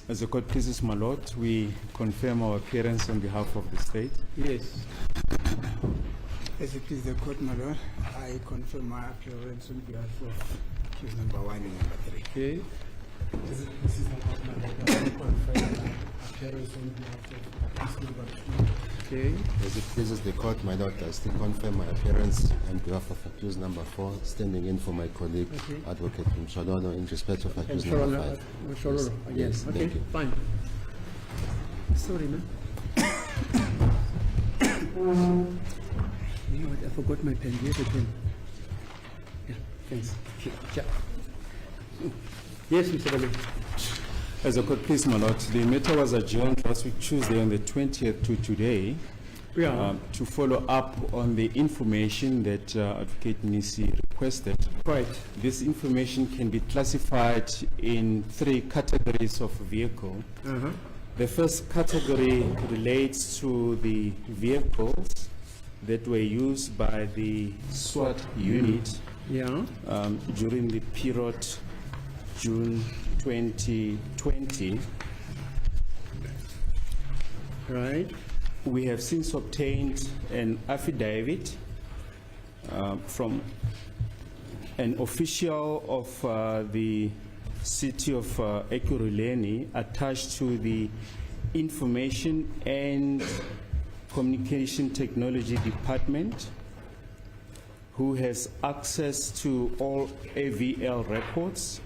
As the court pleases, my lord, we confirm our appearance on behalf of the state. Yes. As it is the court, my lord, I confirm my appearance on behalf of accused number 1 and number 3. Okay. This is the court, my lord. I confirm my appearance on behalf of accused number 2. Okay. As it pleases the court, my lord, I still confirm my appearance on behalf of accused number 4, standing in for my colleague, Okay. Advocate Mshololo, in respect of accused number 5. Mshololo, again. Yes, Okay, thank you. fine. Sorry, man. You know what? I forgot my pen. Do you have a pen? Yeah, thanks. Yeah. Yes, Mr. Bale. As the court pleases, my lord, the matter was adjourned last week Tuesday on the 20th to today Yeah. to follow up on the information that Advocate Nisi requested. Right. This information can be classified in 3 categories of vehicle. Uh-huh. The first category relates to the vehicles that were used by the SWAT unit Yeah. during the period June 2020. Right. We have since obtained an affidavit from an official of the city of Ekurhuleni attached to the Information and Communication Technology Department, who has access to all AVL records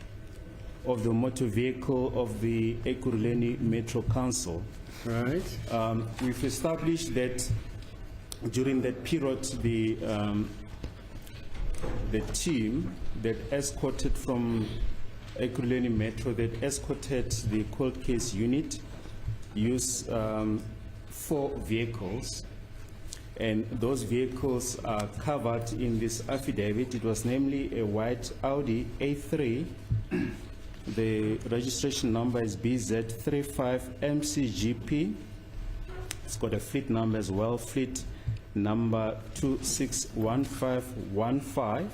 of the motor vehicle of the Ekurhuleni Metro Council. Right. We've established that during that period, the team that escorted from Ekurhuleni Metro, that escorted the cold case unit, used 4 vehicles, and those vehicles are covered in this affidavit. It was namely a white Audi A3. The registration number is BZ35MCGP. It's got a fleet number as well, fleet number 261515.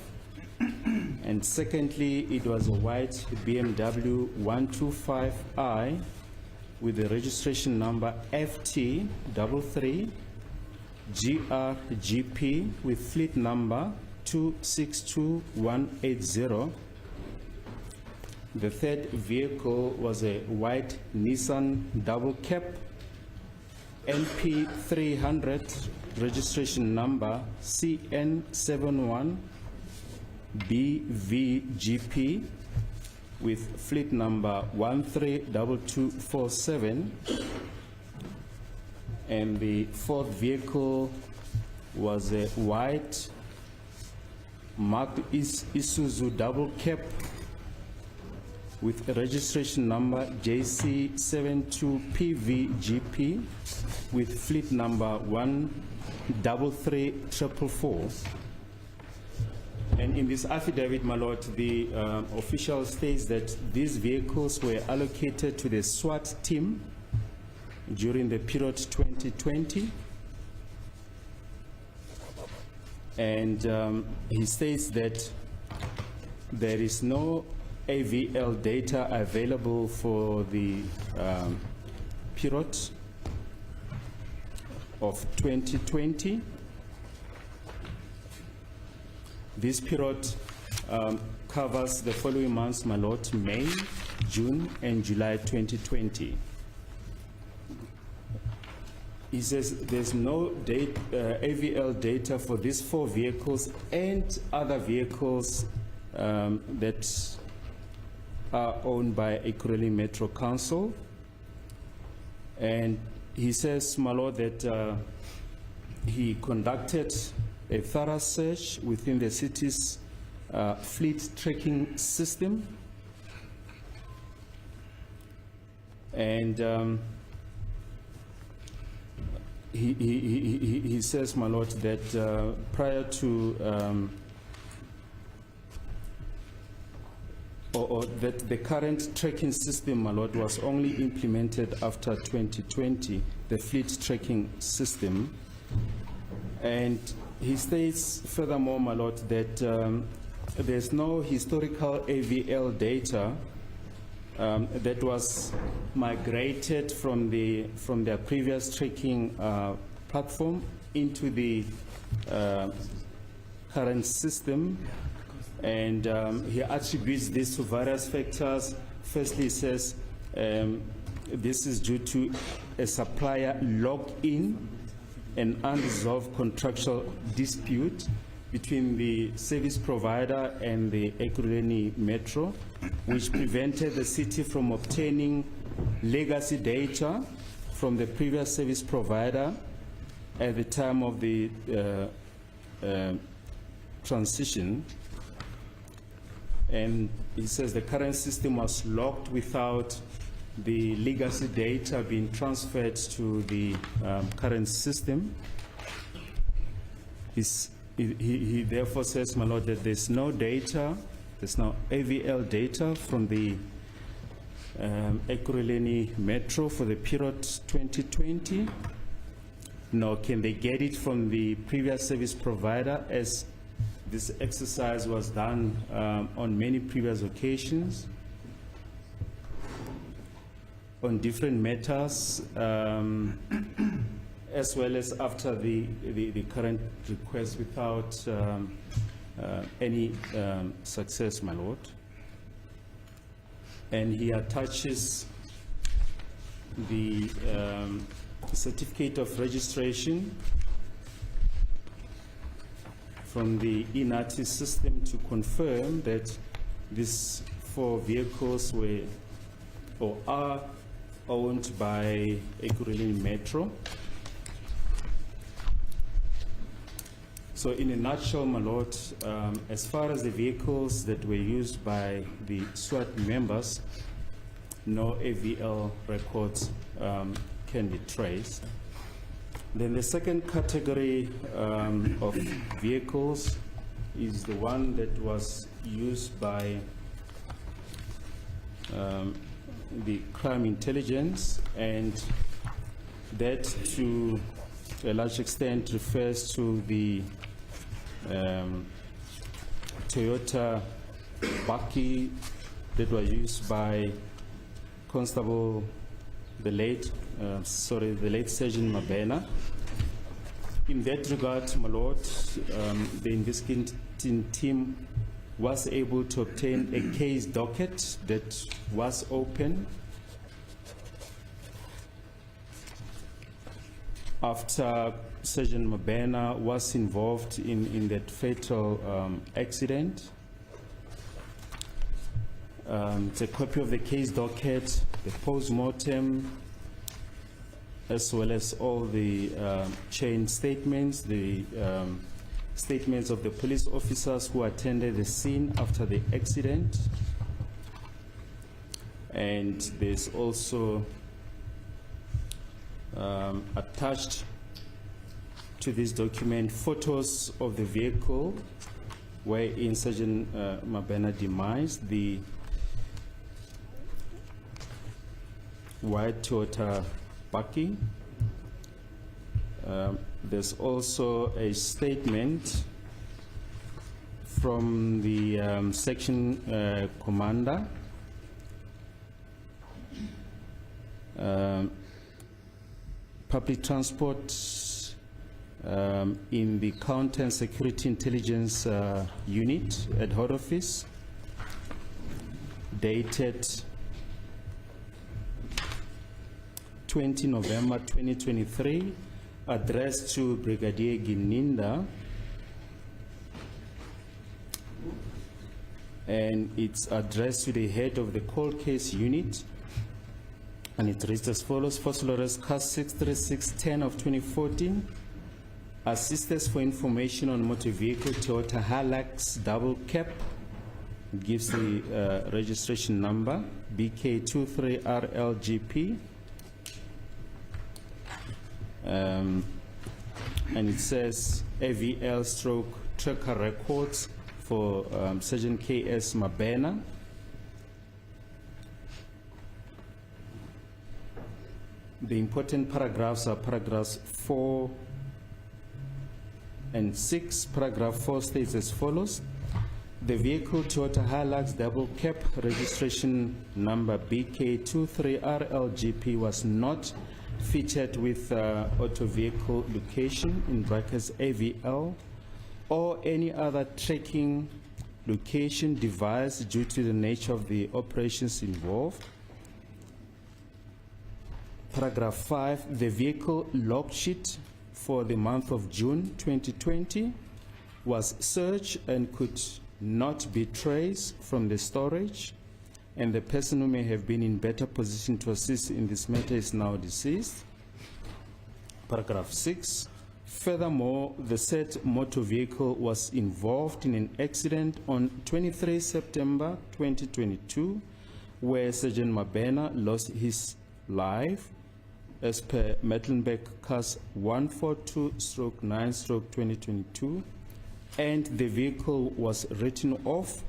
And secondly, it was a white BMW 125i with the registration number FT33 GRGP with fleet number 262180. The third vehicle was a white Nissan double cab NP300, registration number CN71BVGP with fleet number 132247. And the fourth vehicle was a white marked Isuzu double cab with a registration number JC72PVGP with fleet number 133444. And in this affidavit, my lord, the official states that these vehicles were allocated to the SWAT team during the period 2020. And he states that there is no AVL data available for the period of 2020. This period covers the following months, my lord: May, June, and July 2020. He says there's no AVL data for these 4 vehicles and other vehicles that are owned by Ekurhuleni Metro Council. And he says, my lord, that he conducted a thorough search within the city's fleet tracking system. And he says, my lord, that prior to or that the current tracking system, my lord, was only implemented after 2020, the fleet tracking system. And he states furthermore, my lord, that there's no historical AVL data that was migrated from their previous tracking platform into the current system, and he attributes this to various factors. Firstly, he says this is due to a supplier lock-in, an unresolved contractual dispute between the service provider and the Ekurhuleni Metro, which prevented the city from obtaining legacy data from the previous service provider at the time of the transition. And he says the current system was locked without the legacy data being transferred to the current system. He therefore says, my lord, that there's no data, there's no AVL data from the Ekurhuleni Metro for the period 2020, nor can they get it from the previous service provider, as this exercise was done on many previous occasions on different matters, as well as after the current request without any success, my lord. And he attaches the certificate of registration from the INATI system to confirm that these 4 vehicles were or are owned by Ekurhuleni Metro. So in a nutshell, my lord, as far as the vehicles that were used by the SWAT members, no AVL records can be traced. Then the second category of vehicles is the one that was used by the crime intelligence, and that to a large extent refers to the Toyota Baki that was used by Constable, the late Sergeant Mabena. In that regard, my lord, the investigating team was able to obtain a case docket that was open after Sergeant Mabena was involved in that fatal accident. It's a copy of the case docket, the post-mortem, as well as all the chain statements, the statements of the police officers who attended the scene after the accident. And there's also attached to this document photos of the vehicle wherein Sergeant Mabena demised the white Toyota Baki. There's also a statement from the section commander public transport in the Counter and Security Intelligence Unit at head office, dated 20 November 2023, addressed to Brigadier Gininda, and it's addressed to the head of the cold case unit, and it reads as follows: First Lawrence Cast 63610 of 2014, assist us for information on motor vehicle Toyota Hilux double cab. It gives the registration number BK23RLGP. And it says AVL stroke tracker records for Sergeant KS Mabena. The important paragraphs are paragraphs 4 and 6. Paragraph 4 states as follows: The vehicle Toyota Hilux double cab registration number BK23RLGP was not fitted with auto vehicle location in brackets AVL or any other tracking location device due to the nature of the operations involved. Paragraph 5, the vehicle log sheet for the month of June 2020 was searched and could not be traced from the storage, and the person who may have been in better position to assist in this matter is now deceased. Paragraph 6, furthermore, the said motor vehicle was involved in an accident on 23 September 2022 where Sergeant Mabena lost his life as per Mecklenburg CAS 142/9/2022, and the vehicle was written off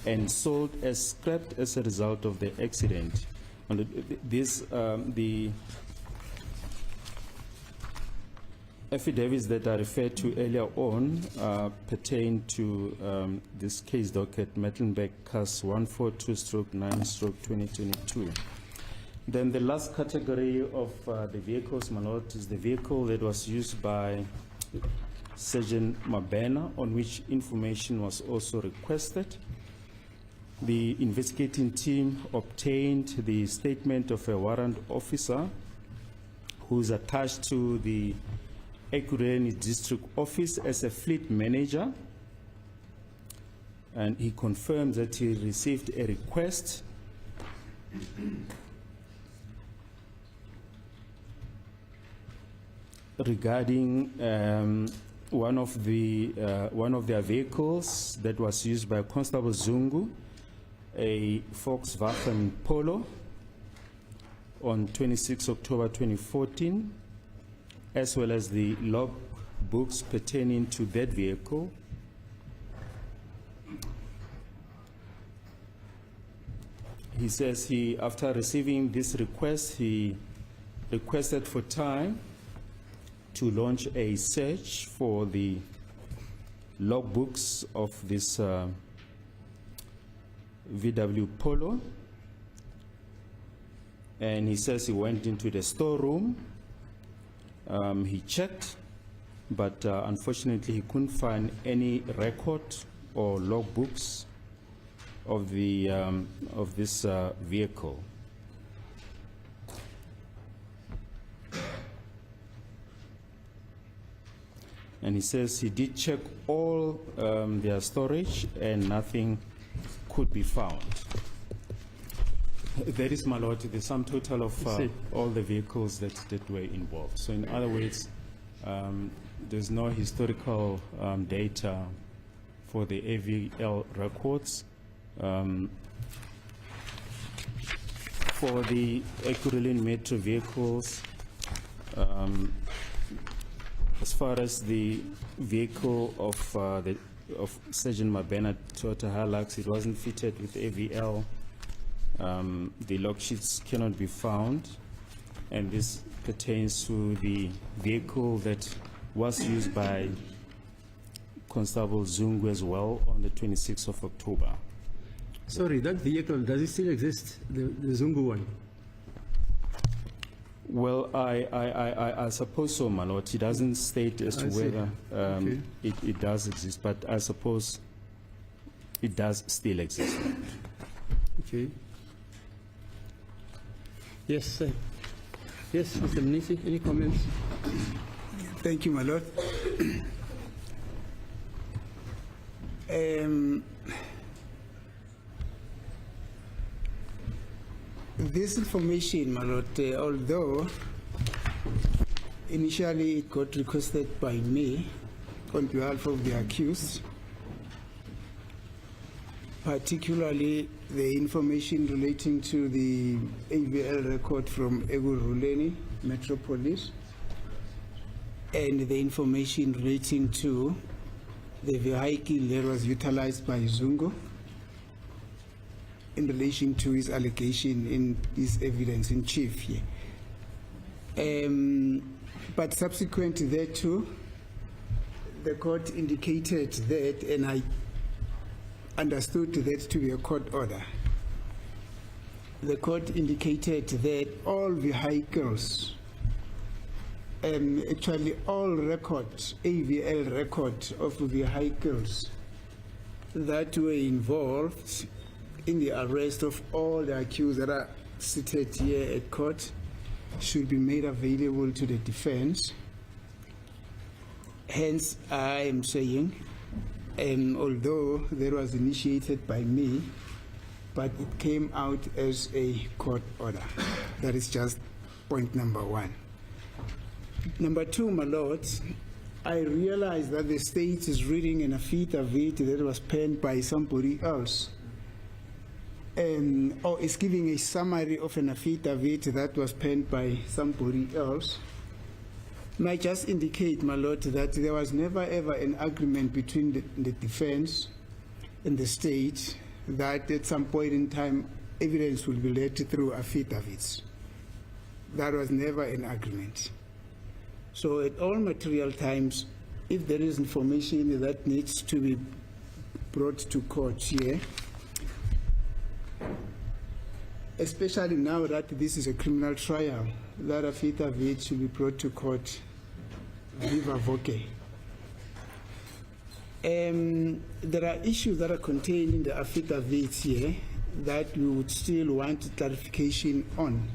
and sold as scrapped as a result of the accident. The affidavits that I referred to earlier on pertain to this case docket Mecklenburg CAS 142/9/2022. Then the last category of the vehicles, my lord, is the vehicle that was used by Sergeant Mabena, on which information was also requested. The investigating team obtained the statement of a warrant officer who is attached to the Ekurhuleni District Office as a fleet manager, and he confirms that he received a request regarding one of their vehicles that was used by Constable Zungu, a Volkswagen Polo, on 26 October 2014, as well as the log books pertaining to that vehicle. He says after receiving this request, he requested for time to launch a search for the logbooks of this VW Polo, and he says he went into the storeroom. He checked, but unfortunately he couldn't find any record or logbooks of this vehicle. And he says he did check all their storage and nothing could be found. That is, my lord, the sum total of all the vehicles that were involved. So in other words, there's no historical data for the AVL records. For the Ekurhuleni Metro vehicles, as far as the vehicle of Sergeant Mabena Toyota Hilux, it wasn't fitted with AVL. The log sheets cannot be found, and this pertains to the vehicle that was used by Constable Zungu as well on the 26th of October. Sorry, that vehicle, does it still exist, the Zungu one? Well, I suppose so, my lord. It doesn't state as to whether it does exist, but I suppose it does still exist. Okay. Yes, sir. Yes, Mr. Mnisi, any comments? Thank you, my lord. This information, my lord, although initially it got requested by me on behalf of the accused, particularly the information relating to the AVL record from Ekurhuleni Metropolis and the information relating to the vehicle that was utilized by Zungu in relation to his allegation in his evidence in chief here. But subsequent thereto, the court indicated that, and I understood that to be a court order. The court indicated that all vehicles, actually all records, AVL records of vehicles that were involved in the arrest of all the accused that are seated here at court should be made available to the defense. Hence, I am saying, although that was initiated by me, but it came out as a court order. That is just point number one. Number two, my lords, I realize that the state is reading an affidavit that was penned by somebody else, or is giving a summary of an affidavit that was penned by somebody else. May I just indicate, my lord, that there was never ever an agreement between the defense and the state that at some point in time evidence will be led through affidavits. That was never an agreement. So at all material times, if there is information that needs to be brought to court here, especially now that this is a criminal trial, that affidavit should be brought to court viva voce. There are issues that are contained in the affidavit here that we would still want clarification on.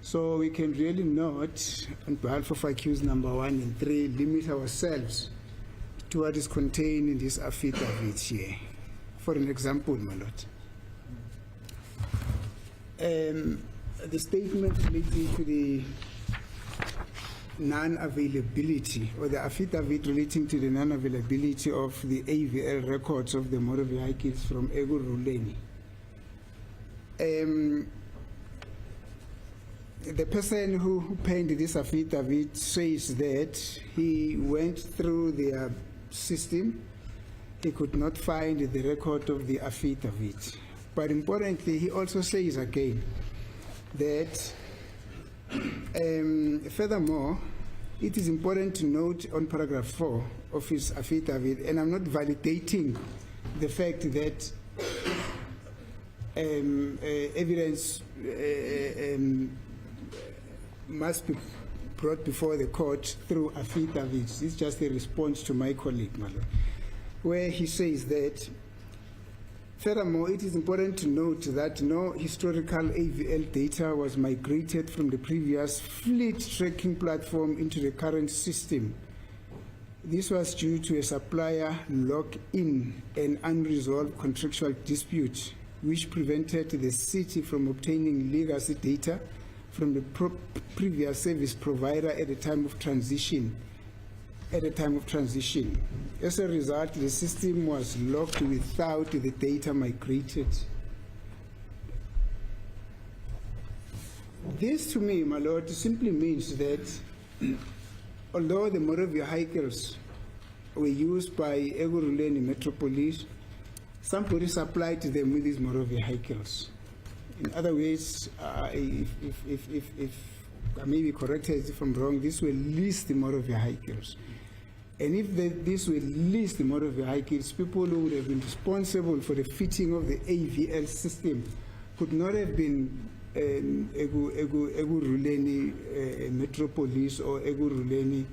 So we can really not, on behalf of accused number 1 and 3, limit ourselves to what is contained in this affidavit here. For an example, my lord, the statement relating to the non-availability, or the affidavit relating to the non-availability of the AVL records of the motor vehicles from Ego Ruleni. The person who penned this affidavit says that he went through their system, he could not find the record of the affidavit. But importantly, he also says again that furthermore, it is important to note on paragraph 4 of his affidavit, and I'm not validating the fact that evidence must be brought before the court through affidavits. It's just a response to my colleague, Malo, where he says that, furthermore, it is important to note that no historical AVL data was migrated from the previous fleet tracking platform into the current system. This was due to a supplier lock-in and unresolved contractual dispute, which prevented the city from obtaining legacy data from the previous service provider at the time of transition. As a result, the system was locked without the data migrated. This, to me, my lord, simply means that although the motor vehicles were used by Ego Ruleni Metropolis, somebody supplied to them with these motor vehicles. In other words, if I may be corrected if I'm wrong, these were leased motor vehicles. And if these were leased motor vehicles, people who would have been responsible for the fitting of the AVL system could not have been Ego Ruleni Metropolis or Ego Ruleni,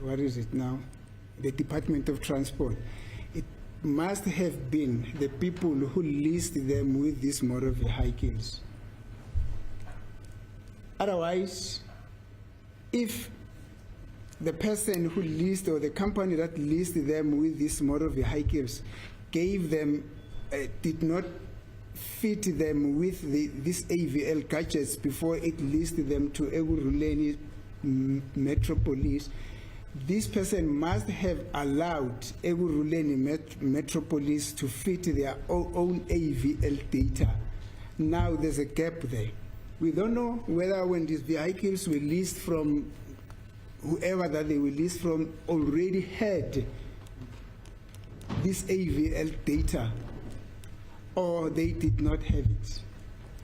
what is it now? The Department of Transport. It must have been the people who leased them with these motor vehicles. Otherwise, if the person who leased, or the company that leased them with these motor vehicles, gave them, did not fit them with these AVL gadgets before it leased them to Ego Ruleni Metropolis, this person must have allowed Ego Ruleni Metropolis to fit their own AVL data. Now there's a gap there. We don't know whether when these vehicles were leased from whoever that they were leased from already had this AVL data or they did not have it.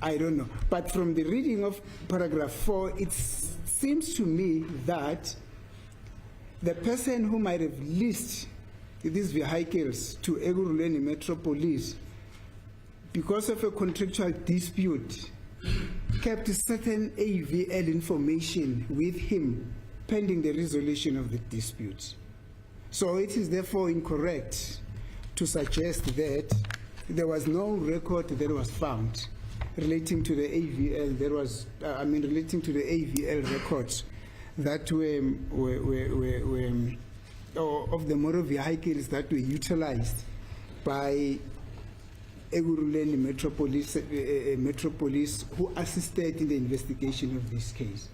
I don't know. But from the reading of paragraph 4, it seems to me that the person who might have leased these vehicles to Ekurhuleni Metro Police, because of a contractual dispute, kept certain AVL information with him pending the resolution of the dispute. So it is therefore incorrect to suggest that there was no record that was found relating to the AVL. Relating to the AVL records that were or of the motor vehicles that were utilized by Ekurhuleni Metro Police, who assisted in the investigation of this case.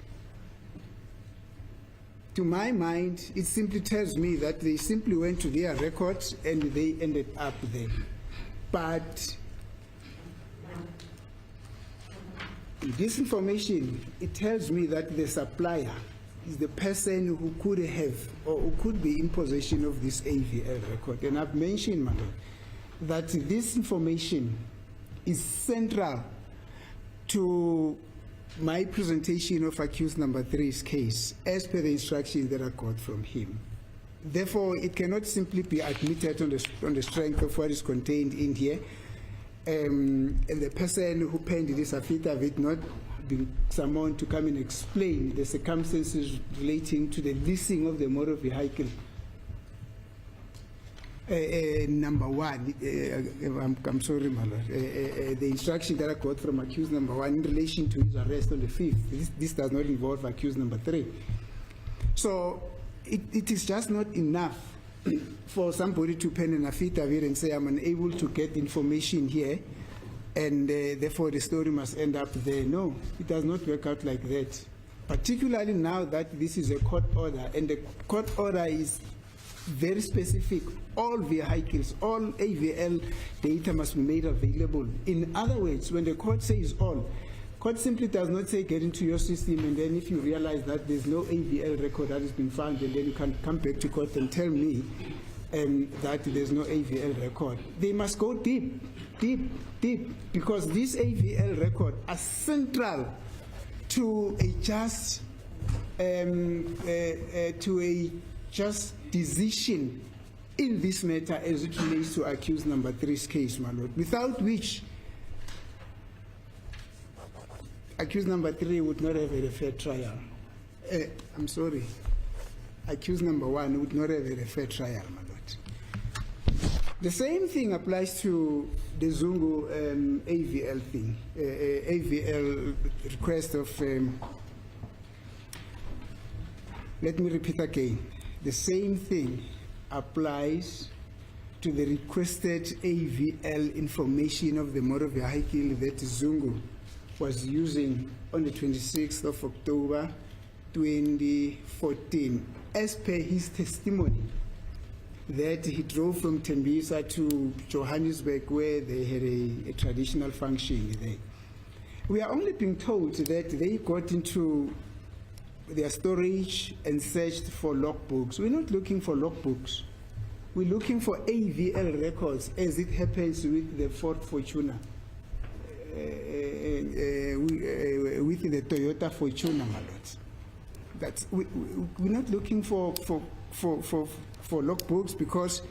To my mind, it simply tells me that they simply went to their records and they ended up there. But this information, it tells me that the supplier is the person who could have or who could be in possession of this AVL record. And I've mentioned, madam, that this information is central to my presentation of accused number 3's case as per the instructions that I got from him. Therefore, it cannot simply be admitted on the strength of what is contained in here. And the person who penned this affidavit not being summoned to come and explain the circumstances relating to the leasing of the motor vehicle. Number one, I'm sorry, my lord. The instruction that I got from accused number 1 in relation to his arrest on the 5th, this does not involve accused number 3. So it is just not enough for somebody to pen an affidavit and say, I'm unable to get information here, and therefore the story must end up there. No, it does not work out like that. Particularly now that this is a court order, and the court order is very specific. All vehicles, all AVL data must be made available. In other words, when the court says all, court simply does not say get into your system, and then if you realize that there's no AVL record that has been found, and then you can come back to court and tell me that there's no AVL record. They must go deep, because these AVL records are central to a just decision in this matter as it relates to accused number 3's case, my lord, without which accused number 3 would not have had a fair trial. I'm sorry, accused number 1 would not have had a fair trial, my lord. The same thing applies to the Zungu AVL thing, AVL request of, let me repeat again. The same thing applies to the requested AVL information of the motor vehicle that Zungu was using on the 26th of October 2014, as per his testimony that he drove from Tembisa to Johannesburg, where they had a traditional function there. We are only being told that they got into their storage and searched for logbooks. We're not looking for logbooks. We're looking for AVL records, as it happens with the Ford Fortuner, with the Toyota Fortuner, my lord. We're not looking for logbooks, because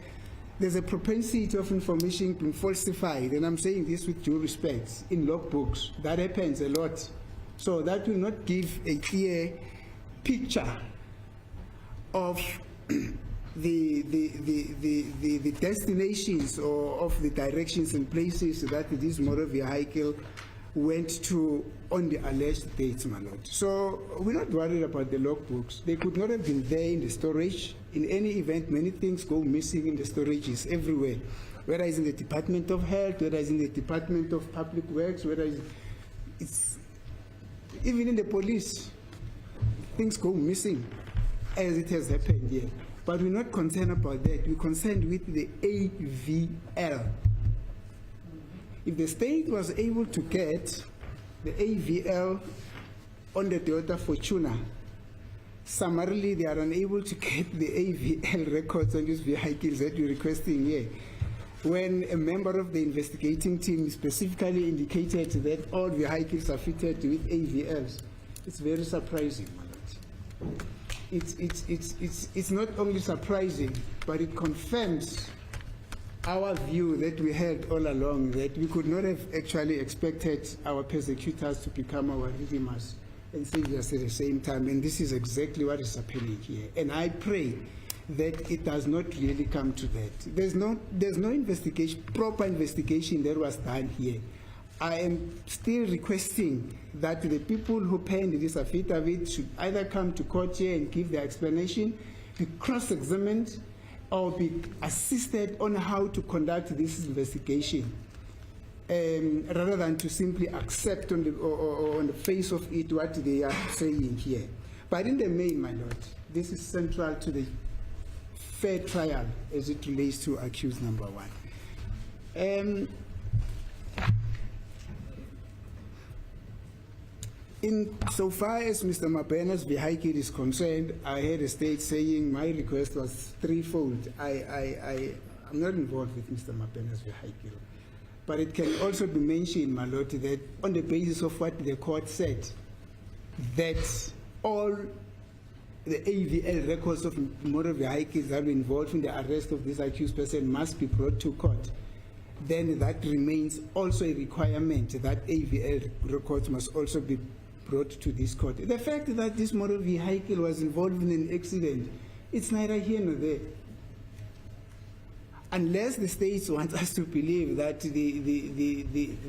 there's a propensity of information being falsified, and I'm saying this with due respect, in logbooks. That happens a lot. So that will not give a clear picture of the destinations or of the directions and places that this motor vehicle went to on the alleged dates, my lord. So we're not worried about the logbooks. They could not have been there in the storage. In any event, many things go missing in the storages everywhere, whether it's in the Department of Health, whether it's in the Department of Public Works, whether it's even in the police. Things go missing, as it has happened here. But we're not concerned about that. We're concerned with the AVL. If the state was able to get the AVL on the Toyota Fortuner, summarily they are unable to get the AVL records on these vehicles that you're requesting here, when a member of the investigating team specifically indicated that all vehicles are fitted with AVLs. It's very surprising, my lord. it's not only surprising, but it confirms our view that we had all along, that we could not have actually expected our persecutors to become our redeemers and saviors at the same time. And this is exactly what is happening here. And I pray that it does not really come to that. There's no investigation, proper investigation that was done here. I am still requesting that the people who penned this affidavit should either come to court here and give their explanation, be cross-examined, or be assisted on how to conduct this investigation, rather than to simply accept on the face of it what they are saying here. But in the main, my lord, this is central to the fair trial as it relates to accused number one. In so far as Mr. Mabena's vehicle is concerned, I heard a state saying my request was threefold. I'm not involved with Mr. Mabena's vehicle. But it can also be mentioned, my lord, that on the basis of what the court said, that all the AVL records of motor vehicles that were involved in the arrest of this accused person must be brought to court. Then that remains also a requirement that AVL records must also be brought to this court. The fact that this motor vehicle was involved in an accident, it's neither here nor there. Unless the states want us to believe that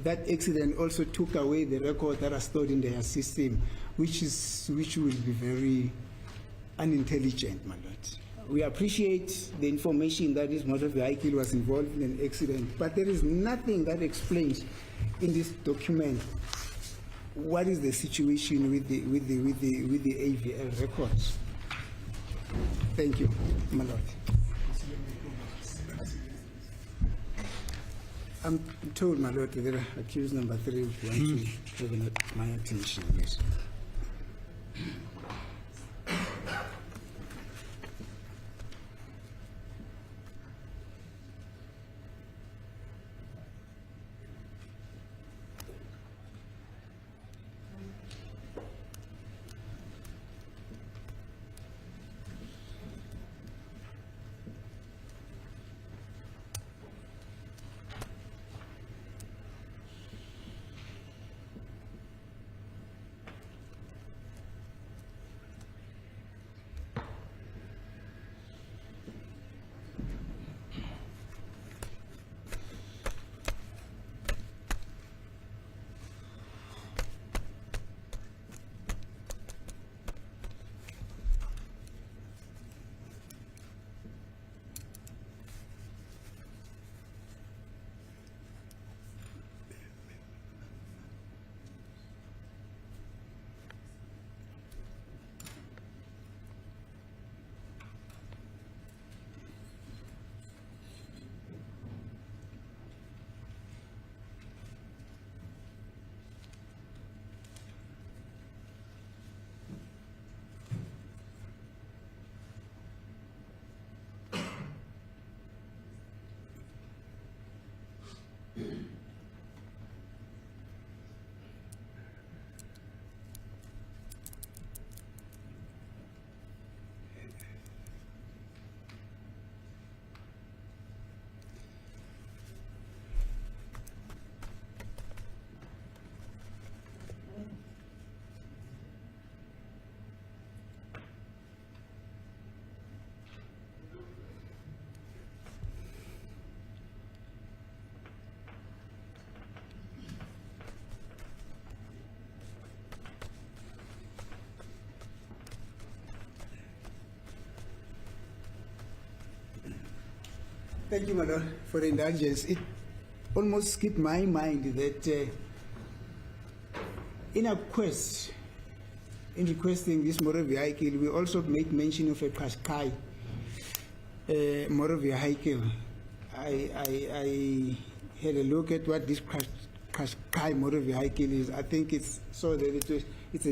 that accident also took away the records that are stored in their system, which will be very unintelligent, my lord. We appreciate the information that this motor vehicle was involved in an accident, but there is nothing that explains in this document what is the situation with the AVL records. Thank you, my lord. I'm told, my lord, that accused number 3 would want to have my attention. Yes. Thank you, my lord, for the indulgence. It almost skipped my mind that in our quest, in requesting this motor vehicle, we also make mention of a Qashqai motor vehicle. I had a look at what this Qashqai motor vehicle is. I think it's so that it's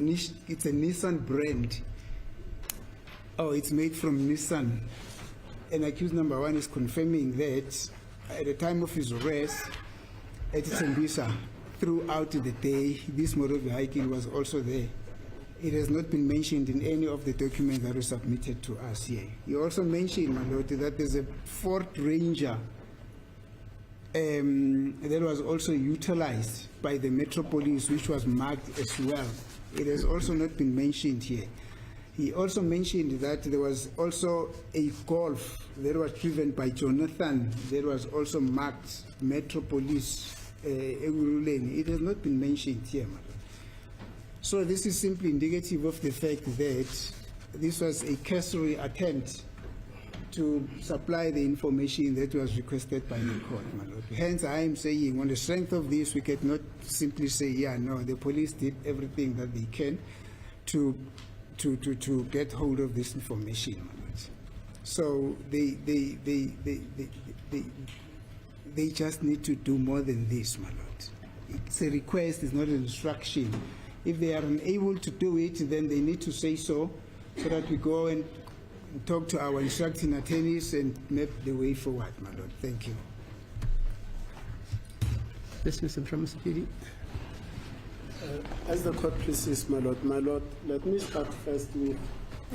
a Nissan brand. Oh, it's made from Nissan. And accused number 1 is confirming that at the time of his arrest at Tembisa, throughout the day, this motor vehicle was also there. It has not been mentioned in any of the documents that were submitted to us here. You also mentioned, my lord, that there's a Ford Ranger that was also utilized by the Metro Police, which was marked as well. It has also not been mentioned here. He also mentioned that there was also a Golf that was driven by Jonathan that was also marked Metro Police Ekurhuleni. It has not been mentioned here, madam. So this is simply indicative of the fact that this was a cursory attempt to supply the information that was requested by the court, my lord. Hence, I am saying, on the strength of this, we cannot simply say, yeah, no, the police did everything that they can to get hold of this information, my lord. So they just need to do more than this, my lord. It's a request, it's not an instruction. If they are unable to do it, then they need to say so that we go and talk to our instructing attorneys and map the way forward, my lord. Thank you. Yes, Mr. Prosecutor. As the court pleases, my lord, let me start first with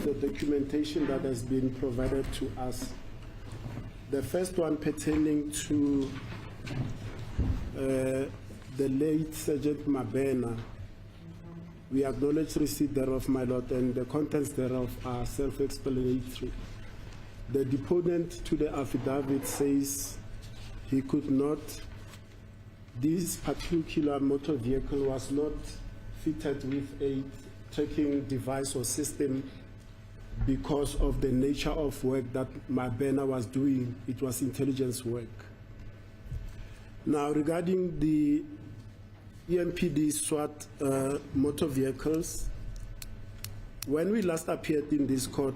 the documentation that has been provided to us. The first one pertaining to the late Sergeant Mabena. We acknowledge receipt thereof, my lord, and the contents thereof are self-explanatory. The deponent to the affidavit says he could not, this particular motor vehicle was not fitted with a tracking device or system because of the nature of work that Mabena was doing. It was intelligence work. Now, regarding the EMPD SWAT motor vehicles, when we last appeared in this court,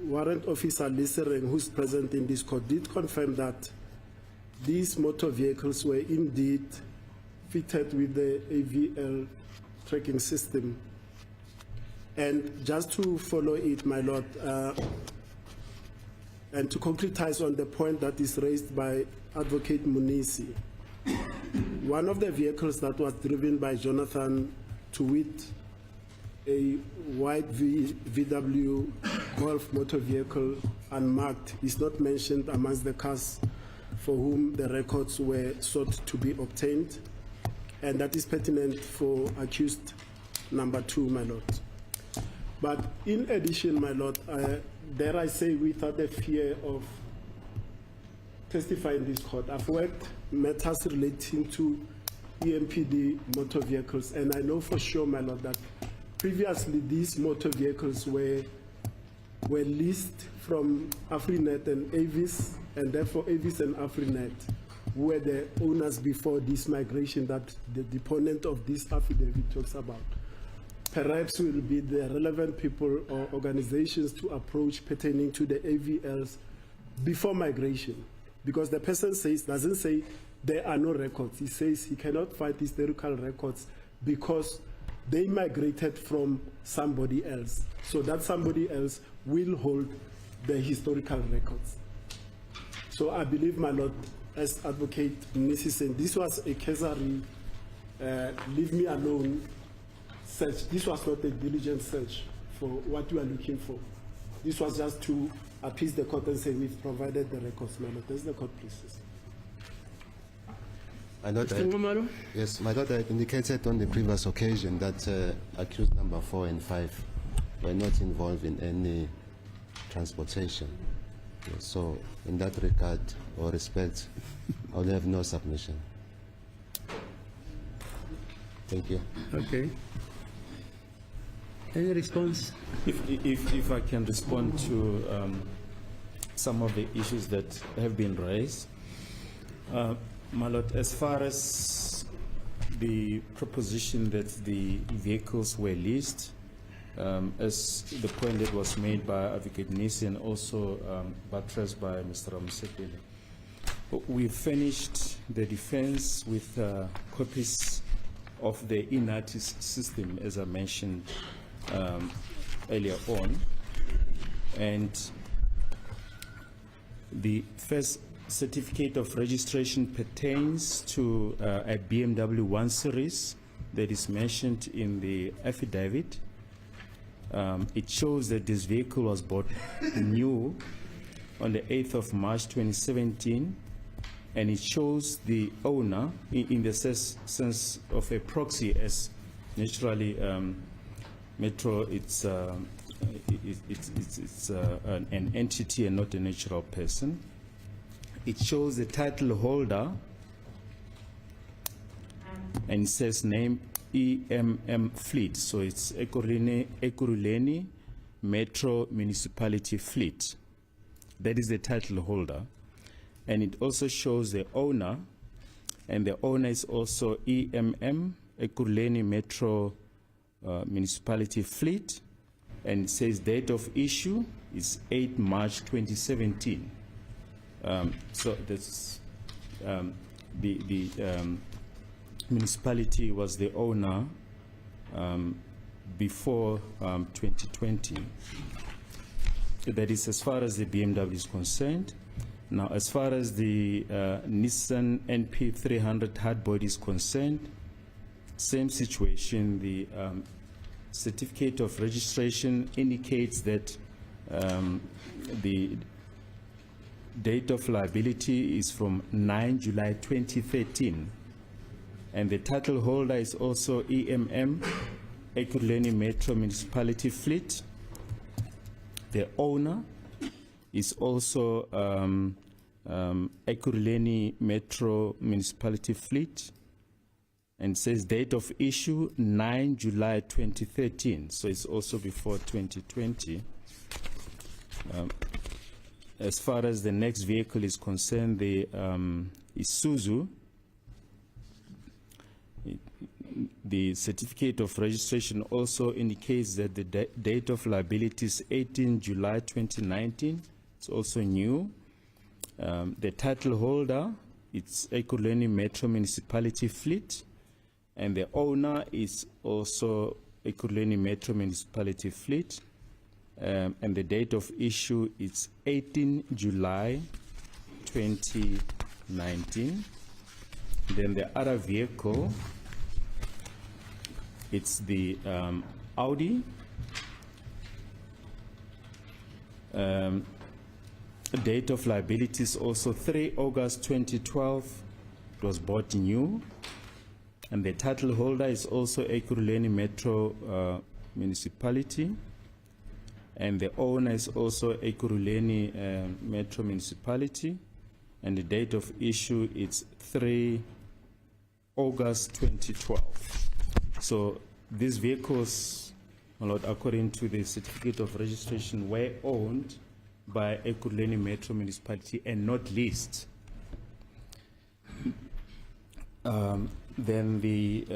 Warrant Officer Lisering, who's present in this court, did confirm that these motor vehicles were indeed fitted with the AVL tracking system. And just to follow it, my lord, and to concretize on the point that is raised by Advocate Munisi, one of the vehicles that was driven by Jonathan, to wit a white VW Golf motor vehicle unmarked, is not mentioned amongst the cars for whom the records were sought to be obtained, and that is pertinent for accused number 2, my lord. But in addition, my lord, dare I say, without the fear of testifying in this court, I've worked matters relating to EMPD motor vehicles, and I know for sure, my lord, that previously these motor vehicles were leased from Afrinet and Avis, and therefore Avis and Afrinet were the owners before this migration that the deponent of this affidavit talks about. Perhaps will be the relevant people or organizations to approach pertaining to the AVLs before migration. Because the person doesn't say there are no records. He says he cannot find historical records because they migrated from somebody else. So that somebody else will hold the historical records. So I believe, my lord, as Advocate Mrs. said, this was a cursory, leave me alone search. This was not a diligent search for what you are looking for. This was just to appease the court and say we've provided the records, my lord. That's the court, please. Yes, my daughter indicated on the previous occasion that accused number 4 and 5 were not involved in any transportation. So, in that regard or respect, I will have no submission. Thank you. Okay. Any response? If I can respond to some of the issues that have been raised. My lord, as far as the proposition that the vehicles were leased, as the point that was made by Advocate Nisi and also buttressed by Mr. Ramsekele, we finished the defense with copies of the INATIS system, as I mentioned earlier on, and the first certificate of registration pertains to a BMW 1 Series that is mentioned in the affidavit, it shows that this vehicle was bought new on the 8th of March 2017, and it shows the owner in the sense of a proxy, as naturally Metro, it's an entity and not a natural person. It shows the title holder, and it says name EMM Fleet, so it's Ekurhuleni Metro Municipality Fleet. That is the title holder. And it also shows the owner, and the owner is also EMM, Ekurhuleni Metro Municipality Fleet, and it says date of issue is 8 March 2017. So that's the municipality was the owner before 2020. That is as far as the BMW is concerned. Now, as far as the Nissan NP300 hardbody is concerned, same situation. The certificate of registration indicates that the date of liability is from 9 July 2013. And the title holder is also EMM, Ekurhuleni Metro Municipality Fleet. The owner is also Ekurhuleni Metro Municipality Fleet, and says date of issue 9 July 2013, so it's also before 2020. As far as the next vehicle is concerned, the Isuzu, the certificate of registration also indicates that the date of liability is 18 July 2019. It's also new. The title holder, it's Ekurhuleni Metro Municipality Fleet, and the owner is also Ekurhuleni Metro Municipality Fleet, and the date of issue is 18 July 2019. Then the other vehicle, it's the Audi. Date of liability is also 3 August 2012. It was bought new. And the title holder is also Ekurhuleni Metro Municipality. And the owner is also Ekurhuleni Metro Municipality. And the date of issue is 3 August 2012. So these vehicles, my lord, according to the certificate of registration, were owned by Ekurhuleni Metro Municipality and not leased. Then the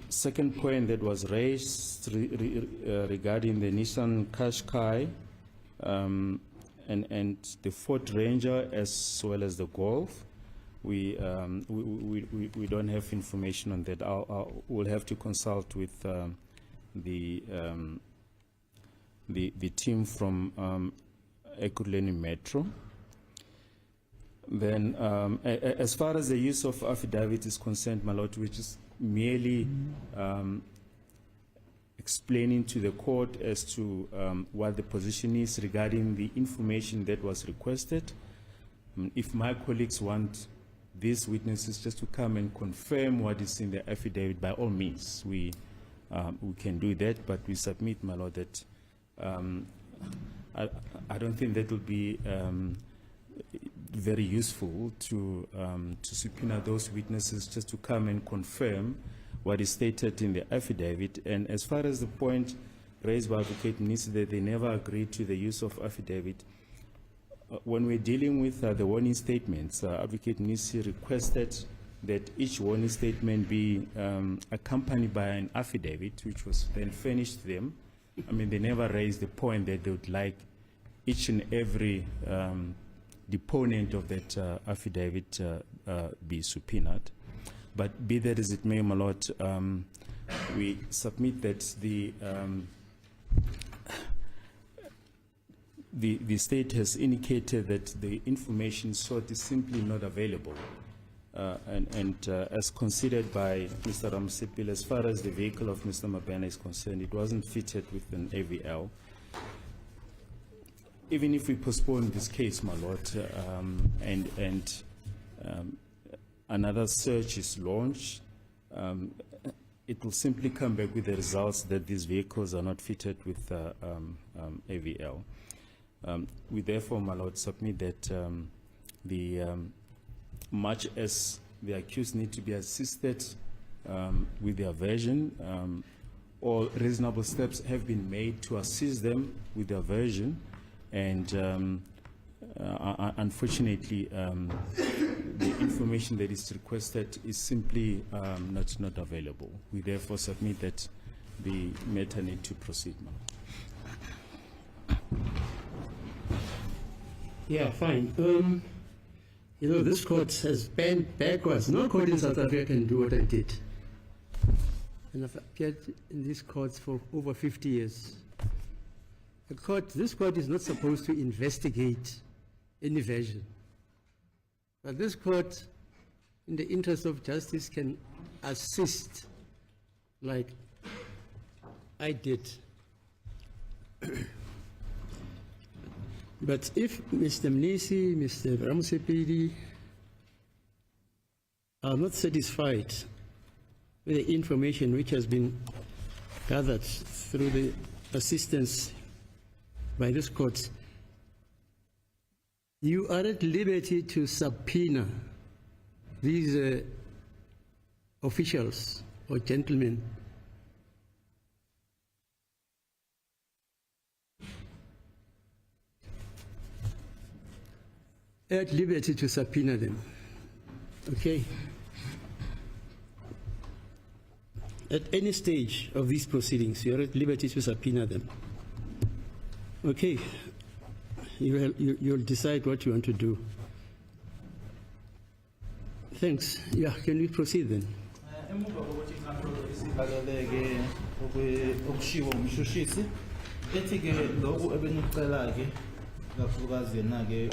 second point that was raised regarding the Nissan Qashqai and the Ford Ranger as well as the Golf, we don't have information on that. We'll have to consult with the team from Ekurhuleni Metro. Then, as far as the use of affidavit is concerned, my lord, which is merely explaining to the court as to what the position is regarding the information that was requested. If my colleagues want these witnesses just to come and confirm what is in the affidavit, by all means, we can do that, but we submit, my lord, that I don't think that will be very useful to subpoena those witnesses just to come and confirm what is stated in the affidavit. And as far as the point raised by Advocate Nisi that they never agreed to the use of affidavit, when we're dealing with the warning statements, Advocate Nisi requested that each warning statement be accompanied by an affidavit, which was then furnished to them. I mean, they never raised the point that they would like each and every deponent of that affidavit be subpoenaed. But be that as it may, my lord, we submit that the state has indicated that the information sought is simply not available. as considered by Mr. Ramsipil, as far as the vehicle of Mr. Mabena is concerned, it wasn't fitted with an AVL. Even if we postpone this case, my lord, another search is launched, it will simply come back with the results that these vehicles are not fitted with AVL. We therefore, my lord, submit that much as the accused need to be assisted with their version, all reasonable steps have been made to assist them with their version, and unfortunately, the information that is requested is simply not available. We therefore submit that the matter need to proceed now. Yeah, fine. You know, this court has bent backwards. No court in South Africa can do what I did. And I've appeared in these courts for over 50 years. This court is not supposed to investigate any version. But this court, in the interest of justice, can assist like I did. But if Mr. Mnisi, Mr. Ramsepedi are not satisfied with the information which has been gathered through the assistance by this court, you are at liberty to subpoena these officials or gentlemen at liberty to subpoena them. Okay? At any stage of these proceedings, you are at liberty to subpoena them. Okay? You'll decide what you want to do. Thanks. Yeah, can we proceed then? Emuva kokuthi inkantolo isibaleleke okushiwo umshushisi ethi-ke lokhu ebenicela-ke kakhulukazi yena-ke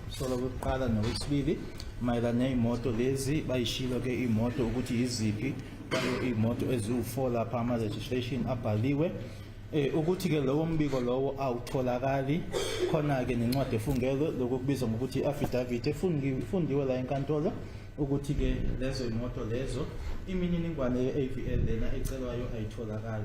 umsolo wokuqala nowesibili mayelana ney'moto lezi bayishilo-ke iy'moto ukuthi yiziphi kwayo iy'moto eziwu-4 lapha ama-registration abhaliwe ukuthi-ke lowo mbiko lowo awutholakali khona-ke nencwadi efungelwe lokhu kubizwa ngokuthi i-affidavit efundiwe la enkantolo ukuthi-ke lezo imoto lezo imininingwane ye-AVL lena ecelwayo ayitholakali.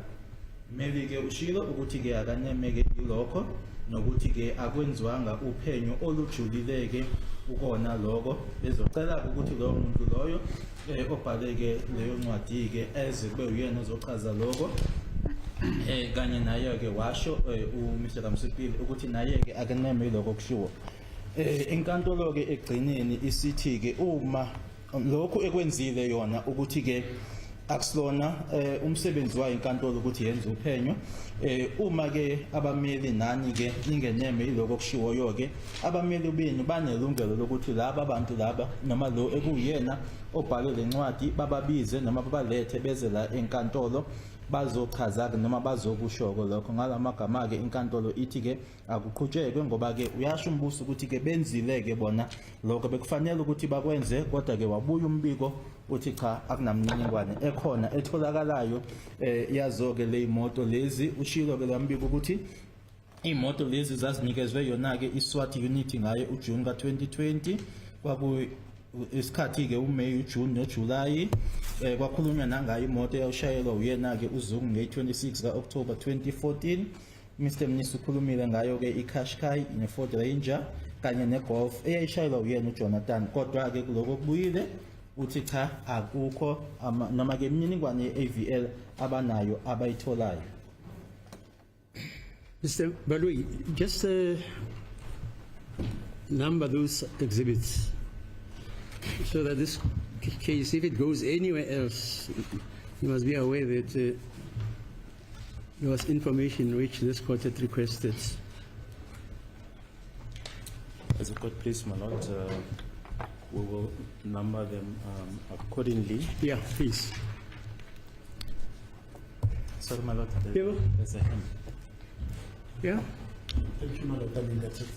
Maybe-ke ushilo ukuthi-ke akanemeke yilokho nokuthi-ke akwenziwanga uphenyo olujulile-ke ukona lokho bezocela ukuthi loyo muntu loyo obhaleke leyo ncwadi-ke eze kube uyena ozochaza lokho kanye naye-ke washo uMr. Ramsepile ukuthi naye-ke akeneme yilokho kushiwo. Inkantolo-ke egcineni isithi-ke uma lokhu ekwenzile yona ukuthi-ke akusilona umsebenzi wayo inkantolo ukuthi yenze uphenyo, uma-ke abameli nani-ke ningeneme yilokho kushiwoyo-ke abameli benu banelungelo lokuthi laba abantu laba noma lo ekuyena obhale le ncwadi bababize noma babalethe beze la enkantolo bazochaza-ke noma bazokushoko lokho. Ngalamagama-ke inkantolo ithi-ke akuqhutshekwe ngoba-ke uyasho umbuso ukuthi-ke benzile-ke bona lokho bekufanele ukuthi bakwenze, kodwa-ke wabuya umbiko uthi cha akunamniningwane ekhona etholakalayo yazo-ke le imoto lezi. Ushilo-ke la mbiko ukuthi imoto lezi zazinikezwe yona-ke iSWAT unit ngayo uJune ka-2020 isikhathi-ke uMay, uJune noJulayi kwakhulunywa nangayo imoto eyawushayelwa uyena-ke uZungu nge-26 ka-October 2014. Mr. Mnisi ukhulumile ngayo-ke iCashkai ne-Ford Ranger kanye neGolf eyayishayelwa uyena uJonathan, kodwa-ke kuloko kubuyile uthi cha akukho noma-ke imininingwane ye-AVL abanayo abayitholayo. Mr. Balui, just number those exhibits so that this case, if it goes anywhere else, you must be aware that there was information which this court had requested. As a court, please, my lord, we will number them accordingly. Yeah, please. Sorry, my lord, Yeah. there's a hand. Yeah? Thank you, Madam. I mean, that's it.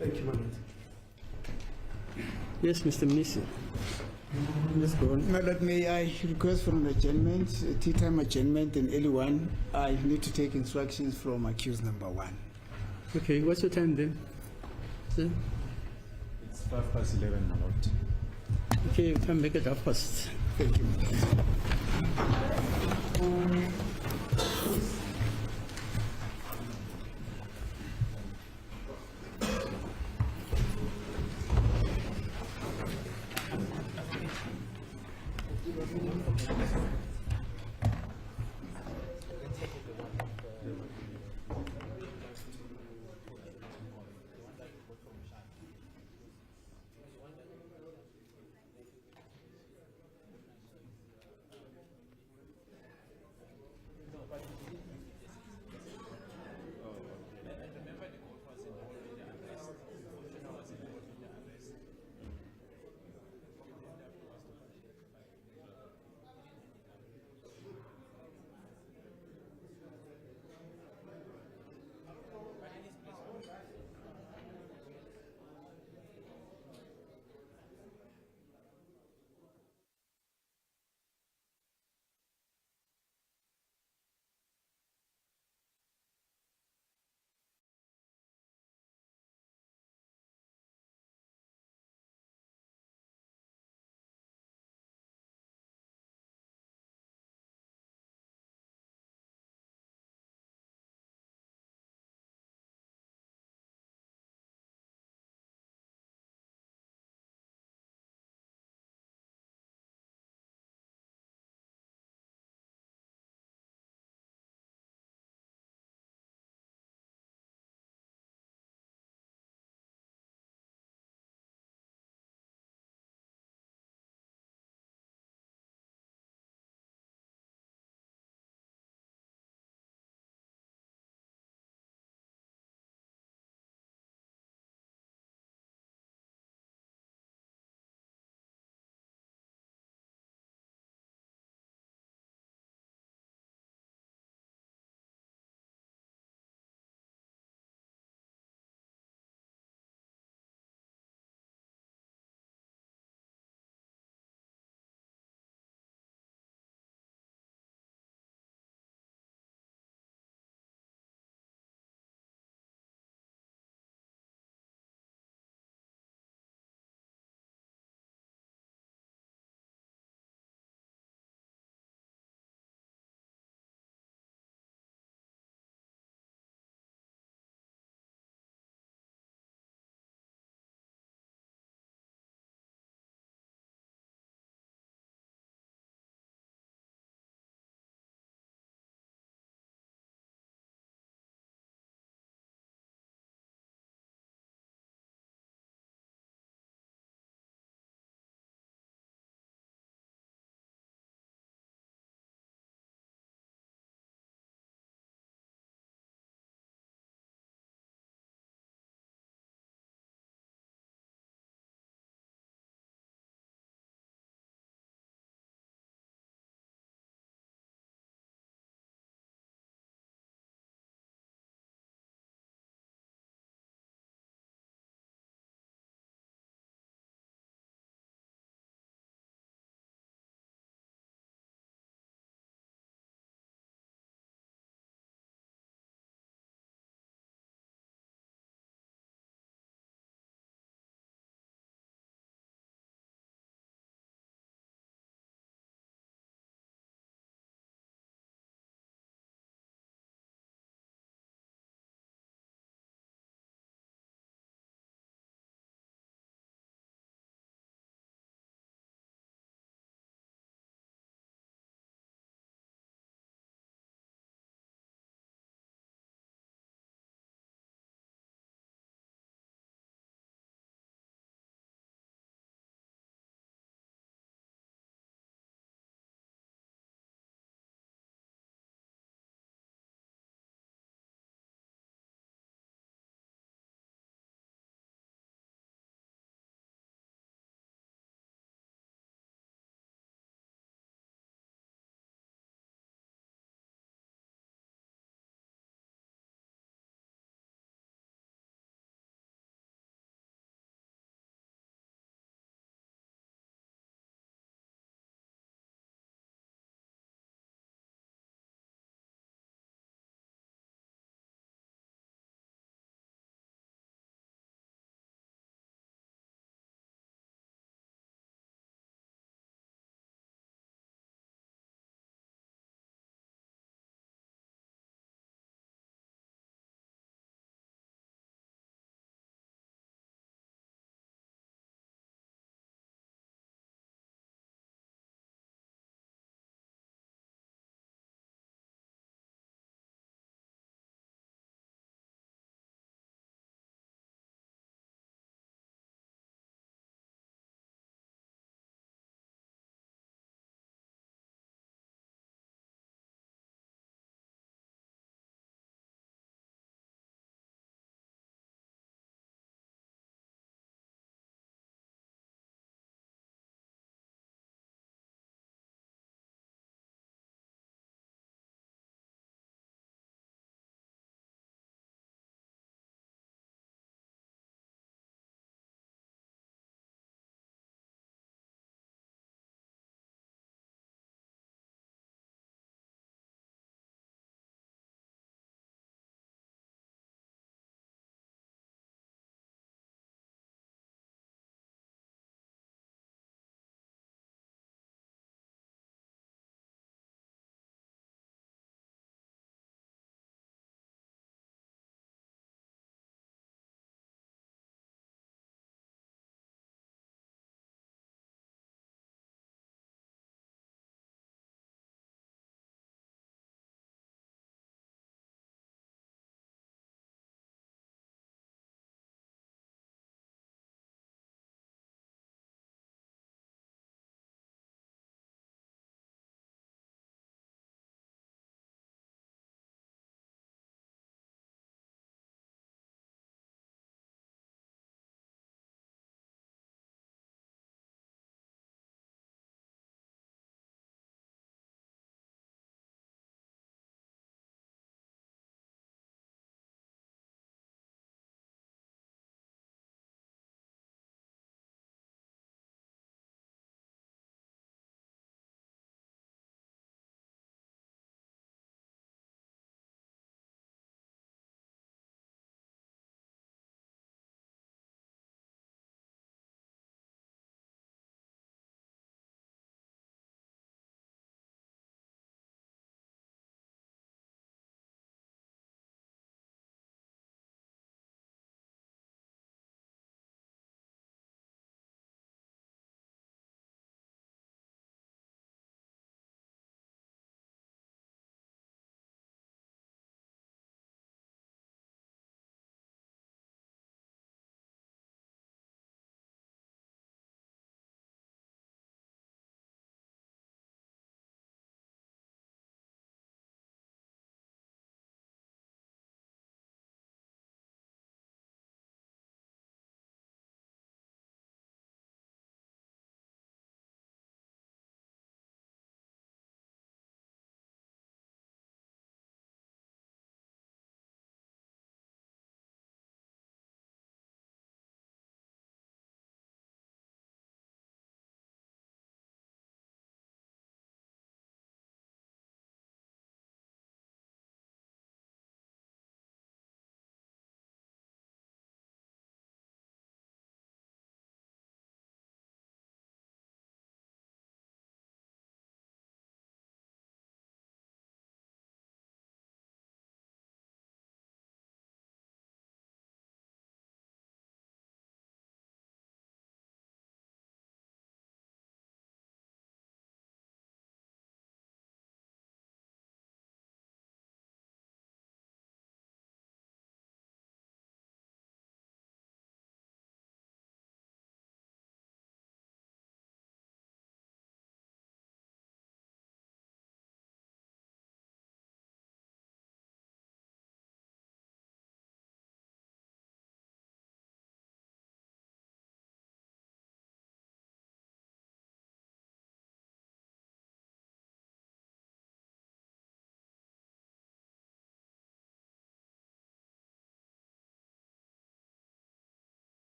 Thank you, my lord. Yes, Mr. Mnisi. Let's go on. My lord, may I request for an adjournment, a tea time adjournment, and early one. I need to take instructions from accused number 1. Okay, what's your time then? Sir? It's 11:05, my lord. Okay, you can make it 1:30. Thank you, my lord.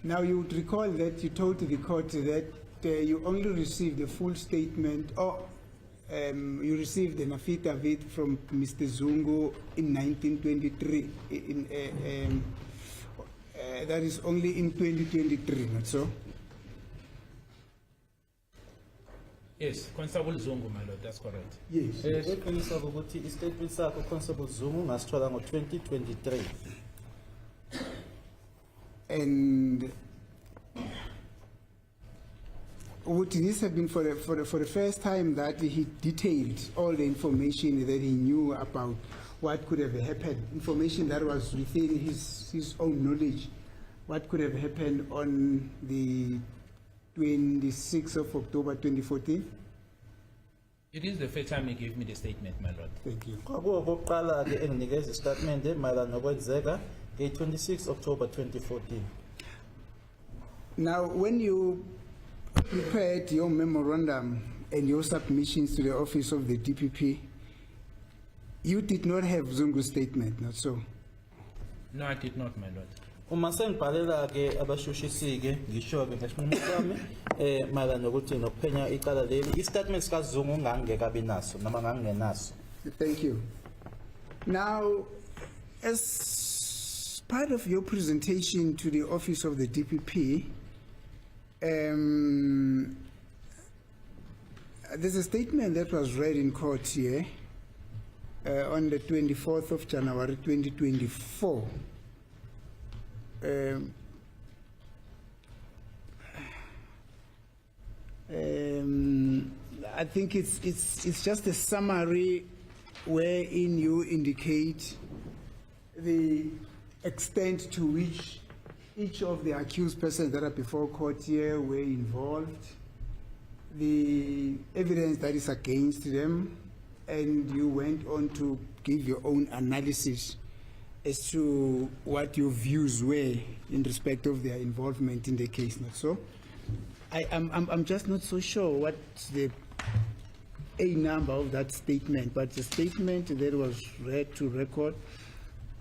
Now, you would recall that you told the court that you only received a full statement, or you received an affidavit from Mr. Zungu in 1923. That is only in 2023, not so? Yes, Constable Zungu, my lord, that's correct. Yes. Eqinisa ukuthi istatement sakho Constable Zungu ngasithola ngo-2023. And would this have been for the first time that he detailed all the information that he knew about what could have happened, information that was within his own knowledge, what could have happened on the 26th of October 2014? It is the first time he gave me the statement, my lord. Thank you. Kwakuwo kokuqala-ke enginikeza istatement mayelana nokwenzeka nge-26 October 2014. Now, when you prepared your memorandum and your submissions to the office of the DPP, you did not have Zungu's statement, not so? No, I did not, my lord. Uma sengibhalela-ke abashushisi-ke ngisho-ke ngesinqumo sami mayelana nokuthi nokuphenya icala leli istatement sikazungu ngangingekabi naso noma ngangingenaso. Thank you. Now, as part of your presentation to the office of the DPP, there's a statement that was read in court here on the 24th of January 2024. I think it's just a summary wherein you indicate the extent to which each of the accused persons that are before court here were involved, the evidence that is against them, and you went on to give your own analysis as to what your views were in respect of their involvement in the case, not so? I'm just not so sure what's the a number of that statement, but the statement that was read to record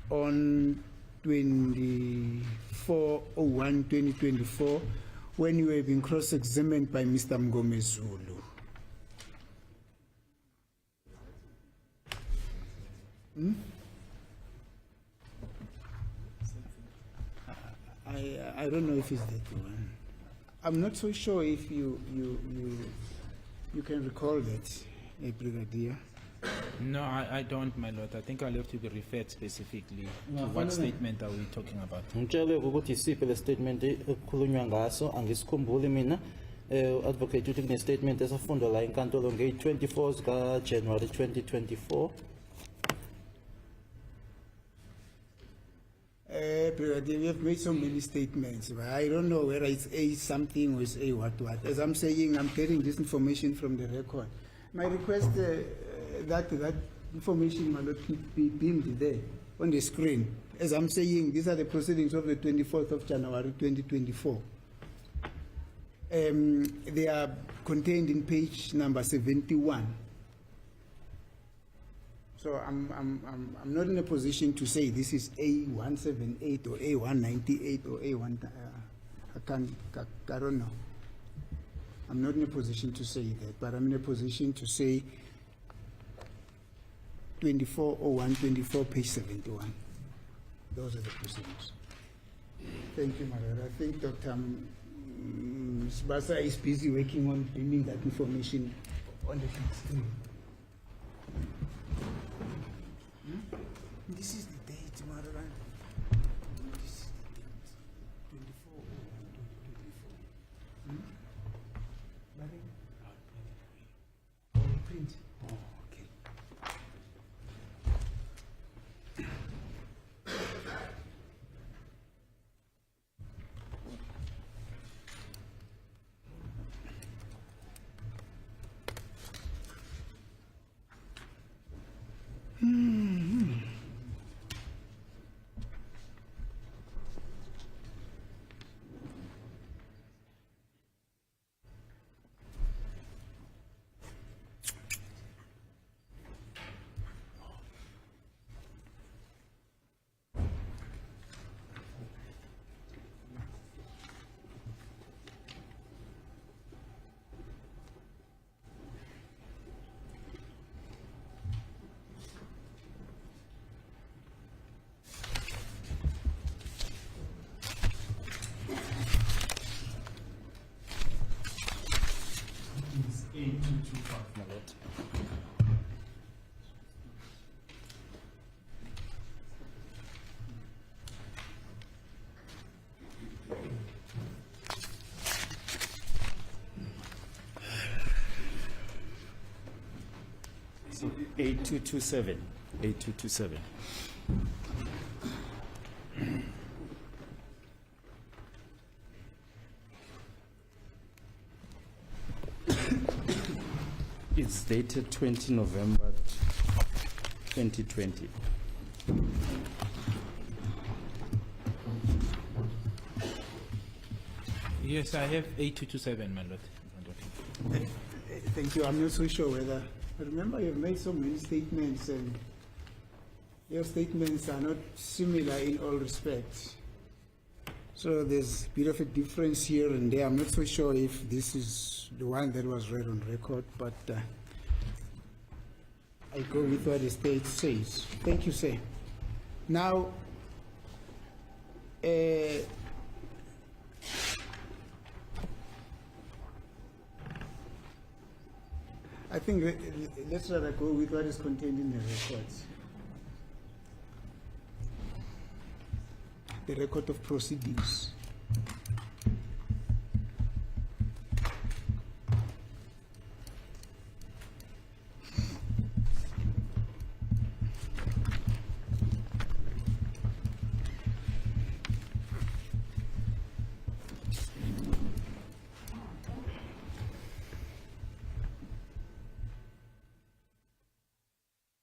on 24/01/2024 when you were being cross-examined by Mr. Mngomezulu. I don't know if it's that one. I'm not so sure if you can recall that, Brigadier. No, I don't, my lord. I think I'll have to be referred specifically to what statement are we talking about. Ngitshele ukuthi isiphi le statement ekukhulunywa ngaso angisikhumbuli mina. Advocate uthi kune statement esafundwa la enkantolo nge-24 zika January 2024. Brigadier, we have made so many statements, but I don't know whether it's A something or it's A what. As I'm saying, I'm getting this information from the record. My request that information might not be beamed there on the screen. As I'm saying, these are the proceedings of the 24th of January 2024. They are contained in page number 71. So I'm not in a position to say this is A178 or A198 or A1. I don't know. I'm not in a position to say that, but I'm in a position to say 24/01/24, page 71. Those are the proceedings. Thank you, Madam. I think Dr. Sibasa is busy working on bringing that information on the screen. This is the date, Madam. This is the date. 24/01/2024. Print. Oh, okay. 8227. 8227. It's dated 20 November 2020. Yes, I have 8227, my lord. Thank you. I'm not so sure whether. Remember, you've made so many statements, and your statements are not similar in all respects. So there's a bit of a difference here and there. I'm not so sure if this is the one that was read on record, but I go with what the state says. Thank you, sir. Now, I think let's rather go with what is contained in the records. The record of proceedings.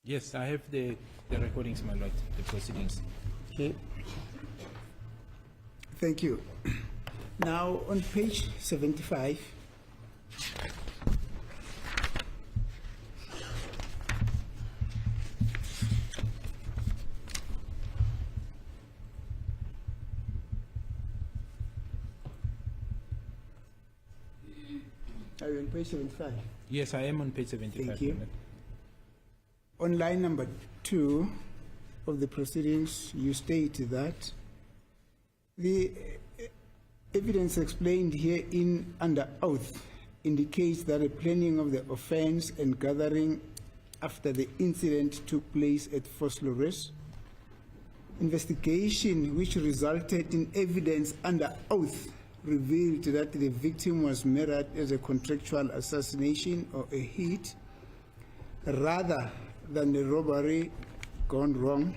Yes, I have the recordings, my lord, the proceedings. Okay. Thank you. Now, on page 75, are you on page 75? Yes, I am on page 75. Thank you. my lord. On line number 2 of the proceedings, you state that the evidence explained here in under oath indicates that the planning of the offense and gathering after the incident took place at Foslores, investigation which resulted in evidence under oath revealed that the victim was murdered as a contractual assassination or a hit rather than the robbery gone wrong.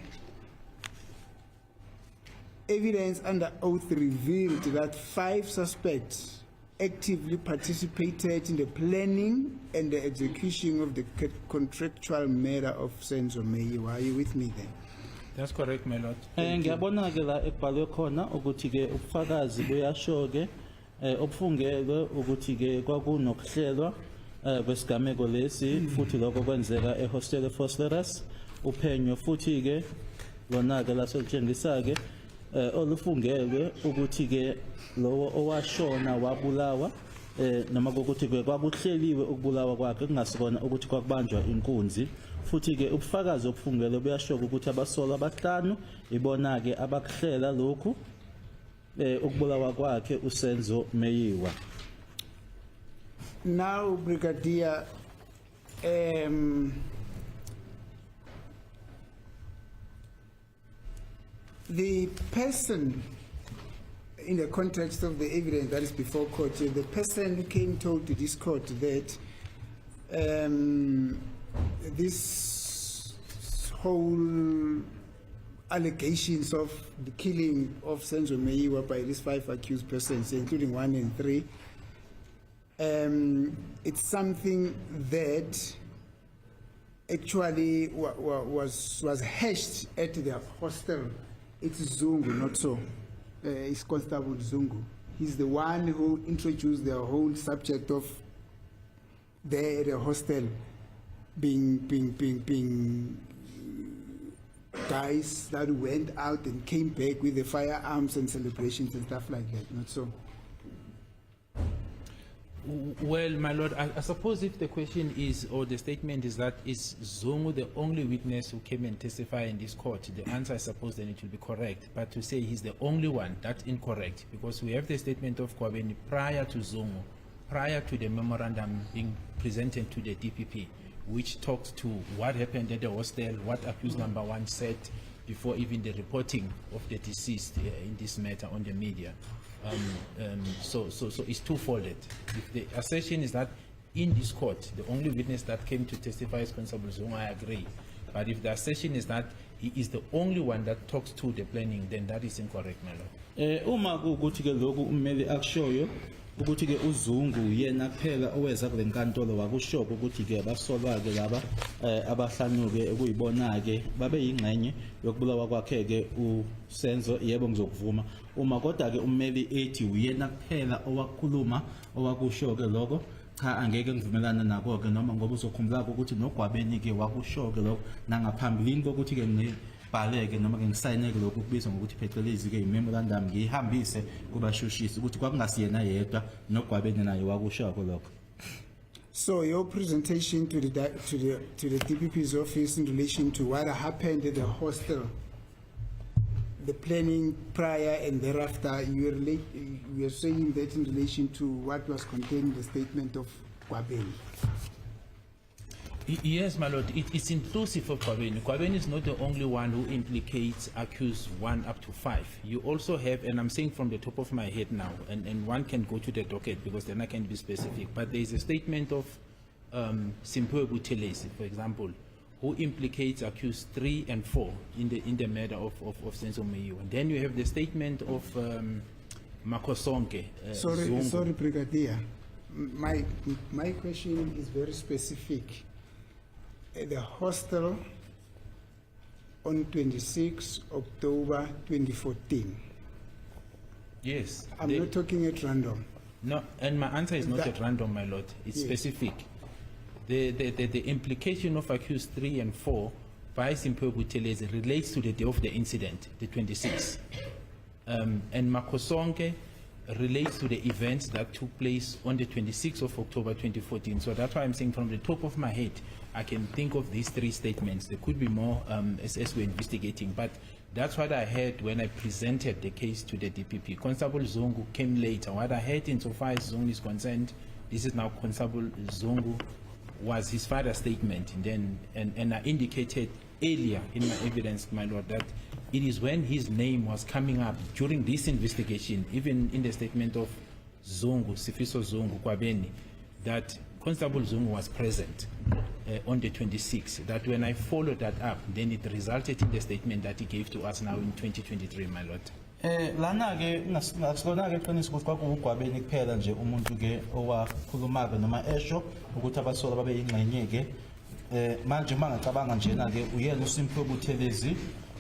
Evidence under oath revealed that 5 suspects actively participated in the planning and the execution of the contractual murder of Senzo Meyiwa. Are you with me there? That's correct, my lord. Ngiyabona ke la ekubhalwe khona ukuthi ke ubufakazi buyasho ke obufungelwe ukuthi ke kwakunokuhlelwa kwesigameko lesi futhi lokho kwenzeka ehostel Fosterus uphenyo futhi ke lona ke lasolutshengisa ke olufungelwe ukuthi ke lowo owashona wabulawa noma ukuthi ke kwakuhleliwe ukubulawa kwakhe kungasikona ukuthi kwakubanjwa inkunzi futhi ke ubufakazi obufungelwe buyasho ukuthi abasolwa abahlanu ibona ke abakuhlela lokhu ukubulawa kwakhe uSenzo Meyiwa. Now, Brigadier, the person, in the context of the evidence that is before court, the person came told to this court that this whole allegations of the killing of Senzo Meyiwa by these 5 accused persons, including 1 and 3, it's something that actually was hashed at the hostel. It's Zungu, not so. It's Constable Zungu. He's the one who introduced the whole subject of the hostel being guys that went out and came back with the firearms and celebrations and stuff like that, not so. Well, my lord, I suppose if the question is, or the statement is that is Zungu the only witness who came and testified in this court, the answer I suppose then it will be correct. But to say he's the only one, that's incorrect, because we have the statement of Kwabeni prior to Zungu, prior to the memorandum being presented to the DPP, which talks to what happened at the hostel, what accused number 1 said before even the reporting of the deceased in this matter on the media. So it's twofolded. If the assertion is that in this court, the only witness that came to testify is Constable Zungu, I agree. But if the assertion is that he is the only one that talks to the planning, then that is incorrect, my lord. Uma kuthi ke lokhu ummeli akushoyo ukuthi ke uZungu yena kuphela oweza kule nkantolo wakusho ukuthi ke basolwa ke laba abahlanu ke ekuyibona ke babe yingxenye yokubulawa kwakhe ke uSenzo, yebo ngizokuvuma. Uma kodwa ke ummeli ethi uyena kuphela owakhuluma owakusho ke lokho, cha angeke ngivumelana nako ke, noma ngoba uzokhumbula ukuthi noGwabeni ke wakusho ke lokho nangaphambilini kokuthi ke ngibhaleke noma ke ngisayineke lokhu kubizwa ngokuthi phecelezi ke imemorandum ngihambise kubashushisi ukuthi kwakungasiyena yedwa noGwabeni naye wakusho lokho. So your presentation to the DPP's office in relation to what happened at the hostel, the planning prior and thereafter, you are saying that in relation to what was contained in the statement of Gwabeni. Yes, my lord, it's inclusive of Kwabeni. Kwabeni is not the only one who implicates accused 1 up to 5. You also have, and I'm saying from the top of my head now, and one can go to the docket because then I can be specific, but there is a statement of Simpwe Buthelezi, for example, who implicates accused 3 and 4 in the matter of Senzo Meyiwa. And then you have the statement of Makosonke. Sorry, Brigadier. My question is very specific. At the hostel on 26 October 2014. Yes. I'm not talking at random. No, and my answer is not at random, my lord. It's Yes. specific. The implication of accused 3 and 4 by Simpwe Buthelezi relates to the day of the incident, the 26th. And Makosonke relates to the events that took place on the 26th of October 2014. So that's why I'm saying from the top of my head, I can think of these 3 statements. There could be more as we're investigating, but that's what I heard when I presented the case to the DPP. Constable Zungu came later. What I heard insofar as Zungu is concerned, this is now Constable Zungu, was his father's statement. And I indicated earlier in my evidence, my lord, that it is when his name was coming up during this investigation, even in the statement of Zungu, Sifiso Zungu, Kwabeni, that Constable Zungu was present on the 26th. That when I followed that up, then it resulted in the statement that he gave to us now in 2023, my lord. Lana ke ngasibona ke qinisa ukuthi kwakuGwabeni kuphela nje umuntu ke owakhuluma ke noma esho ukuthi abasola babe yingxenye ke manje mangacabanga njena ke uyena uSimphiwe Buthelezi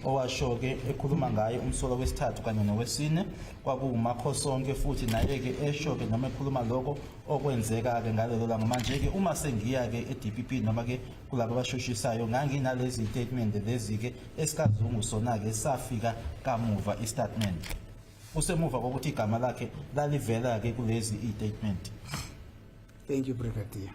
owasho ke ekhuluma ngaye umsolo wesithathu kanye nowesine, kwakuMakhosonke futhi naye ke esho ke noma ekhuluma lokho okwenzeka ke ngalelo langa. Manje ke uma sengiya ke eDPP noma ke kulabo abashushisayo nganginalezi statement lezi ke esikazungu sona ke safika kamuva istatement usemuva kokuthi igama lakhe lalivela ke kulezi istatement. Thank you, Brigadier.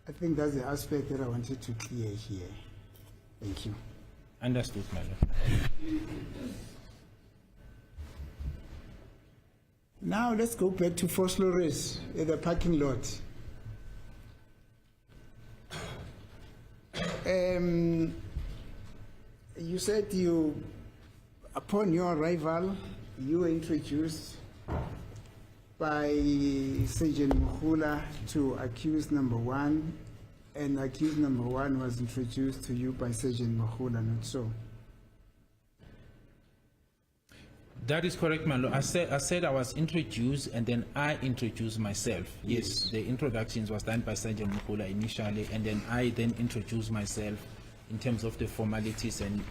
I think that's the aspect that I wanted to clear here. Thank you. Understood, my lord. Now let's go back to Flores at the parking lot. You said upon your arrival, you were introduced by Sergeant Mukhula to accused number 1, and accused number 1 was introduced to you by Sergeant Mukhula, not so? That is correct, my lord. I said I was introduced and then I introduced myself. Yes, the introductions was done by Sergeant Mukhula initially, and then I then introduced myself in terms of the formalities and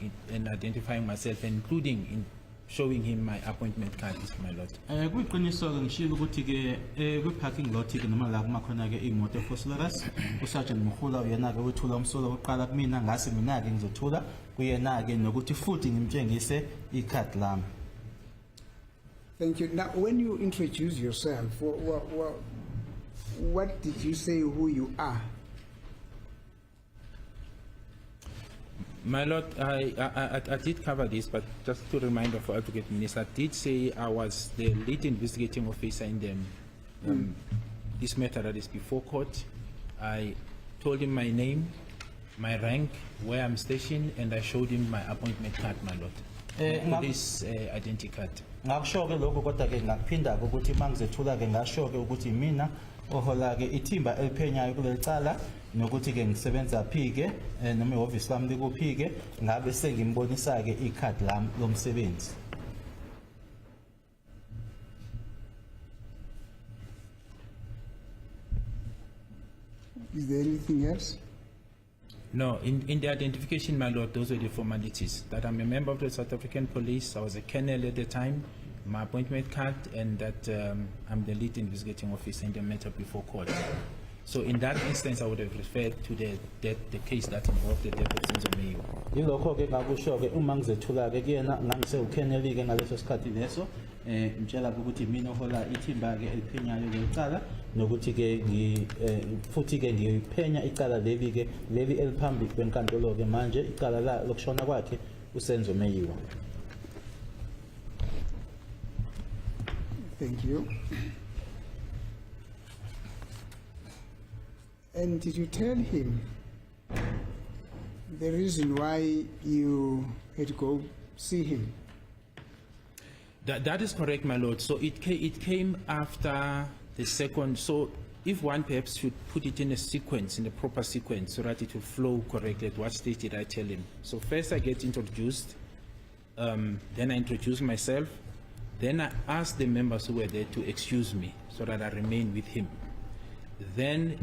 identifying myself, including in showing him my appointment card, my lord. Kuyiqiniso ke ngishilo ukuthi ke kwi parking lot ke noma la kumakhona ke imoto eFosloras uSergeant Mukhula uyena ke wethula umsolo oqala kumina ngase mina ke ngizothula kuyena ke nokuthi futhi ngimtshengise icard lami. Thank you. Now, when you introduce yourself, what did you say who you are? My lord, I did cover this, but just to remind of Advocate Minister, I did say I was the lead investigating officer in the, this matter that is before court. I told him my name, my rank, where I'm stationed, and I showed him my appointment card, my lord. Police identity card. ngakusho-ke lokho kodwa-ke ngakuphinda-ke ukuthi uma ngizethula-ke ngasho-ke ukuthi mina ohola-ke ithimba eliphenyayo kuleli cala nokuthi-ke ngisebenza phi-ke noma ihhovisi lami likuphi-ke ngabe sengimbonisa-ke ikhadi lami lomsebenzi. Is there anything else? No, in the identification, my lord, those were the formalities. That I'm a member of the South African Police, I was a colonel at the time, my appointment card, and that I'm the lead investigating officer in the matter before court. So in that instance, I would have referred to the case that involved the death of Senzo Meyiwa. Yilokho-ke ngakusho-ke uma ngizethula-ke kuyena ngangisewukheneli-ke ngaleso sikhathi leso ngitshela-ke ukuthi mina ohola ithimba-ke eliphenyayo lecala nokuthi-ke futhi-ke ngiphenya icala leli-ke leli eliphambi kwenkantolo-ke manje icala lokushona kwakhe uSenzo Meyiwa. Thank you. And did you tell him the reason why you had to go see him? That is correct, my lord. So it came after the second. So if one perhaps should put it in a sequence, in a proper sequence, so that it will flow correctly, at what stage did I tell him? So first I get introduced, then I introduce myself, then I ask the members who were there to excuse me so that I remain with him. Then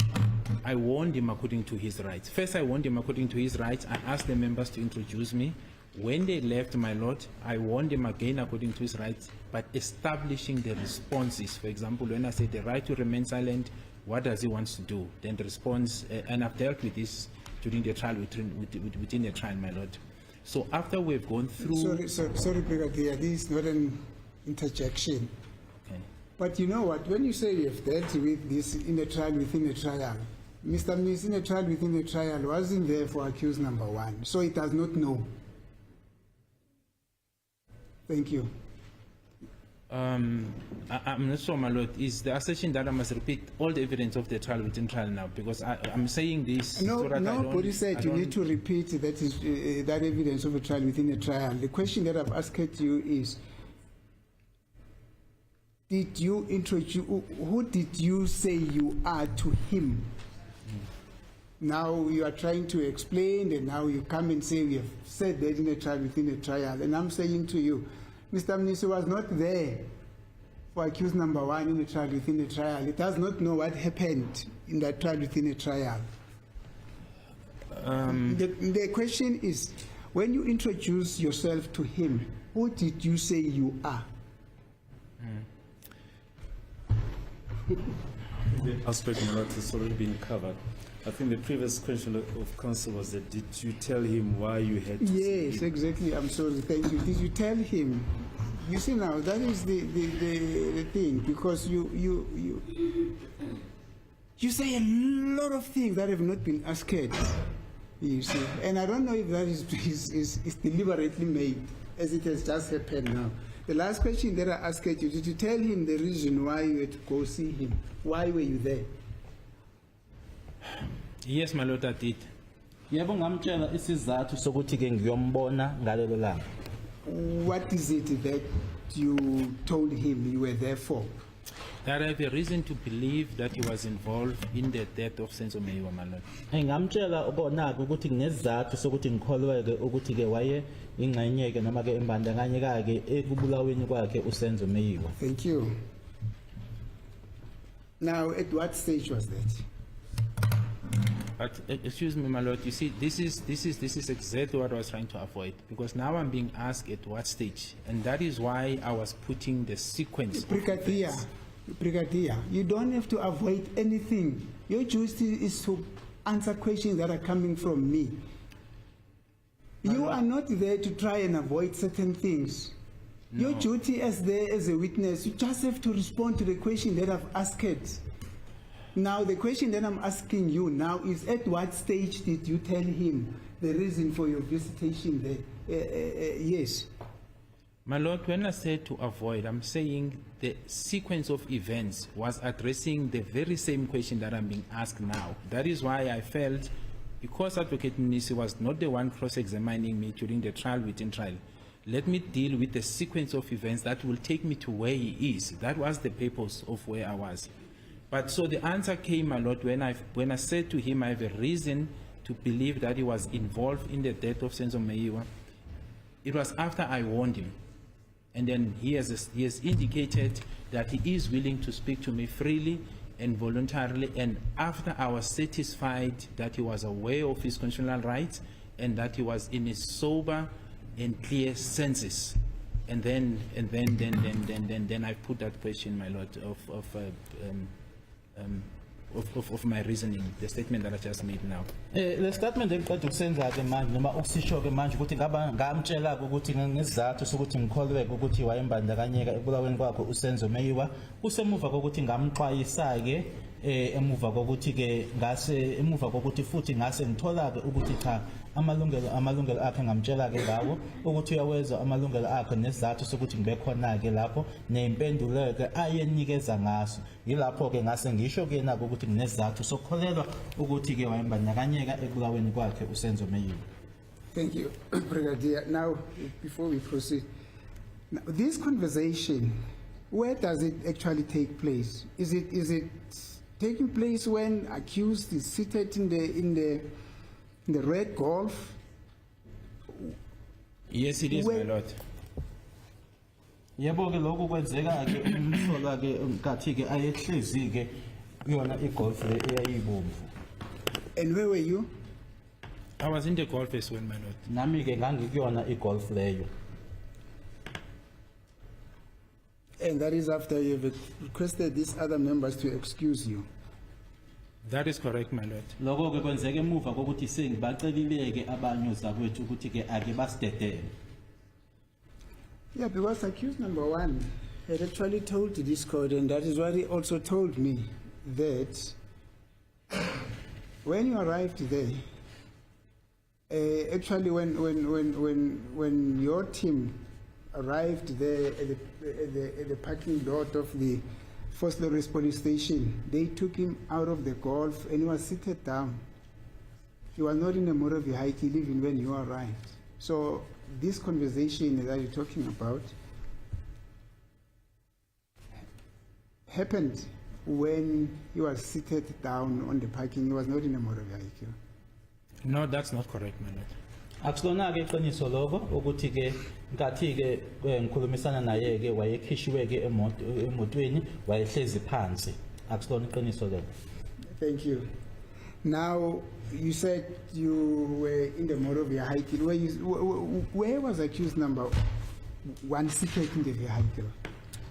I warned him according to his rights. First I warned him according to his rights. I asked the members to introduce me. When they left, my lord, I warned him again according to his rights, but establishing the responses. For example, when I said the right to remain silent, what does he want to do? Then the response, and I've dealt with this during the trial, within the trial, my lord. So after we've gone through... Sorry, Brigadier, this is not an interjection. Okay. But you know what, when you say you've dealt with this in a trial within a trial, Mr. Miss, in a trial within a trial wasn't there for accused number one, so it does not know. Thank you. I'm not sure, my lord. Is the assertion that I must repeat all the evidence of the trial within trial now? Because I'm saying this. No, so that nobody said you need to repeat that is that evidence of a trial within a trial. The question that I've asked you is, did you introduce, who did you say you are to him? Now you are trying to explain, and now you come and say we have said that in a trial within a trial. And I'm saying to you, Mr. Mnisi was not there for accused number one in a trial within a trial. He does not know what happened in that trial within a trial. The question is, when you introduce yourself to him, who did you say you are? The aspect has already been covered. I think the previous question of counsel was that did you tell him why you had to see Yes, him? exactly. I'm sorry. Thank you. Did you tell him? You see now, that is the thing, because you say a lot of things that have not been asked. You see, and I don't know if that is deliberately made, as it has just happened now. The last question that I asked you, did you tell him the reason why you had to go see him? Why were you there? Yes, my lord, I did. Yebo ngamtshela isizathu sokuthi-ke ngiyombona ngalelo langa. What is it that you told him you were there for? That I have a reason to believe that he was involved in the death of Senzo Meyiwa, my lord. Ngamtshela ubona-ke ukuthi ngesizathu sokuthi ngikholwe-ke ukuthi-ke waye ingxenye-ke noma-ke imbandakanyeka-ke ekubulaweni kwakhe uSenzo Meyiwa. Thank you. Now, at what stage was that? But excuse me, my lord. You see, this is exactly what I was trying to avoid, because now I'm being asked at what stage, and that is why I was putting the sequence. Brigadier, you don't have to avoid anything. Your duty is to answer questions that are coming from me. You are not there to try and avoid certain things. No. Your duty as there as a witness, you just have to respond to the question that I've asked. Now, the question that I'm asking you now is, at what stage did you tell him the reason for your visitation there? Yes. My lord, when I said to avoid, I'm saying the sequence of events was addressing the very same question that I'm being asked now. That is why I felt, because Advocate Mnisi was not the one cross-examining me during the trial within trial, let me deal with the sequence of events that will take me to where he is. That was the purpose of where I was. But so the answer came a lot when I said to him I have a reason to believe that he was involved in the death of Senzo Meyiwa. It was after I warned him. And then he has indicated that he is willing to speak to me freely and voluntarily, and after I was satisfied that he was aware of his constitutional rights and that he was in his sober and clear senses. And then I put that question, my lord, of my reasoning, the statement that I just made now. Le statement engicela ukusenza ke manje noma ukusisho ke manje ukuthi ngamtshela ukuthi ngesizathu sokuthi ngikholwe ukuthi wayembandakanyeka ekubulaweni kwakhe uSenzo Meyiwa kusemuva kokuthi ngamxwayisa ke emuva kokuthi ke ngase emuva kokuthi futhi ngase ngithola ke ukuthi cha amalungelo akhe ngamtshela ke ngawo ukuthi uyaweza amalungelo akhe nesizathu sokuthi ngibe khona ke lapho nempendulo ke ayenikeza ngaso yilapho ke ngase ngisho ke nako ukuthi nginesizathu sokukholelwa ukuthi ke wayembandakanyeka ekubulaweni kwakhe uSenzo Meyiwa. Thank you, Brigadier. Now, before we proceed, now, this conversation, where does it actually take place? Is it taking place when accused is seated in the red golf? Yes, it is, my lord. Yebo ke lokho kwenzeka ke umhlola ke ngathi ke ayehlezi ke yona igolf le eyayibomvu. And where were you? I was in the golf as well, my lord. Nami ke ngangikuyona igolf leyo. And that is after you've requested these other members to excuse you. That is correct, my lord. Lokho ke kwenzeka emuva kokuthi sengibacelile ke abanye zakwethu ukuthi ke ake basidedele. Yeah, because accused number one had actually told this court, and that is what he also told me, that when you arrived there, actually when your team arrived there at the parking lot of the First Lawrence police station, they took him out of the golf and he was seated down. He was not in a motor vehicle even when you arrived. So this conversation that you're talking about happened when he was seated down on the parking. He was not in a motor vehicle. No, that's not correct, my lord. Akusona ke iqiniso lokho ukuthi ke ngathi ke ngikhulumisana naye ke wayekhishiwe ke emotweni wayehlezi phansi. Akusona iqiniso lokho. Thank you. Now, you said you were in the motor vehicle. Where was accused number one seated in the vehicle?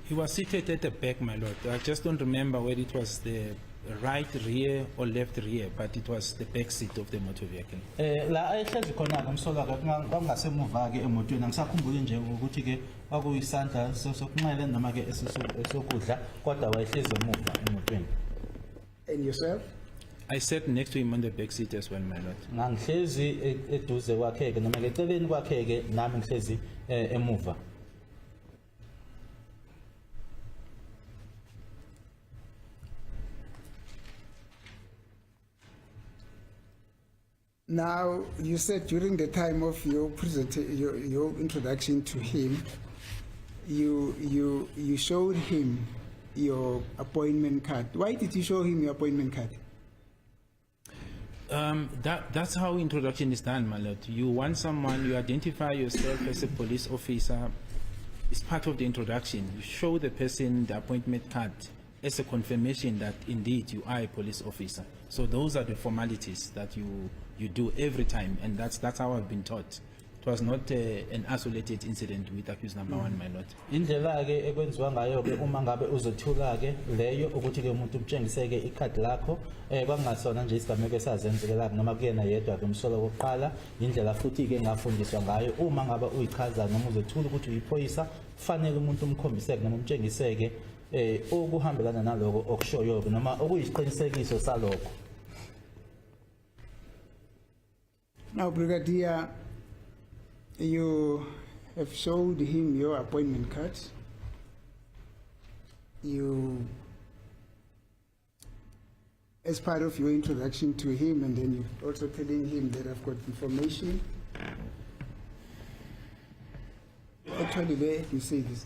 He was seated at the back, my lord. I just don't remember whether it was the right rear or left rear, but it was the back seat of the motor vehicle. La ayehlezi khona ke umsola ke kwangasemuva ke emotweni angisakhumbuli nje ukuthi ke kwakuyisandla sokunxele noma ke esokudla kodwa wayehlezi emuva emotweni. And yourself? I sat next to him on the back seat as well, my lord. Ngangihlezi eduze kwakhe ke noma eceleni kwakhe ke nami ngihlezi emuva. Now, you said during the time of your your introduction to him, you showed him your appointment card. Why did you show him your appointment card? That's how introduction is done, my lord. You want someone, you identify yourself as a police officer. It's part of the introduction. You show the person the appointment card as a confirmation that indeed you are a police officer. So those are the formalities that you do every time, and that's how I've been taught. It was not an isolated incident with accused number one, my lord. Indlela ke ekwenziwa ngayo ke uma ngabe uzothula ke leyo ukuthi ke umuntu umtshengiseke ikhadi lakho kwangasona nje isigameko esazenzekela noma kuyena yedwa ke umsolo wokuqala indlela futhi ke ngafundiswa ngayo uma ngabe uyichaza noma uzothula ukuthi uyiphoyisa kufanele umuntu umkhombiseke noma umtshengiseke okuhambelana naloko okushoyo noma okuyisiqinisekiso salokho. Now, Brigadier, you have showed him your appointment card. You, as part of your introduction to him, and then you're also telling him that I've got information actually let me say this.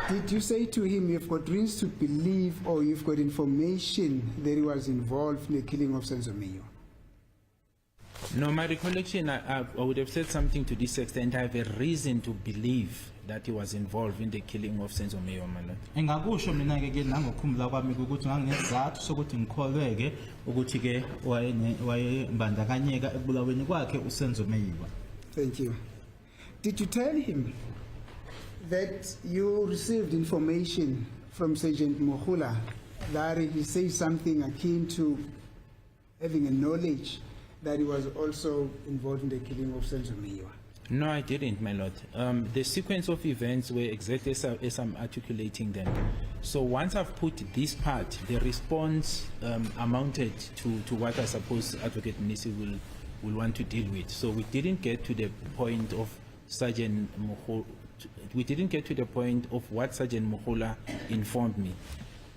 Did you say to him you've got reasons to believe or you've got information that he was involved in the killing of Senzo Meyiwa? No, my recollection, I would have said something to this extent. I have a reason to believe that he was involved in the killing of Senzo Meyiwa, my lord. Engakusho mina ke nangokukhumbula kwami ukuthi ngangesizathu sokuthi ngikholweke ukuthi ke wayembandakanyeka ekubulaweni kwakhe uSenzo Meyiwa. Thank you. Did you tell him that you received information from Sergeant Mohula that he says something akin to having a knowledge that he was also involved in the killing of Senzo Meyiwa? No, I didn't, my lord. The sequence of events were exactly as I'm articulating them. So once I've put this part, the response amounted to what I suppose Advocate Nisi will want to deal with. So we didn't get to the point of Sergeant Mohula. We didn't get to the point of what Sergeant Mohula informed me.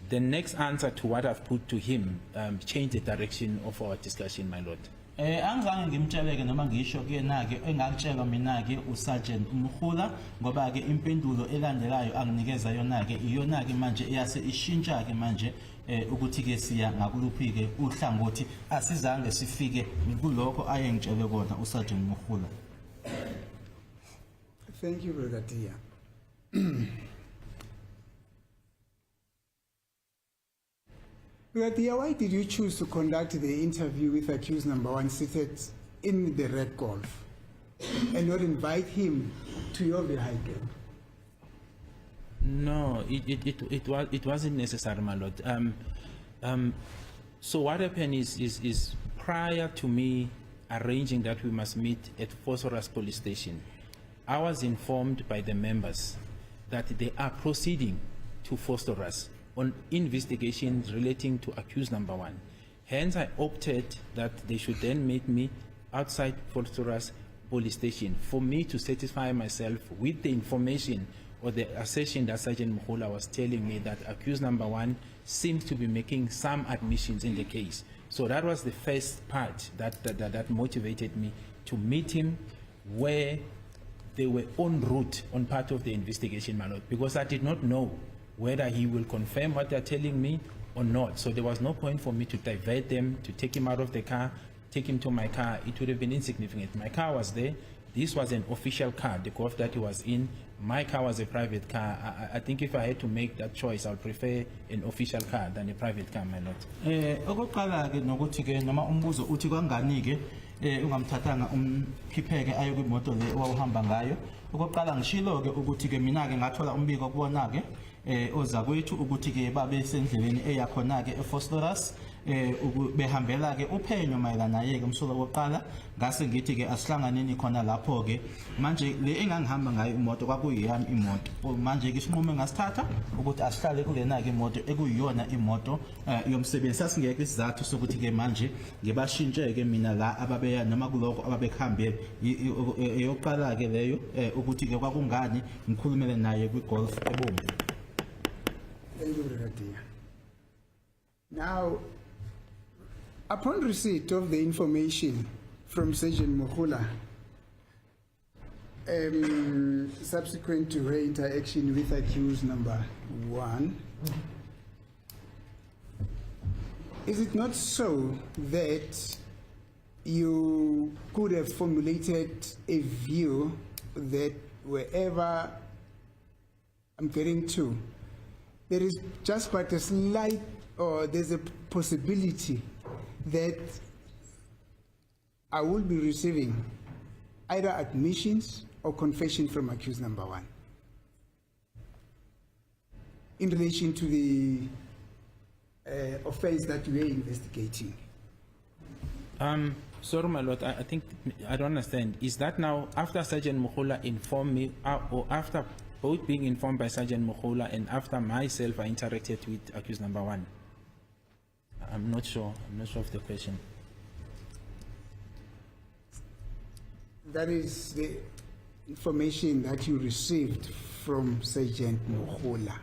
The next answer to what I've put to him changed the direction of our discussion, my lord. Angizange ngimtsheleke noma ngisho kuyena ke engakutshelwa mina ke uSergeant Mkhula ngoba ke impendulo elandelayo anginikeza yona ke iyona ke manje eyase ishintsha ke manje ukuthi ke siya ngakuluphi ke uhlangothi asizange sifike kulokho ayengitshele kona uSergeant Mkhula. Thank you, Brigadier. Brigadier, why did you choose to conduct the interview with accused number 1 seated in the Red Golf and not invite him to your vehicle? No, it wasn't necessary, my lord. So what happened is prior to me arranging that we must meet at Phosphorus Police Station, I was informed by the members that they are proceeding to Phosphorus on investigations relating to accused number 1. Hence, I opted that they should then meet me outside Phosphorus Police Station for me to satisfy myself with the information or the assertion that Sergeant Mkhula was telling me that accused number 1 seems to be making some admissions in the case. So that was the first part that motivated me to meet him where they were en route on part of the investigation, my lord, because I did not know whether he will confirm what they're telling me or not. So there was no point for me to divert them, to take him out of the car, take him to my car. It would have been insignificant. My car was there. This was an official car, the Golf that he was in. My car was a private car. I think if I had to make that choice, I would prefer an official car than a private car, my lord. Okokuqala ke nokuthi ke noma umbuzo uthi kwangani ke ungamthathanga umkhipheke ayo kwimoto le owahamba ngayo. Okokuqala ngishilo ke ukuthi ke mina ke ngathola umbiko kubona ke oza kwethu ukuthi ke babe sendleleni eyakhona ke ePhosphorus behambela ke uphenyo mayelana naye ke umsolo wokuqala ngase ngithi ke asihlanganeni khona lapho ke manje le engangihamba ngayo imoto kwakuyiyami imoto manje ke isinqumo ngasithatha ukuthi asihlale kulena ke imoto ekuyiyona imoto yomsebenzi sasingeke isizathu sokuthi ke manje ngibashintshe ke mina la ababeya noma kuloko ababekhambele eyokuqala ke leyo ukuthi ke kwakungani ngikhulumele naye kwi-golf ebomvu. Thank you, Brigadier. Now, upon receipt of the information from Sergeant Mohula, subsequent to her interaction with accused number 1, is it not so that you could have formulated a view that wherever I'm getting to, there is just but a slight, or there's a possibility that I will be receiving either admissions or confession from accused number 1 in relation to the offense that we are investigating? Sorry, my lord, I think I don't understand. Is that now after Sergeant Mohula informed me, or after both being informed by Sergeant Mohula and after myself I interacted with accused number 1? I'm not sure. I'm not sure of the question. That is the information that you received from Sergeant Mohula.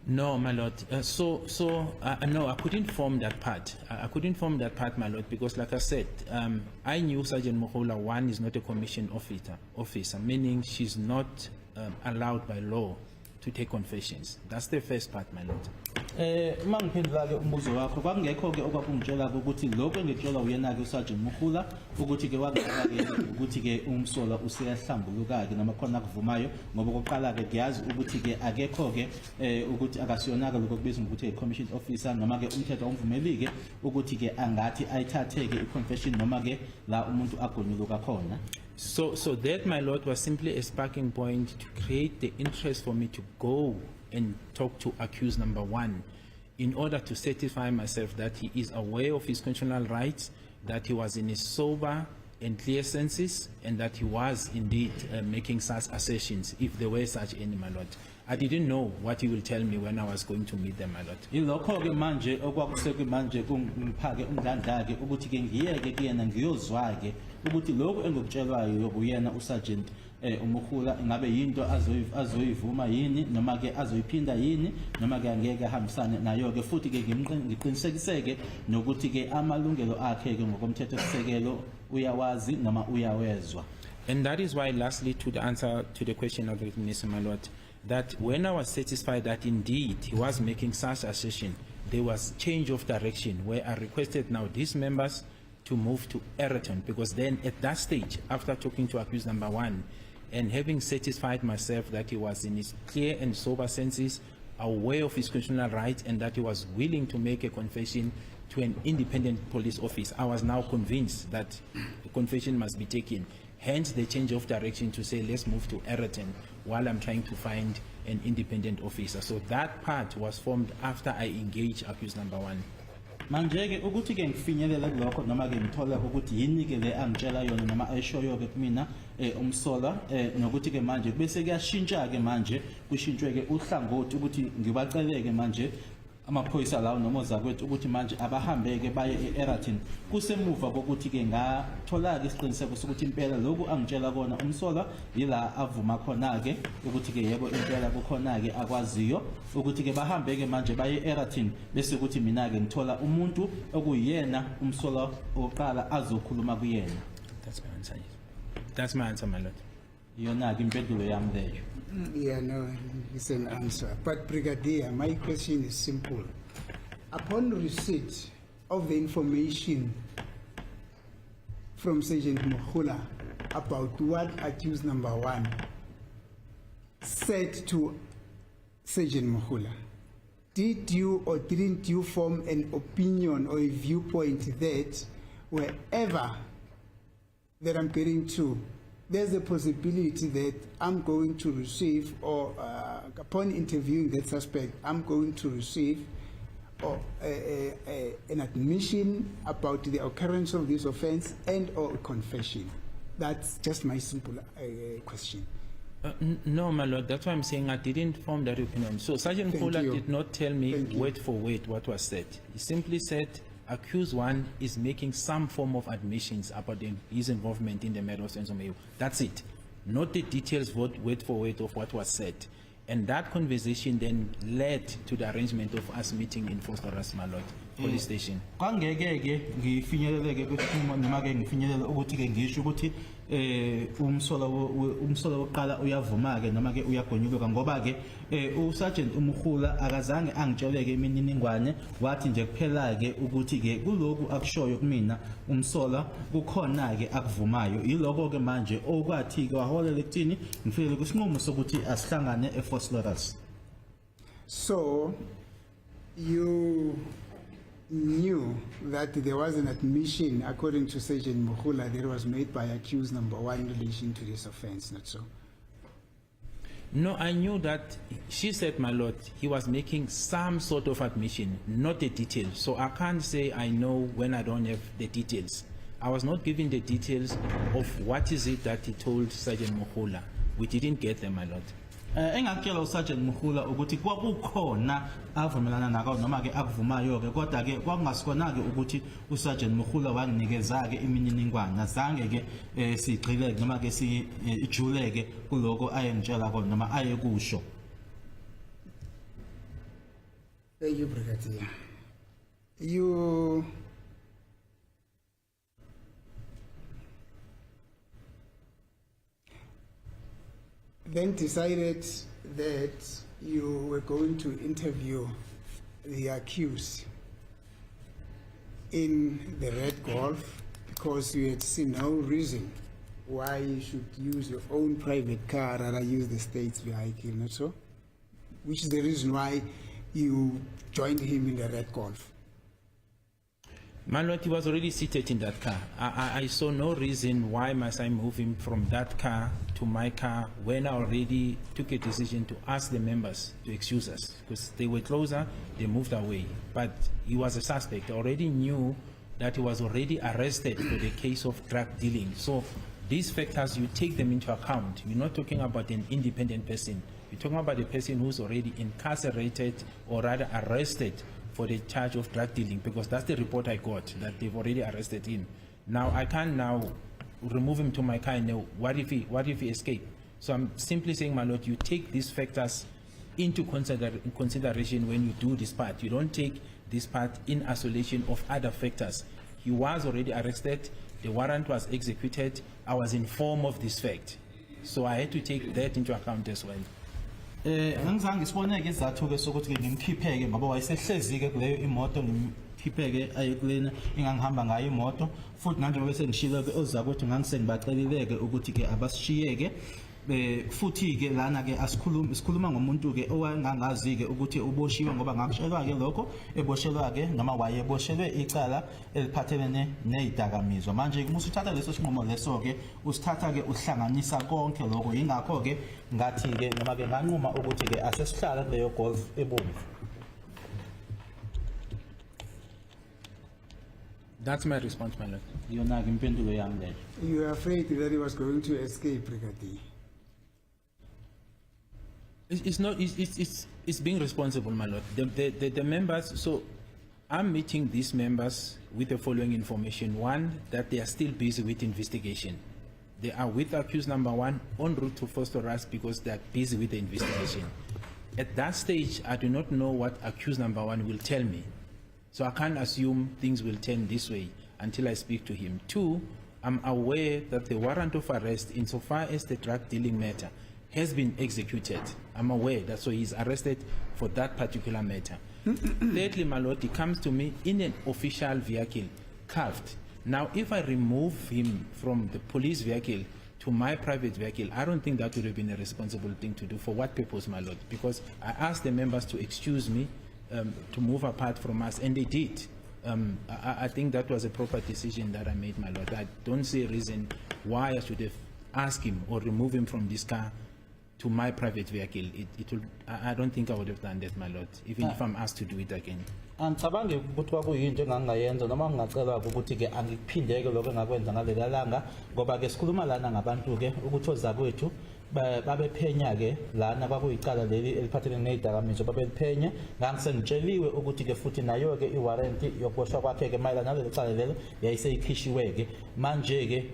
No, my lord. No, I couldn't form that part. I couldn't form that part, my lord, because like I said, I knew Sergeant Mohola, one, is not a commissioned officer, meaning she's not allowed by law to take confessions. That's the first part, my lord. Mangiphendula ke umbuzo wakho kwakungekho ke okwakungitshela ukuthi lokho engitshela uyena ke uSergeant Mukhula ukuthi ke waqala ke ukuthi ke umsola useyahlambuluka ke noma khona kuvumayo ngoba oqala ke ngiyazi ukuthi ke akekho ke ukuthi akasiyonaka lokho kubizwa ukuthi commissioned officer noma ke umthetho omvumeli ke ukuthi ke angathi ayithathe ke i-confession noma ke la umuntu agonyuluka khona. So that, my lord, was simply a sparking point to create the interest for me to go and talk to accused number one in order to certify myself that he is aware of his constitutional rights, that he was in his sober and clear senses, and that he was indeed making such assertions, if there were such any, my lord. I didn't know what he will tell me when I was going to meet them, my lord. Ilokho ke manje okwakuseke manje kungiphake umdlandla ke ukuthi ke ngiyeke kuyena ngiyozwa ke ukuthi lokho engikutshelwayo uyena uSergeant uMukhula ngabe yinto azoyivuma yini noma ke azoyiphinda yini noma ke angeke ahambisane nayo ke futhi ke ngiqinisekiseke nokuthi ke amalungelo akhe ke ngokomthetho sisekelo uyawazi noma uyawezwa. And that is why, lastly, to the answer to the question of the witness, my lord, that when I was satisfied that indeed he was making such assertion, there was change of direction where I requested now these members to move to Ereton, because then at that stage, after talking to accused number one and having satisfied myself that he was in his clear and sober senses, aware of his constitutional rights, and that he was willing to make a confession to an independent police office, I was now convinced that the confession must be taken. Hence the change of direction to say, let's move to Ereton while I'm trying to find an independent officer. So that part was formed after I engaged accused number one. Manje ke ukuthi ke ngifinyelela kulokho noma ke ngithola ukuthi yini ke le angitshela yona noma ayishoyo ke kumina umsola nokuthi ke manje bese kuyashintsha ke manje kushintshwe ke uhlangothi ukuthi ngibaceleke manje amaphoyisa lawo noma ozakwethu ukuthi manje abahambeke baye eEraton kusemuva kokuthi ke ngathola ke isiqiniseko sokuthi impela lokhu angitshela kona umsola yila avuma khona ke ukuthi ke yebo impela kukhona ke akwaziyo ukuthi ke bahambeke manje baye eEraton bese ukuthi mina ke ngithola umuntu okuyena umsola oqala azokhuluma kuyena. That's my answer. That's my answer, my lord. Yona ke impendulo yami leyo. Yeah, no, it's an answer. But Brigadier, my question is simple. Upon receipt of the information from Sergeant Mukhula about what accused number one said to Sergeant Mukhula, did you or didn't you form an opinion or a viewpoint that wherever that I'm getting to, there's a possibility that I'm going to receive, or upon interviewing that suspect, I'm going to receive an admission about the occurrence of this offense and or a confession? That's just my simple question. No, my lord, that's why I'm saying I didn't form that opinion. So Sergeant Mukhula did not tell me word for word what was said. He simply said, accused one is making some form of admissions about his involvement in the murder of Senzo Meyiwa. That's it. Not the details word for word of what was said. And that conversation then led to the arrangement of us meeting in Phosphorus, my lord, police station. Kwangeke ke ngifinyeleleke kuthuma noma ke ngifinyelela ukuthi ke ngisho ukuthi umsola oqala uyavuma ke noma ke uyagonyuluka ngoba ke uSergeant uMukhula akazange angitsheleke imininingwane wathi nje kuphela ke ukuthi ke kuloko akushoyo kumina umsola kukhona ke akuvumayo yiloko ke manje okwathi ke waholela ekuthini ngifike kusinqumo sokuthi asihlangane eFosphorus. So you knew that there was an admission, according to Sergeant Mukhula, that was made by accused number one in relation to this offense, not so? No, I knew that she said, my lord, he was making some sort of admission, not the details. So I can't say I know when I don't have the details. I was not given the details of what is it that he told Sergeant Mukhula. We didn't get them, my lord. Engakutshela uSergeant Mukhula ukuthi kwakukhona avumelana nako noma ke akuvumayo ke kodwa ke kwakungasikona ke ukuthi uSergeant Mukhula wanginikeza ke imininingwane azange ke sigxile noma ke sijuleke kuloko ayengitshela kona noma ayekusho. Thank you, Brigadier. You then decided that you were going to interview the accused in the Red Golf because you had seen no reason why you should use your own private car rather use the state's vehicle, not so? Which is the reason why you joined him in the Red Golf. My lord, he was already seated in that car. I saw no reason why must I move him from that car to my car when I already took a decision to ask the members to excuse us because they were closer, they moved away. But he was a suspect. I already knew that he was already arrested for the case of drug dealing. So these factors, you take them into account. You're not talking about an independent person. You're talking about a person who's already incarcerated or rather arrested for the charge of drug dealing, because that's the report I got, that they've already arrested him. Now, I can't now remove him to my car and know, what if he escaped? So I'm simply saying, my lord, you take these factors into consideration when you do this part. You don't take this part in isolation of other factors. He was already arrested, the warrant was executed, I was informed of this fact. So I had to take that into account as well. Ngizange siboneke izathu ke sokuthi ke ngimkhipheke ngoba wayesehlezi ke kuleyo imoto ngimkhipheke ayekulena engangihamba ngayo imoto futhi njengoba bese ngishilo ke ozakwethu ngangisengibacelileke ukuthi ke abasishiyeke futhi ke lana ke sikhuluma ngomuntu ke owangangazi ke ukuthi uboshiwe ngoba ngakushelwa ke lokho eboshelwa ke noma wayeboshelwe icala eliphathelene nezidakamizwa manje uma usithatha leso sinqumo leso ke usithatha ke uhlanganisa konke lokho ingakho ke ngathi ke noma ke nganquma ukuthi ke asesihlala kuleyo golf ebomvu. That's my response, my lord. Yona ke impendulo yami leyo. You were afraid that he was going to escape, Brigadier. It's being responsible, my lord. The members, so I'm meeting these members with the following information. One, that they are still busy with investigation. They are with accused number one en route to foster us because they are busy with the investigation. At that stage, I do not know what accused number one will tell me. So I can't assume things will turn this way until I speak to him. Two, I'm aware that the warrant of arrest insofar as the drug dealing matter has been executed. I'm aware that so he's arrested for that particular matter. Thirdly, my lord, he comes to me in an official vehicle, cuffed. Now, if I remove him from the police vehicle to my private vehicle, I don't think that would have been a responsible thing to do. For what purpose, my lord? Because I asked the members to excuse me, to move apart from us, and they did. I think that was a proper decision that I made, my lord. I don't see a reason why I should have asked him or remove him from this car to my private vehicle. I don't think I would have done that, my lord, even if I'm asked to do it again. Angicabangi ukuthi kwakuyinto engangayenza noma ngingacela ukuthi ke angikuphindeke lokho engakwenza ngalela langa ngoba ke sikhuluma lana ngabantu ke ukuthi ozakwethu babephenya ke lana kwakuyicala leli eliphathelene nezidakamizwa babeliphenya ngangisengitsheliwe ukuthi ke futhi nayo ke iwarranty yokuboshwa kwakhe ke mayelana nalelo cala lelo yayiseyikhishiwe ke manje ke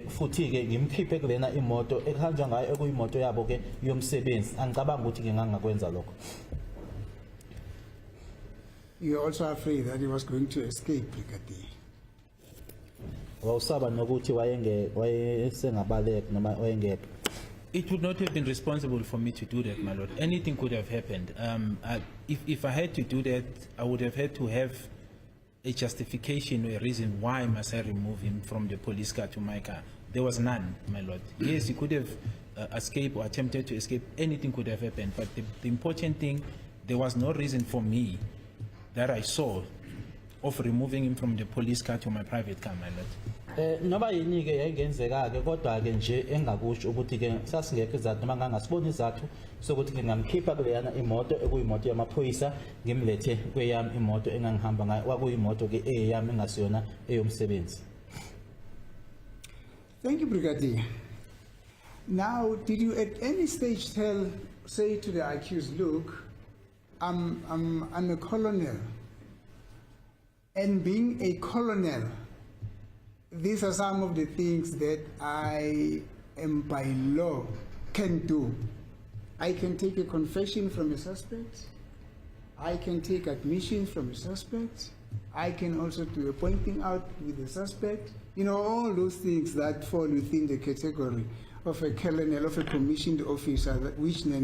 futhi ke ngimkhiphe kulena imoto ekuhanjwa ngayo ekuyimoto yabo ke yomsebenzi angicabanga ukuthi ke ngangakwenza lokho. You were also afraid that he was going to escape, Brigadier. Wawusaba nokuthi wayesengabaleka noma wayengephi. It would not have been responsible for me to do that, my lord. Anything could have happened. If I had to do that, I would have had to have a justification or a reason why must I remove him from the police car to my car. There was none, my lord. Yes, he could have escaped or attempted to escape. Anything could have happened. But the important thing, there was no reason for me that I saw of removing him from the police car to my private car, my lord. Noba yini ke yayingenzeka ke kodwa ke nje engakusho ukuthi ke sasingekho izathu noma ngangasiboni izathu sokuthi ke ngamkhipha kuleyana imoto ekuyimoto yamaphoyisa ngimlethe kweyami imoto engangihamba ngayo kwakuyimoto ke eyami engasiyona eyomsebenzi. Thank you, Brigadier. Now, did you at any stage say to the accused, look, I'm a colonel, and being a colonel, these are some of the things that I am by law can do. I can take a confession from a suspect. I can take admissions from a suspect. I can also do a pointing out with the suspect. You know, all those things that fall within the category of a colonel, of a commissioned officer, which the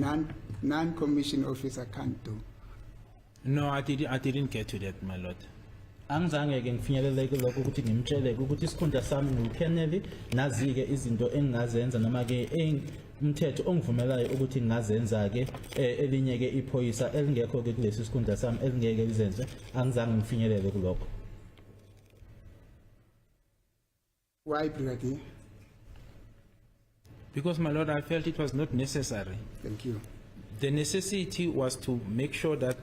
non-commissioned officer can't do. No, I didn't get to that, my lord. Angizange ke ngifinyelele lokho ukuthi ngimtshele ukuthi isikhundla sami ngukheneli nazike izinto engingazenza noma ke umthetho ongivumelayo ukuthi ngingazenza ke elinye ke iphoyisa elingekho ke kulesi sikhundla sami elingeke lizenze angizange ngifinyelele kulokho. Why, Brigadier? Because, my lord, I felt it was not necessary. Thank you. The necessity was to make sure that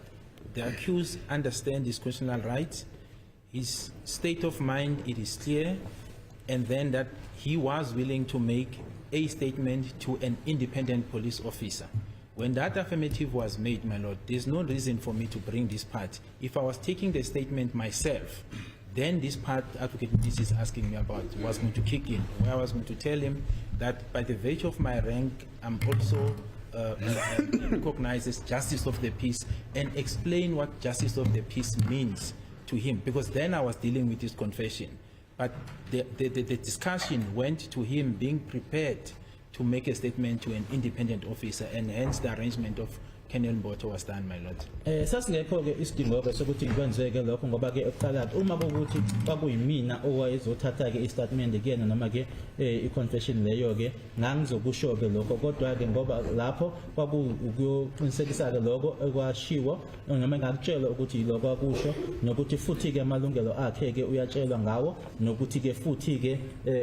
the accused understand his constitutional rights, his state of mind, it is clear, and then that he was willing to make a statement to an independent police officer. When that affirmative was made, my lord, there's no reason for me to bring this part. If I was taking the statement myself, then this part Advocate Mdisi is asking me about was going to kick in, where I was going to tell him that by the virtue of my rank, I'm also recognized as justice of the peace and explain what justice of the peace means to him, because then I was dealing with his confession. But the discussion went to him being prepared to make a statement to an independent officer, and hence the arrangement of Colonel Mboto was done, my lord. Sasingekho ke isidingo ke sokuthi kwenzeke lokho ngoba ke ekuqala uma ukuthi kwakuyimina owayezothatha ke istatement kuyena noma ke iconfession leyo ke ngangizokusho ke lokho, kodwa ke ngoba lapho kwakuyoqinisekisa ke lokho ekwashiwo noma ngakutshela ukuthi lokho akusho nokuthi futhi ke amalungelo akhe ke uyatshelwa ngawo nokuthi ke futhi ke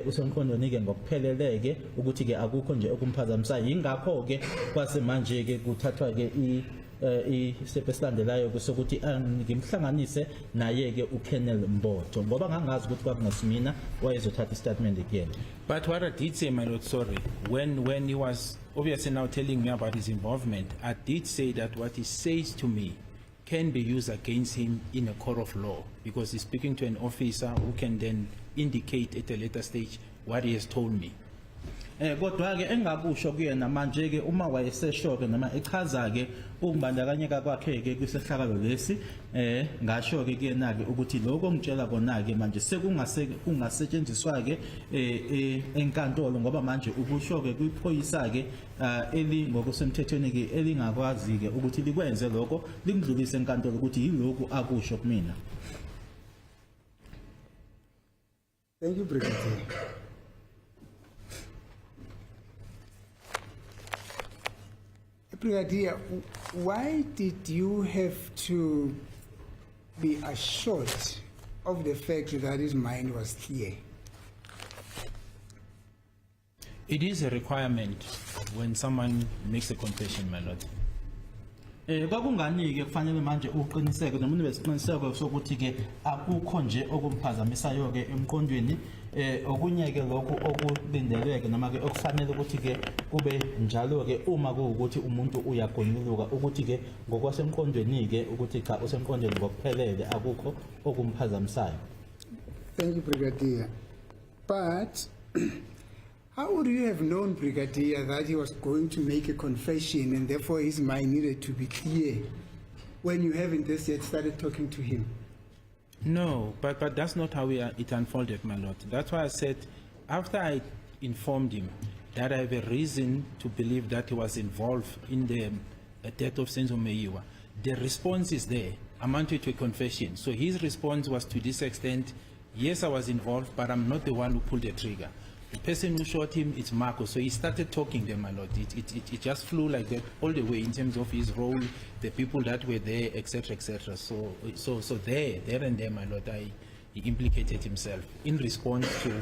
usemqondweni ke ngokupheleleke ukuthi ke akukho nje okumphazamisa, yingakho ke kwasemanje ke kuthathwa ke isephe esilandelayo kusokuthi ngimhlanganise naye ke uKenneth Mboto ngoba ngangazi ukuthi kwakungasimina wayezothatha istatement kuyena. But what I did say, my lord, sorry, when he was obviously now telling me about his involvement, I did say that what he says to me can be used against him in a court of law, because he's speaking to an officer who can then indicate at a later stage what he has told me. Kodwa ke engakusho kuyena manje ke uma wayesesho ke noma echaza ke ukubandakanyeka kwakhe ke kwisehlakalo lesi ngasho ke kuyena ke ukuthi lokho ngitshela kona ke manje kungasetshenziswa ke enkantolo ngoba manje ukusho ke kwiphoyisa ke eli ngokusemthethweni ke elingakwazi ke ukuthi likwenze lokho likudlulise enkantolo ukuthi yilokhu akusho kumina. Thank you, Brigadier. Brigadier, why did you have to be assured of the fact that his mind was clear? It is a requirement when someone makes a confession, my lord. Kwakungani ke kufanele manje uqiniseke noma unesiqiniseko sokuthi ke akukho nje okumphazamisayo ke emqondweni okunye ke lokho okulindeleke noma ke okufanele ukuthi ke kube njalo ke uma kuukuthi umuntu uyagonyuluka ukuthi ke ngokwasemqondweni ke ukuthi cha usemqondweni ngokuphelele akukho okumphazamisayo. Thank you, Brigadier. But how would you have known, Brigadier, that he was going to make a confession and therefore his mind needed to be clear when you haven't just yet started talking to him? No, but that's not how it unfolded, my lord. That's why I said, after I informed him that I have a reason to believe that he was involved in the death of Senzo Meyiwa, the response is there, amounted to a confession. So his response was to this extent, yes, I was involved, but I'm not the one who pulled the trigger. The person who shot him, it's Marco. So he started talking there, my lord. It just flew like that all the way in terms of his role, the people that were there, etc., etc. So there and there, my lord, he implicated himself in response to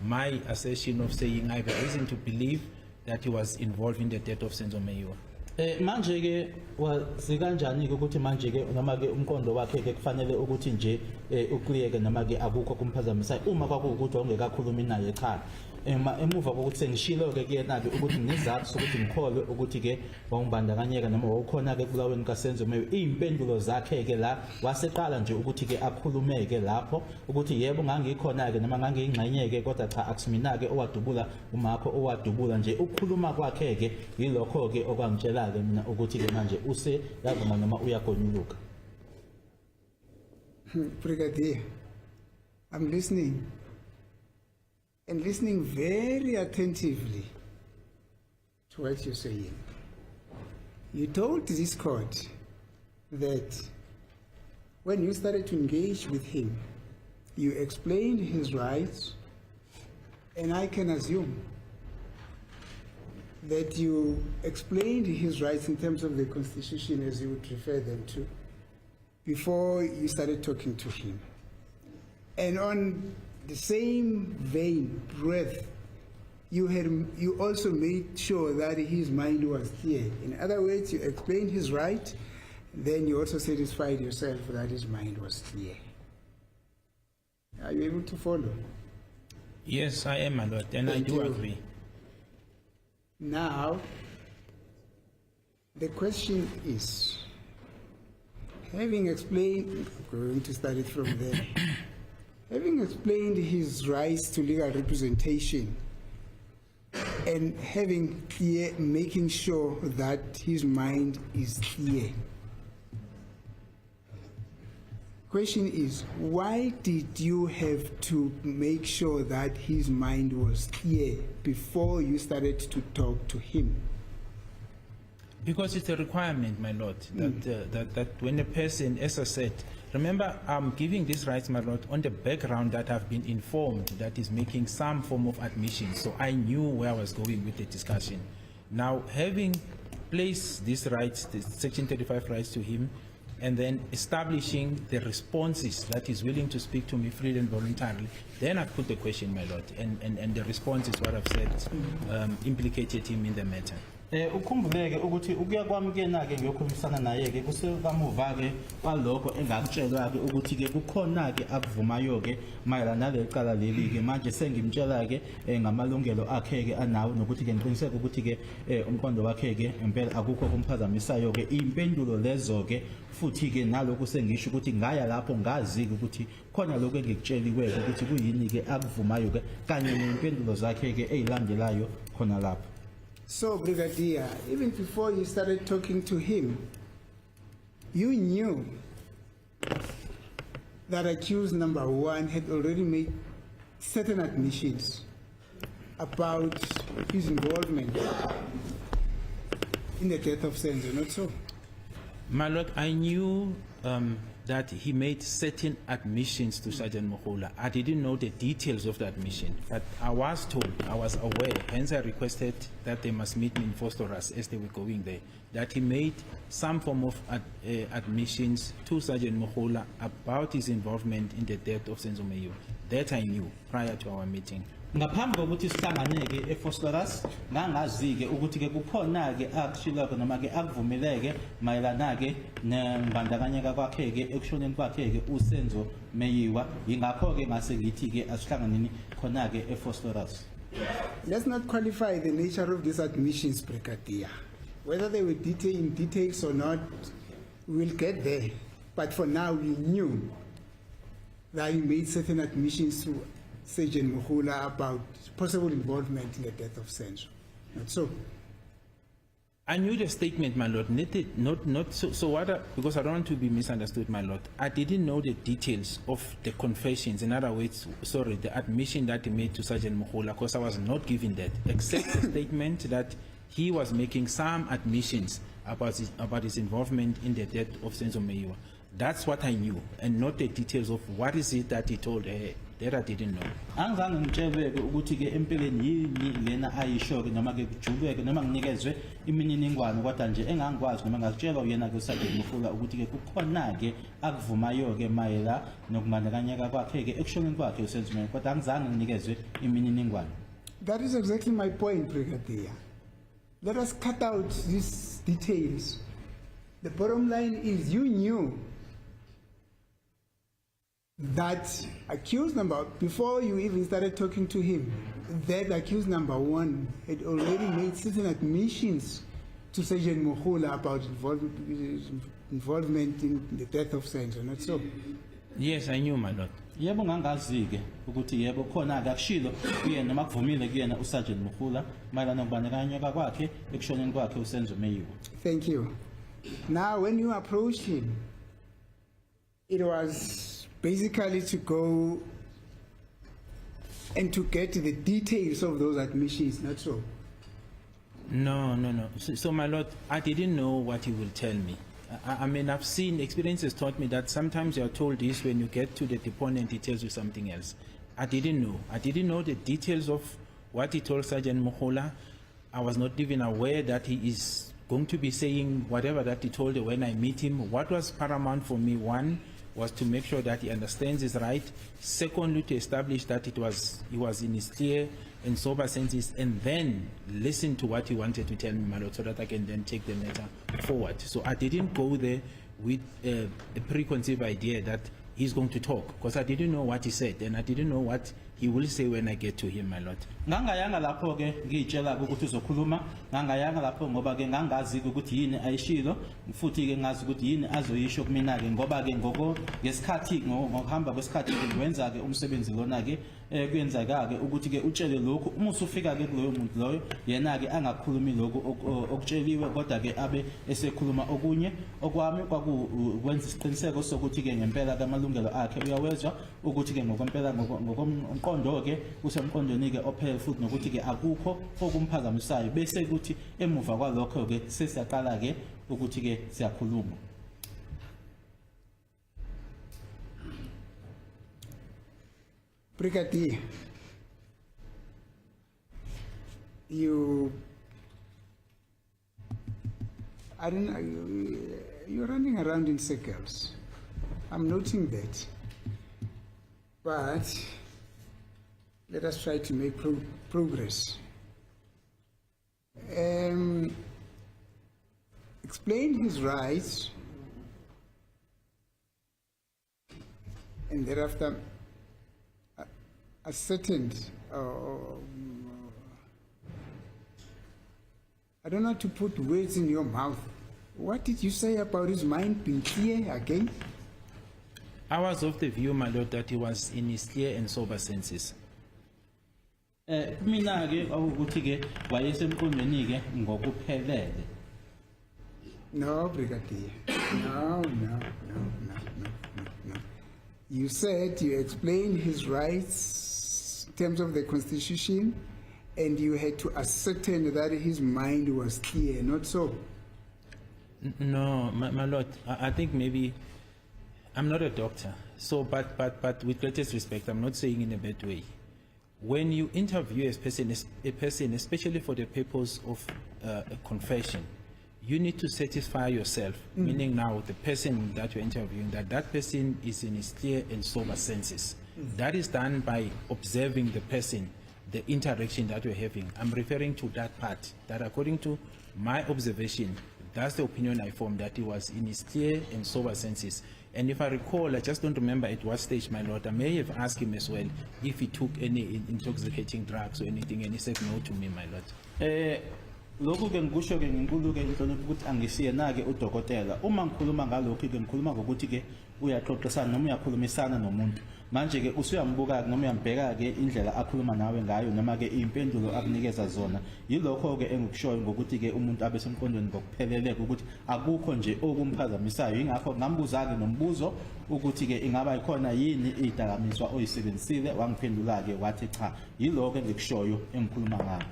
my assertion of saying I have a reason to believe that he was involved in the death of Senzo Meyiwa. Manje ke wazikanjani ke ukuthi manje ke noma ke umqondo wakhe ke kufanele ukuthi nje uclear ke noma ke akukho kumphazamisayo uma kwakuwukuthi ongekakhulumi naye ekhaya emuva kokuthi sengishilo ke kuyena ke ukuthi ngizathu sokuthi ngikholwe ukuthi ke wawubandakanyeka noma wawukhona ke kulaweni kaSenzo Meyiwa impendulo zakhe ke la waseqala nje ukuthi ke akhulumeke lapho ukuthi yebo ngangikhona ke noma ngangiyingxenye ke kodwa cha akusimina ke owadubula umakho owadubula nje ukukhuluma kwakhe ke yilokho ke okwangitshela ke mina ukuthi ke manje use yazoma noma uyagonyuluka. Brigadier, I'm listening, and listening very attentively to what you're saying. You told this court that when you started to engage with him, you explained his rights, and I can assume that you explained his rights in terms of the Constitution as you would refer them to, before you started talking to him. And on the same vein, breath, you also made sure that his mind was clear. In other words, you explained his right, then you also satisfied yourself that his mind was clear. Are you able to follow? Yes, I am, my lord, and I Thank do you. agree. Now, the question is, having explained, I'm going to start it from there, having explained his rights to legal representation and making sure that his mind is clear. Question is, why did you have to make sure that his mind was clear before you started to talk to him? Because it's a requirement, my lord, that when a person, as I said, remember, I'm giving these rights, my lord, on the background that I've been informed that is making some form of admission. So I knew where I was going with the discussion. Now, having placed these rights, the Section 35 rights to him, and then establishing the responses that he's willing to speak to me freely and voluntarily, then I put the question, my lord, and the response is what I've said, implicated him in the matter. Ukhumbuleke ukuthi ukuya kwami kena ke ngiyokhulumisana naye ke kusekamuva ke kwalokho engakutshelwa ke ukuthi ke kukhona ke akuvumayo ke mayelana nalecala leli ke manje sengimtshela ke ngamalungelo akhe ke anawo nokuthi ke ngiqiniseke ukuthi ke umqondo wakhe ke impela akukho kumphazamisayo ke impendulo lezo ke futhi ke nalokho sengisho ukuthi ngaya lapho ngazi ukuthi khona lokho engikutsheliwe ukuthi kuyini ke akuvumayo ke kanye nempendulo zakhe ke ezilandelayo khona lapho. So, Brigadier, even before you started talking to him, you knew that accused number one had already made certain admissions about his involvement in the death of Senzo, not so? My lord, I knew that he made certain admissions to Sergeant Mohola. I didn't know the details of the admission, but I was told, I was aware, hence I requested that they must meet me in Fosterus as they were going there, that he made some form of admissions to Sergeant Mohola about his involvement in the death of Senzo Meyiwa. That I knew prior to our meeting. Ngaphambi kokuthi sihlangane ke eFosterus ngangazi ke ukuthi ke kukhona ke akushilo ke noma ke akuvumeleke mayelana ke nembandakanyeka kwakhe ke ekushoneni kwakhe ke uSenzo Meyiwa ingakho ke ngase ngithi ke asihlanganeni khona ke eFosterus. Let's not qualify the nature of these admissions, Brigadier. Whether they were in details or not, we'll get there. But for now, we knew that he made certain admissions to Sergeant Mohola about possible involvement in the death of Senzo. Not so? I knew the statement, my lord, not so what because I don't want to be misunderstood, my lord. I didn't know the details of the confessions. In other words, sorry, the admission that he made to Sergeant Mohola, because I was not given that, except the statement that he was making some admissions about his involvement in the death of Senzo Meyiwa. That's what I knew, and not the details of what is it that he told her. That I didn't know. Angizange ngitshele ke ukuthi ke empeleni yini lena ayisho ke noma ke kujulwe ke noma nginikezwe imininingwane kodwa nje engangikwazi noma ngakutshela uyena ke uSergeant Mohola ukuthi ke kukhona ke akuvumayo ke mayela nokumandakanyeka kwakhe ke ekushoneni kwakhe uSenzo Meyiwa kodwa angizange nginikezwe imininingwane. That is exactly my point, Brigadier. Let us cut out these details. The bottom line is you knew that accused number, before you even started talking to him, that accused number one had already made certain admissions to Sergeant Mohola about involvement in the death of Senzo, not so? Yes, I knew, my lord. Yebo ngangazi ke ukuthi yebo khona ke akushilo kuyena noma kuvumile kuyena uSergeant Mohola mayelana nokubandakanyeka kwakhe ekushoneni kwakhe uSenzo Meyiwa. Thank you. Now, when you approached him, it was basically to go and to get the details of those admissions, not so? No. So, my lord, I didn't know what he will tell me. I mean, I've seen, experience has taught me that sometimes you're told this, when you get to the deponent, he tells you something else. I didn't know. I didn't know the details of what he told Sergeant Mokola. I was not even aware that he is going to be saying whatever that he told her when I meet him. What was paramount for me, one, was to make sure that he understands his right. Secondly, to establish that he was in his clear and sober senses, and then listen to what he wanted to tell me, my lord, so that I can then take the matter forward. So I didn't go there with a preconceived idea that he's going to talk, because I didn't know what he said, and I didn't know what he will say when I get to him, my lord. Ngangayanga lapho ke ngitshela ukuthi uzokhuluma, ngangayanga lapho ngoba ke ngangazi ukuthi yini ayishilo, futhi ke ngazi ukuthi yini azoyisho kumina ke ngoba ke ngesikhathi ngokuhamba kwesikhathi ke wenza ke umsebenzi lona ke kuyenzeka ke ukuthi ke utshele lokho uma usufika ke kuloyo muntu loyo yena ke angakhulumi lokho okutsheliwe kodwa ke abe esekhuluma okunye. Okwami kwakwenza isiqiniseko sokuthi ke ngempela kamalungelo akhe uyawezwa ukuthi ke ngokwempela ngokomqondo ke usemqondweni ke ophele futhi nokuthi ke akukho okumphazamisayo bese kuthi emuva kwalokho ke sesiyaqala ke ukuthi ke siyakhuluma. Brigadier, you're running around in circles. I'm noting that. But let us try to make progress. Explain his rights, and thereafter ascertained, I don't know how to put words in your mouth. What did you say about his mind being clear again? I was of the view, my lord, that he was in his clear and sober senses. Mina ke ukuthi ke wayesemqondweni ke ngokuphelele. No, Brigadier. No. You said you explained his rights in terms of the Constitution, and you had to ascertain that his mind was clear, not so? No, my lord, I think maybe, I'm not a doctor, so, but with greatest respect, I'm not saying in a bad way. When you interview a person, especially for the purpose of a confession, you need to satisfy yourself, meaning now the person that you're interviewing, that person is in his clear and sober senses. That is done by observing the person, the interaction that you're having. I'm referring to that part, that according to my observation, that's the opinion I formed, that he was in his clear and sober senses. And if I recall, I just don't remember at what stage, my lord, I may have asked him as well if he took any intoxicating drugs or anything, and he said no to me, my lord. Lokhu ke ngikusho ke nginkulu ke inhlonipho ukuthi angisiyena ke udokotela. Uma ngikhuluma ngalokho ke ngikhuluma ngokuthi ke uyaxoxisana noma uyakhulumisana nomuntu. Manje ke usuyambuka noma uyambheka ke indlela akhuluma nawe ngayo noma ke impendulo akunikeza zona. Yilokho ke engikushoyo ngokuthi ke umuntu abe semqondweni ngokupheleleka ukuthi akukho nje okumphazamisayo. Ingakho ngambuza ke nombuzo ukuthi ke ingaba ikhona yini idakamizwa oyisebenzisile, wangiphendula ke wathi cha. Yilokho engikushoyo engikhuluma ngakho.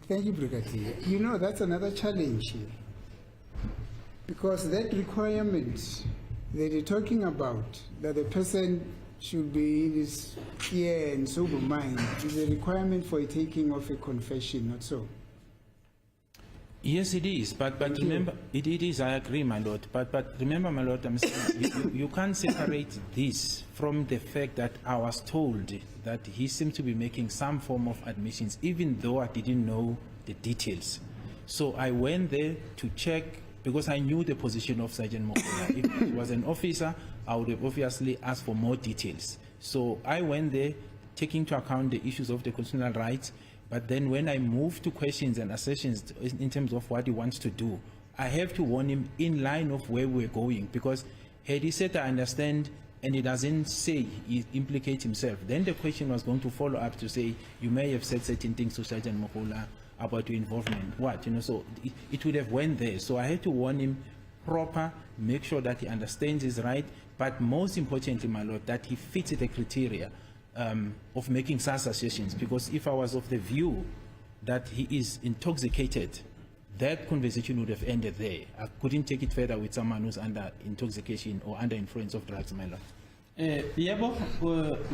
Thank you, Brigadier. You know, that's another challenge here. Because that requirement that you're talking about, that the person should be in his clear and sober mind, is a requirement for a taking of a confession, not so? Yes, it is, but remember, it is, I agree, my lord, but remember, my lord, I'm saying, you can't separate this from the fact that I was told that he seemed to be making some form of admissions, even though I didn't know the details. So I went there to check, because I knew the position of Sergeant Mokola. If he was an officer, I would have obviously asked for more details. So I went there, taking into account the issues of the constitutional rights. But then when I move to questions and assertions in terms of what he wants to do, I have to warn him in line of where we're going, because had he said, I understand, and he doesn't say, he implicates himself, then the question was going to follow up to say, you may have said certain things to Sergeant Mokola, about your involvement. What, you know, so it would have went there. So I had to warn him proper, make sure that he understands his right, but most importantly, my lord, that he fits the criteria of making such assertions. Because if I was of the view that he is intoxicated, that conversation would have ended there. I couldn't take it further with someone who's under intoxication or under influence of drugs, my lord. Yebo,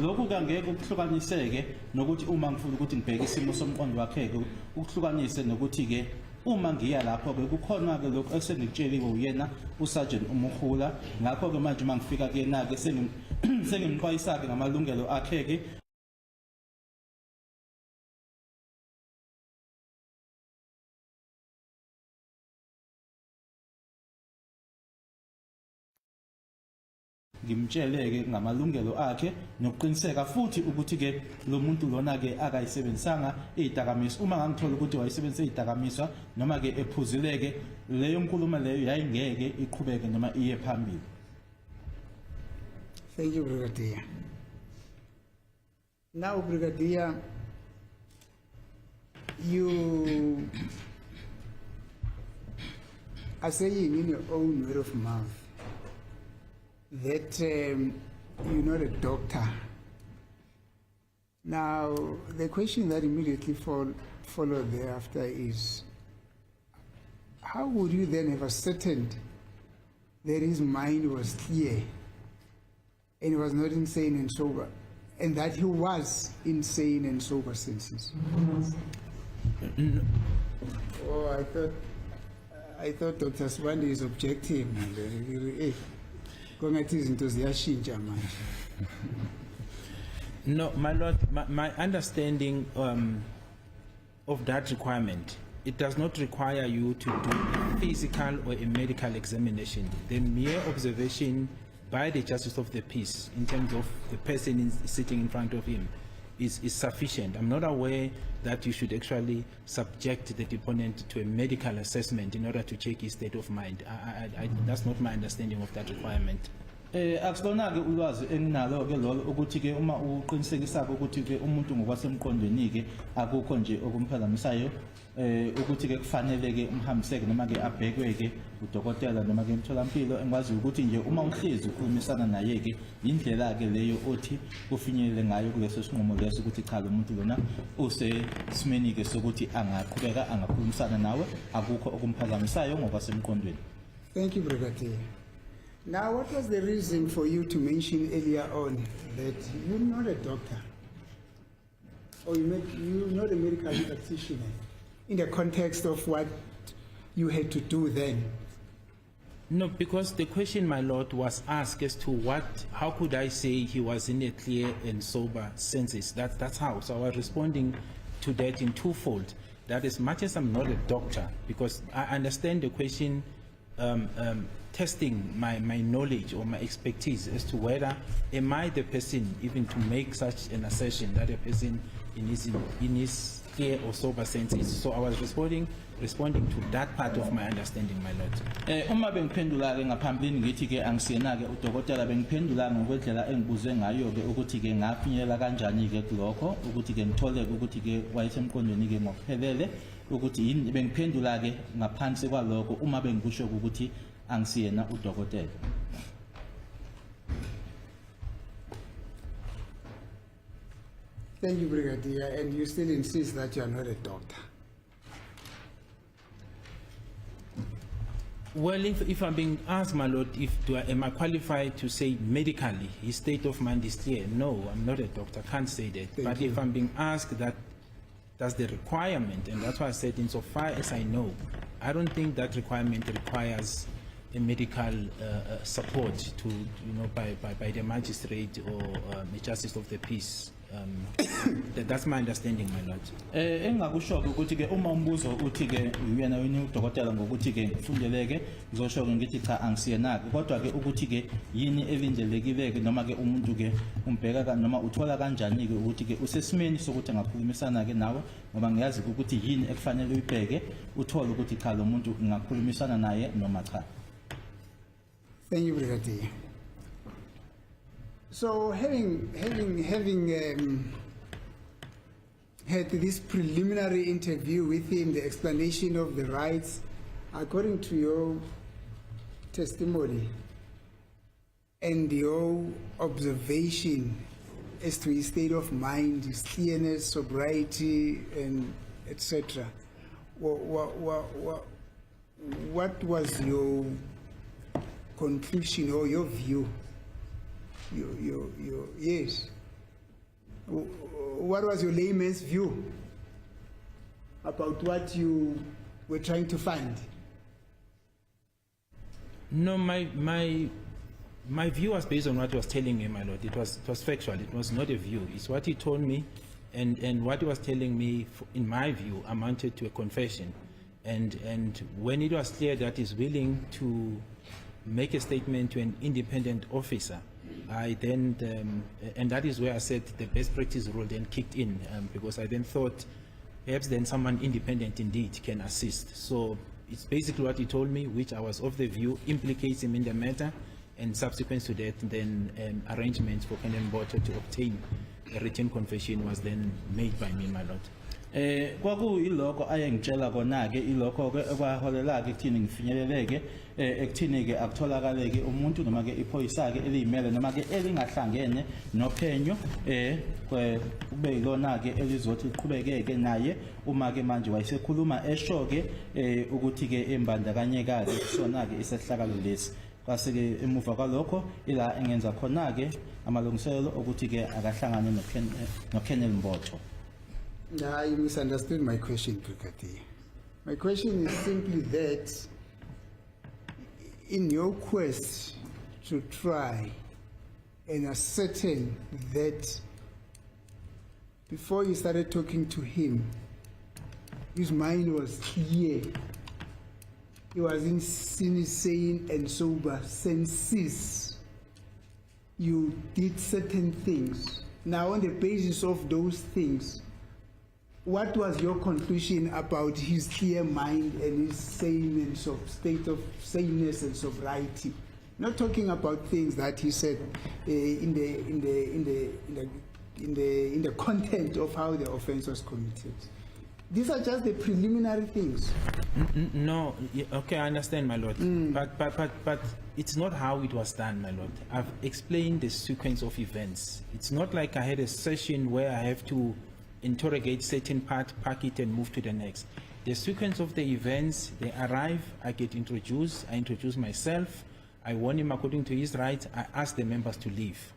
lokhu kangeke ukuhlukaniseke nokuthi uma ngifuna ukuthi ngibheke isimo somqondo wakhe ke ukuhlukanise nokuthi ke uma ngiya lapho ke kukhona ke lokho esengikutsheliwe uyena uSergeant Umukhula, ngakho ke manje uma ngifika kuyena ke sengimxwayisa ke ngamalungelo akhe ke. Ngimtsheleke ngamalungelo akhe nokuqiniseka futhi ukuthi ke lo muntu lona ke akayisebenzisanga izidakamizwa. Uma ngangithola ukuthi wayisebenzisa izidakamizwa noma ke ephuzileke, leyo nkulumo leyo yayingeke iqhubeke noma iye phambili. Thank you, Brigadier. Now, Brigadier, you are saying in your own word of mouth that you're not a doctor. Now, the question that immediately followed thereafter is, how would you then have ascertained that his mind was clear and he was not insane and sober, and that he was insane and sober senses? Oh, I thought Dr. Swandi is objecting. No, my lord, my understanding of that requirement, it does not require you to do a physical or a medical examination. The mere observation by the Justice of the Peace in terms of the person sitting in front of him is sufficient. I'm not aware that you should actually subject the deponent to a medical assessment in order to check his state of mind. That's not my understanding of that requirement. Akusona ke ulwazi enginalo ke lolo ukuthi ke uma uqinisekisa ukuthi ke umuntu ngokwasemqondweni ke akukho nje okumphazamisayo ukuthi ke kufanele ke umhambiseke noma ke abhekwe ke udokotela noma ke emtholampilo. Engikwazi ukuthi nje uma uhlezi ukhulumisana naye ke indlela ke leyo othi kufinyelele ngayo kuleso sinqumo leso ukuthi cha lo muntu lona usesimeni ke sokuthi angaqhubeka angakhulumisana nawe akukho okumphazamisayo ngokwasemqondweni. Thank you, Brigadier. Now, what was the reason for you to mention earlier on that you're not a doctor, or you're not a medical practitioner, in the context of what you had to do then? No, because the question, my lord, was asked as to how could I say he was in a clear and sober senses? That's how. So I was responding to that in twofold. That as much as I'm not a doctor, because I understand the question testing my knowledge or my expertise as to whether am I the person even to make such an assertion that a person in his clear or sober senses. So I was responding to that part of my understanding, my lord. Uma bengiphendula ke ngaphambilini ngithi ke angisiyena ke udokotela, bengiphendula ngokwendlela engibuzwe ngayo ke ukuthi ke ngafinyelela kanjani ke kulokho ukuthi ke ngithole ukuthi ke wayesemqondweni ke ngokuphelele ukuthi yini. Bengiphendula ke ngaphansi kwalokho uma bengikusho ukuthi angisiyena udokotela. Thank you, Brigadier, and you still insist that you are not a doctor. Well, if I'm being asked, my lord, am I qualified to say medically his state of mind is clear? No, I'm not a doctor, can't say that. But if I'm being asked that's the requirement, and that's why I said insofar as I know, I don't think that requirement requires a medical support to, by the magistrate or the Justice of the Peace. That's my understanding, my lord. Engakusho ukuthi ke uma umbuzo uthi ke uyena wena udokotela ngokuthi ke kufundeleke ngizosho ke ngithi cha angisiyena kodwa ke ukuthi ke yini evinjelekile ke noma ke umuntu ke umbheka noma uthola kanjani ke ukuthi ke usesimeni sokuthi angakhulumisana ke nawe ngoba ngiyazi ukuthi yini ekufanele uyibheke uthole ukuthi cha lo muntu ngingakhulumisana naye noma cha. Thank you, Brigadier. So having had this preliminary interview with him, the explanation of the rights, according to your testimony and your observation as to his state of mind, his clearness, sobriety, and etc. What was your conclusion or your view? Yes. What was your layman's view about what you were trying to find? No, my view was based on what he was telling me, my lord. It was factual. It was not a view. It's what he told me, and what he was telling me, in my view, amounted to a confession. And when it was clear that he's willing to make a statement to an independent officer, I then, and that is where I said the best practice rule then kicked in, because I then thought perhaps then someone independent indeed can assist. So it's basically what he told me, which I was of the view implicates him in the matter, and subsequent to that, then arrangements for Kenan Mboto to obtain a written confession was then made by me, my lord. Kwaku iloko ayengitshela kona ke iloko ke ekwaholela ke kuthini ngifinyeleleke ekuthini ke akutholakale ke umuntu noma ke iphoyisa ke eliyimele noma ke elingahlangene nophenyo kube yilona ke elizothi liqhubekeke naye uma ke manje wayesekhuluma esho ke ukuthi ke embandakanyeka ke kusona ke isehlakalo lesi kwase ke emuva kwalokho ila engenza khona ke amalungiselelo ukuthi ke akahlangane noKenan Mboto. Nah, you misunderstood my question, Brigadier. My question is simply that in your quest to try and ascertain that before you started talking to him, his mind was clear. He was in sane and sober senses. You did certain things. Now, on the basis of those things, what was your conclusion about his clear mind and his state of saneness and sobriety? Not talking about things that he said in the content of how the offense was committed. These are just the preliminary things. No, okay, I understand, my lord. But it's not how it was done, my lord. I've explained the sequence of events. It's not like I had a session where I have to interrogate certain part, pack it, and move to the next. The sequence of the events, they arrive, I get introduced, I introduce myself, I warn him according to his rights, I ask the members to leave.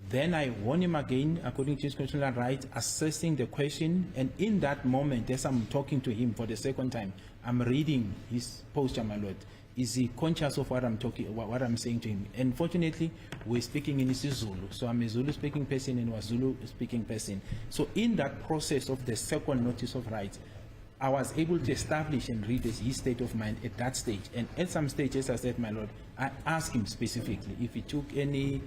Then I warn him again according to his constitutional right, assessing the question, and in that moment, as I'm talking to him for the second time, I'm reading his posture, my lord. Is he conscious of what I'm saying to him? Unfortunately, we're speaking in Zulu, so I'm a Zulu speaking person and was Zulu speaking person. So in that process of the second notice of rights, I was able to establish and read his state of mind at that stage. And at some stage, as I said, my lord, I asked him specifically if he took any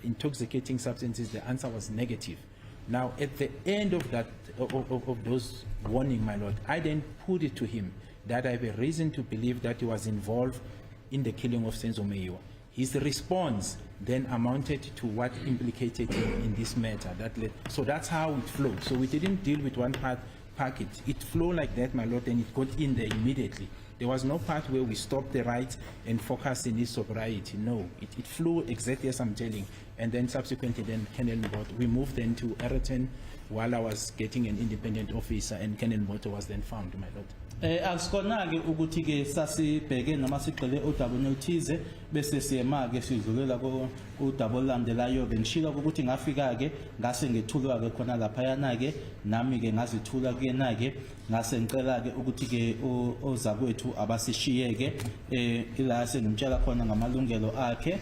intoxicating substances. The answer was negative. Now, at the end of that, of those warning, my lord, I then put it to him that I have a reason to believe that he was involved in the killing of Senzo Meyiwa. His response then amounted to what implicated him in this matter. So that's how it flowed. So we didn't deal with one package. It flowed like that, my lord, and it got in there immediately. There was no part where we stopped the right and focused in his sobriety. No, it flew exactly as I'm telling. And then subsequently, then Kenan Mboto, we moved then to Ereton while I was getting an independent officer, and Kenan Mboto was then found, my lord. Akusikona ke ukuthi ke sasibheke noma sigcele udaba oluthize bese siyema ke sidlulela udaba olandelayo ke ngishilo ukuthi ngafika ke ngase ngethulwa ke khona lapha yana ke nami ke ngazithula kuyena ke ngase ngicela ke ukuthi ke ozakwethu abasishiye ke ila sengimtshela khona ngamalungelo akhe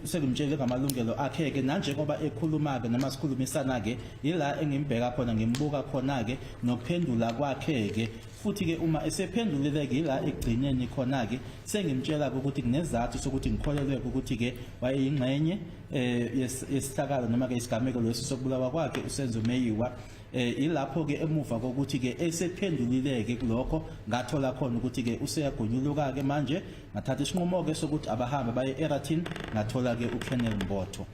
sengimtshele ngamalungelo akhe ke nanje ngoba ekhuluma ke noma sikhulumisana ke ila engimbheka khona ngimbuka khona ke nokuphendula kwakhe ke futhi ke uma esephendulile ke ila egcineni khona ke sengimtshela ukuthi kunezathu sokuthi ngikholelwe ukuthi ke wayeyingxenye yesihlakalo noma ke isigameko lesi sokubulawa kwakhe uSenzo Meyiwa ilapho ke emuva kokuthi ke esephendulile ke kulokho ngathola khona ukuthi ke useyagonyuluka ke manje ngathatha isinqumo ke sokuthi abahambe baye eRatin ngathola ke uKenan Mboto.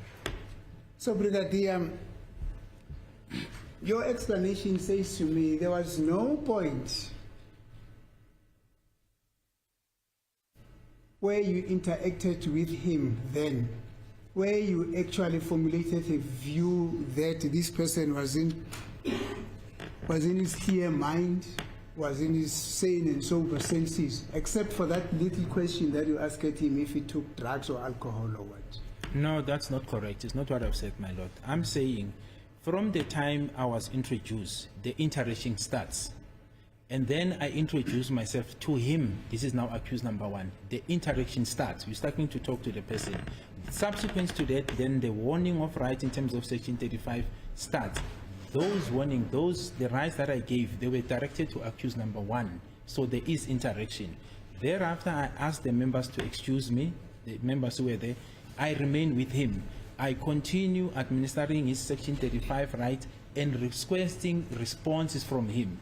So Brigadier, Your explanation says to me there was no point where you interacted with him then, where you actually formulated a view that this person was in his clear mind, was in his sane and sober senses, except for that little question that you asked him if he took drugs or alcohol or what. No, that's not correct. It's not what I've said, my lord. I'm saying from the time I was introduced, the interaction starts. And then I introduce myself to him. This is now accused number one. The interaction starts. We're starting to talk to the person. Subsequent to that, then the warning of rights in terms of section 35 starts. Those warning, the rights that I gave, they were directed to accused number one. So there is interaction. Thereafter, I asked the members to excuse me, the members who were there. I remain with him. I continue administering his section 35 right and requesting responses from him.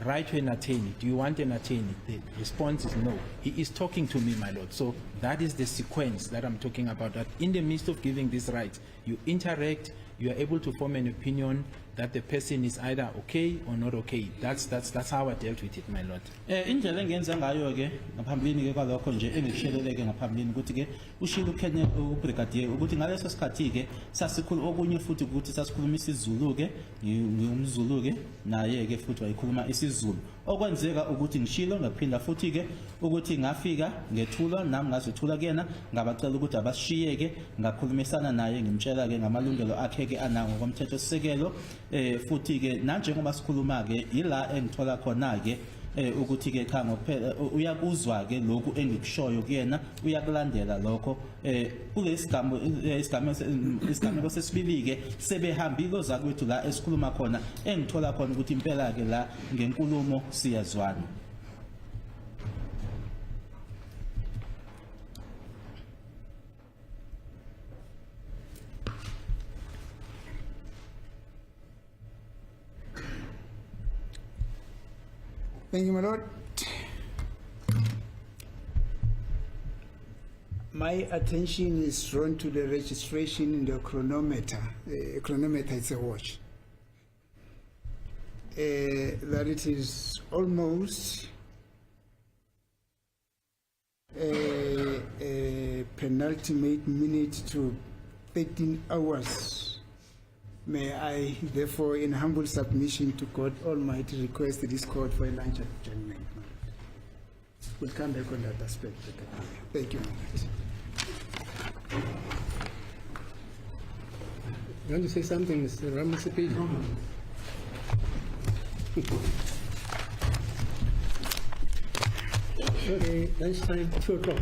Write to an attorney. Do you want an attorney? The response is no. He is talking to me, my lord. So that is the sequence that I'm talking about. That in the midst of giving these rights, you interact, you are able to form an opinion that the person is either okay or not okay. That's how I dealt with it, my lord. Indlela engenza ngayo ke ngaphambilini ke kwalokho nje engikusheleleke ngaphambilini ukuthi ke ushilo uKenya ubrigadier ukuthi ngaleso sikhathi ke sasikhulu okunye futhi ukuthi sasikhuluma isiZulu ke ngiyumZulu ke naye ke futhi wayikhuluma isiZulu okwenzeka ukuthi ngishilo ngaphinda futhi ke ukuthi ngafika ngethula nami ngazethula kuyena ngabacela ukuthi abashiyeke ngakhulumisana naye ngimtshela ke ngamalungelo akhe ke anawo ngokomthetho sisekelo futhi ke nanjengoba sikhuluma ke ila engithola khona ke ukuthi ke cha ngokuphela uyakuzwa ke lokhu engikushoyo kuyena uyakulandela lokho kulesigameko sesibili ke sebehambile ozakwethu la esikhuluma khona engithola khona ukuthi impela ke la ngenkulumo siyazwana. Thank you, my lord. My attention is drawn to the registration in the chronometer. Chronometer is a watch. That it is almost a penultimate minute to 13 hours. May I, therefore, in humble submission to God Almighty, request this court for a lunch adjournment. We'll come back on that aspect. Thank you. You want to say something, Mr. Ramasipi? Okay, lunchtime, 2 o'clock.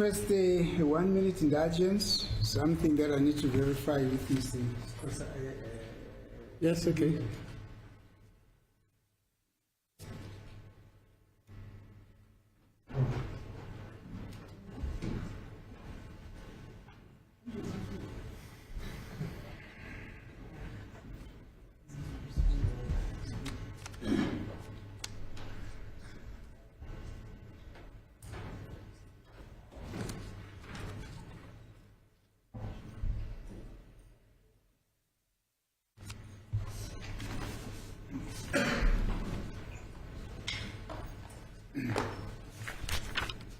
request a 1 minute indulgence, something that I need to verify with Mr. Yes, okay.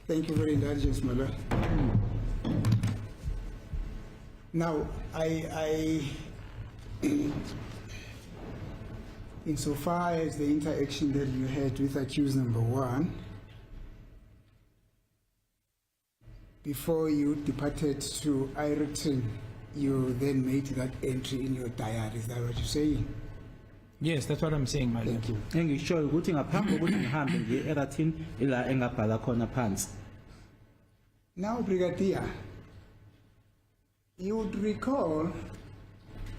Thank you for the indulgence, my lord. Now, insofar as the interaction that you had with accused number 1, before you departed to Ireton, you then made that entry in your diary. Is that what you're saying? Yes, that's what I'm saying, my lord. Thank you. engishoyo ukuthi ngaphambi kokuthi ngihambe ngiye eRatin ila engabhala khona phansi. Now, Brigadier, you would recall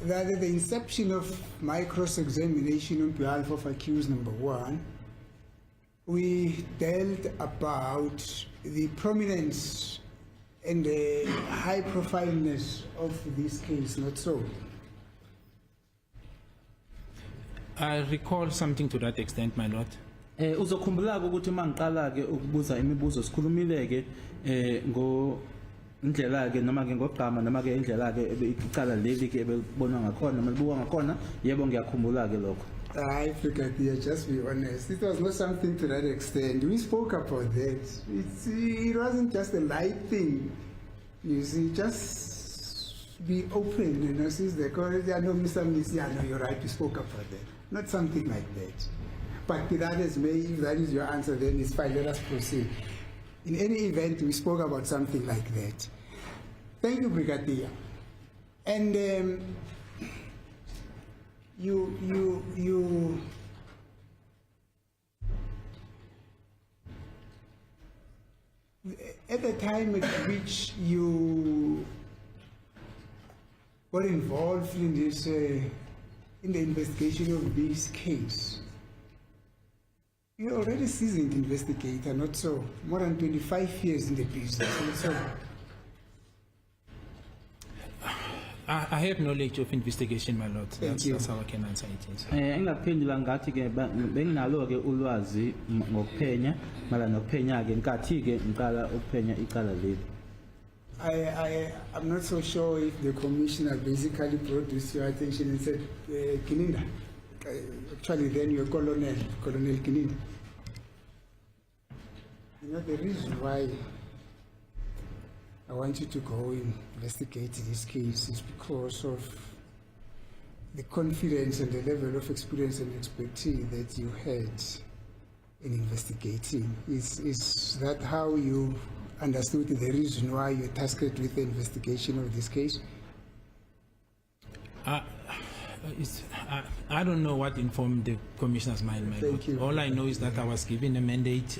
that at the inception of my cross-examination on behalf of accused number 1, we dealt about the prominence and the high profileness of this case, not so? I recall something to that extent, my lord. Uzokhumbula ukuthi mangiqala ke ukubuza imibuzo sikhulumile ke ngo indlela ke noma ke ngogqama noma ke indlela ke icala leli ke ebelibonwa ngakhona malibuka ngakhona yebo ngiyakhumbula ke lokho. I Brigadier, just be honest. It was not something to that extent. We spoke about that. It wasn't just a light thing. You see, just be open, you know, since the court, I know Mr. Missy, I know you're right, we spoke about that. Not something like that. But be that as may, if that is your answer, then it's fine, let us proceed. In any event, we spoke about something like that. Thank you, Brigadier. And at the time at which you were involved in this, in the investigation of this case, you're already seasoned investigator, not so? More than 25 years in the business, not so? I have knowledge of investigation, my lord. Thank you. That's how I can answer it. Yes. Engaphendula ngathi ke benginalo ke ulwazi ngokuphenya mala nokuphenya ke nkathi ke ngiqala ukuphenya icala leli. I'm not so sure if the commissioner basically brought this to your attention and said, Kininda, actually then you're Colonel Kininda. You know, the reason why I want you to go investigate this case is because of the confidence and the level of experience and expertise that you had in investigating. Is that how you understood the reason why you're tasked with the investigation of this case? I don't know what informed the commissioner's mind, my lord. Thank you. All I know is that I was given a mandate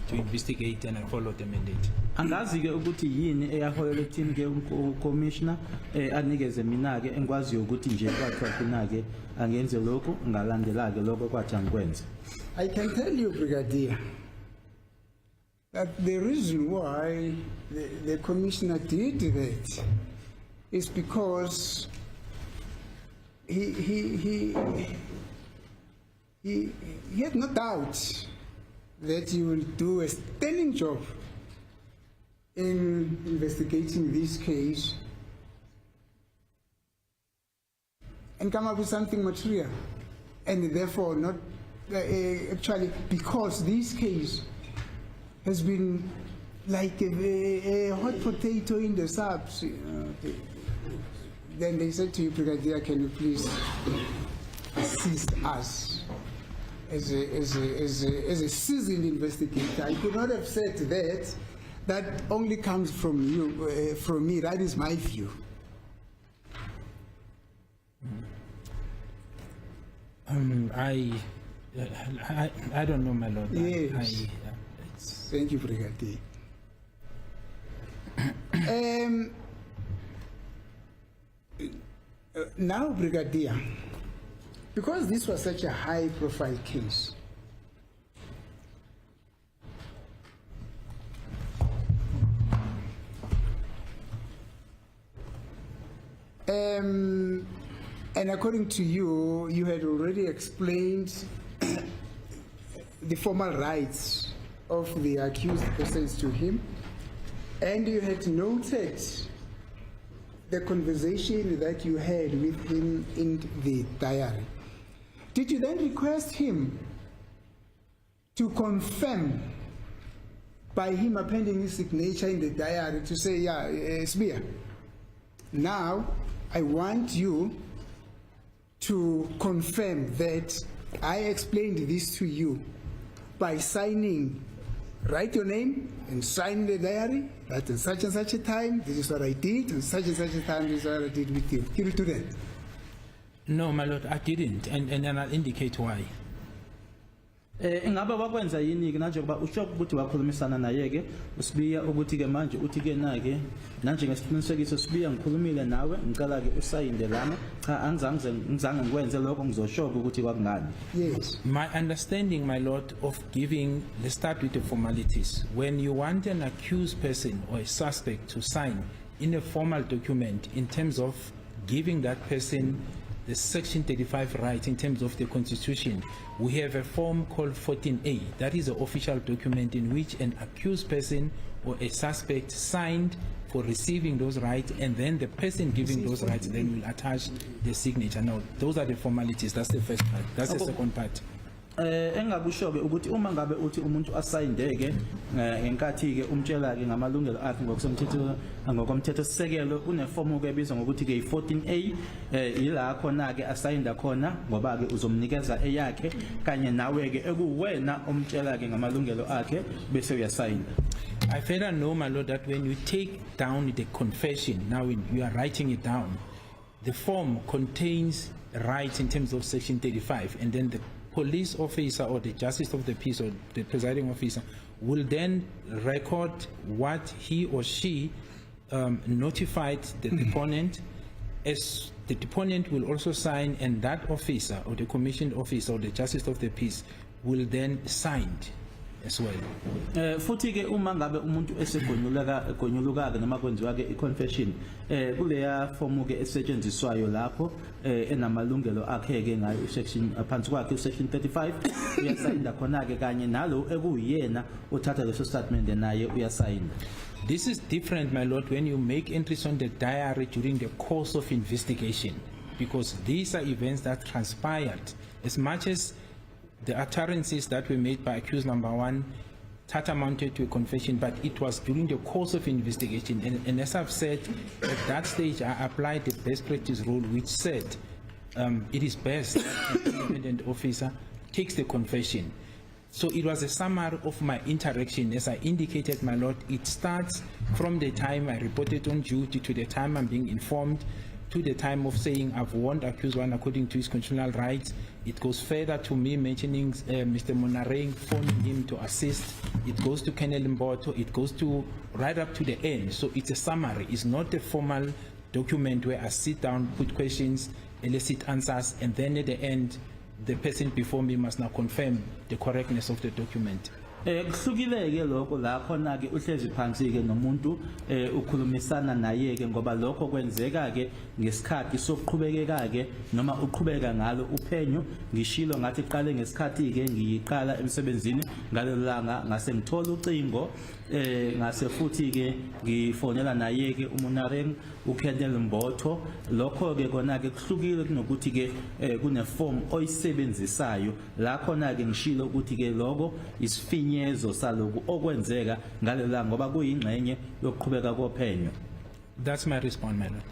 to investigate, and I followed the mandate. Angazi ke ukuthi yini eyaholela ekuthini ke ucommissioner anikeze mina ke engikwaziyo ukuthi nje kwathina ke angenze lokho ngalandela ke lokho kwathi angikwenze. I can tell you, Brigadier, that the reason why the commissioner did that is because he had no doubt that you will do a sterling job in investigating this case and come up with something material, and therefore not actually, because this case has been like a hot potato in the subs. You know, then they said to you, Brigadier, can you please assist us as a seasoned investigator? I could not have said that. That only comes from you, from me. That is my view. I don't know, my lord. Yes. Thank you, Brigadier. Now, Brigadier, because this was such a high-profile case, and according to you, you had already explained the formal rights of the accused persons to him, and you had noted the conversation that you had with him in the diary. Did you then request him to confirm by him appending his signature in the diary to say, yeah, Sbia, now I want you to confirm that I explained this to you by signing, write your name and sign the diary, that in such and such a time, this is what I did, and such a time, this is what I did with you. Can you do that? No, my lord, I didn't, and I'll indicate why. Ingabe wakwenza yini ke nanje kuba usho ukuthi wakhulumisana naye ke usibiya ukuthi ke manje uthi ke na ke nanje ngesiqinisekiso sibiya ngikhulumile nawe ngicela ke usayinde lana cha angizange ngikwenze lokho ngizoshoka ukuthi kwakungani. Yes. My understanding, my lord, of giving, let's start with the formalities. When you want an accused person or a suspect to sign in a formal document in terms of giving that person the Section 35 right in terms of the Constitution, we have a form called 14A. That is an official document in which an accused person or a suspect signed for receiving those rights, and then the person giving those rights then will attach the signature. Now, those are the formalities. That's the first part. That's the second part. Engakusho ke ukuthi uma ngabe uthi umuntu asayindeke ngenkathi ke umtshela ke ngamalungelo akhe ngokomthetho sisekelo uneform ke ebizwa ngokuthi ke i14A ila khona ke asayinda khona ngoba ke uzomnikeza eyakhe kanye nawe ke ekuwena umtshela ke ngamalungelo akhe bese uyasayinda. I further know, my lord, that when you take down the confession, now you are writing it down, the form contains rights in terms of Section 35, and then the police officer or the justice of the peace or the presiding officer will then record what he or she notified the deponent, as the deponent will also sign, and that officer or the commissioned officer or the justice of the peace will then sign as well. Futhi ke uma ngabe umuntu esegonyuluka noma kwenziwa ke iconfession kuleya form ke esetshenziswayo lapho enamalungelo akhe ke ngayo section phansi kwakhe section 35 uyasayinda khona ke kanye nalo ekuyena uthatha leso statement naye uyasayinda. This is different, my lord, when you make entries on the diary during the course of investigation, because these are events that transpired. As much as the utterances that were made by accused number one that amounted to a confession, but it was during the course of investigation. And as I've said, at that stage, I applied the best practice rule, which said it is best that an independent officer takes the confession. So it was a summary of my interaction. As I indicated, my lord, it starts from the time I reported on duty to the time I'm being informed, to the time of saying I've warned accused one according to his constitutional rights. It goes further to me mentioning Mr. Monareng, phoning him to assist. It goes to Colonel Mboto. It goes to right up to the end. So it's a summary. It's not a formal document where I sit down, put questions, elicit answers, and then at the end, the person before me must now confirm the correctness of the document. Kuhlukile ke lokho la khona ke uhlezi phansi ke nomuntu ukhulumisana naye ke ngoba lokho kwenzeka ke ngesikhathi sokuqhubekeka ke noma uqhubeka ngalo uphenyo ngishilo ngathi iqale ngesikhathi ke ngiyiqala emsebenzini ngalelo langa ngase ngithola ucingo ngase futhi ke ngifonela naye ke uMonareng uKenneth Mbotho lokho ke kona ke kuhlukile kunokuthi ke kune form oyisebenzisayo la khona ke ngishilo ukuthi ke lokho isifinyezo saloku okwenzeka ngalelo ngoba kuyingxenye yokuqhubeka kophenyo. That's my response, my lord.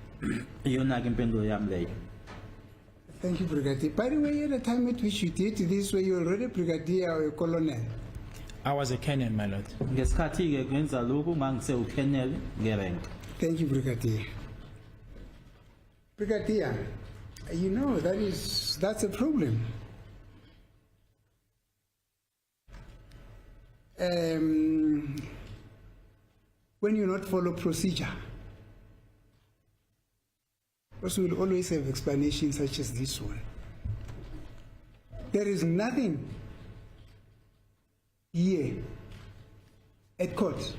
Iyona ke impendulo yami leyo. Thank you, Brigadier. By the way, at the time at which you did this, were you already Brigadier or a Colonel? I was a colonel, my lord. Ngesikhathi ke kwenza lokhu ngangise uKenneth ngerank. Thank you, Brigadier. Brigadier, you know that's a problem. when you not follow procedure. Because we will always have explanations such as this one. There is nothing here at court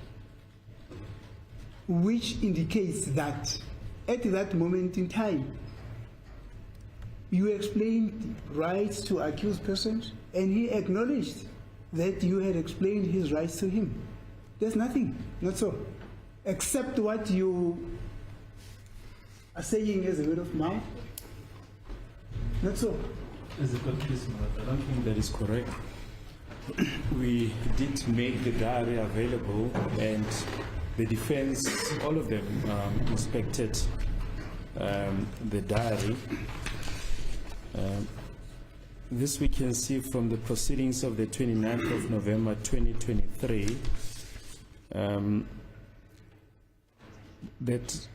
which indicates that at that moment in time you explained rights to accused persons and he acknowledged that you had explained his rights to him. There's nothing, not so, except what you are saying as a word of mouth. Not so. As a conclusion, I don't think that is correct. We did make the diary available, and the defense, all of them, inspected the diary. This we can see from the proceedings of the 29th of November 2023, that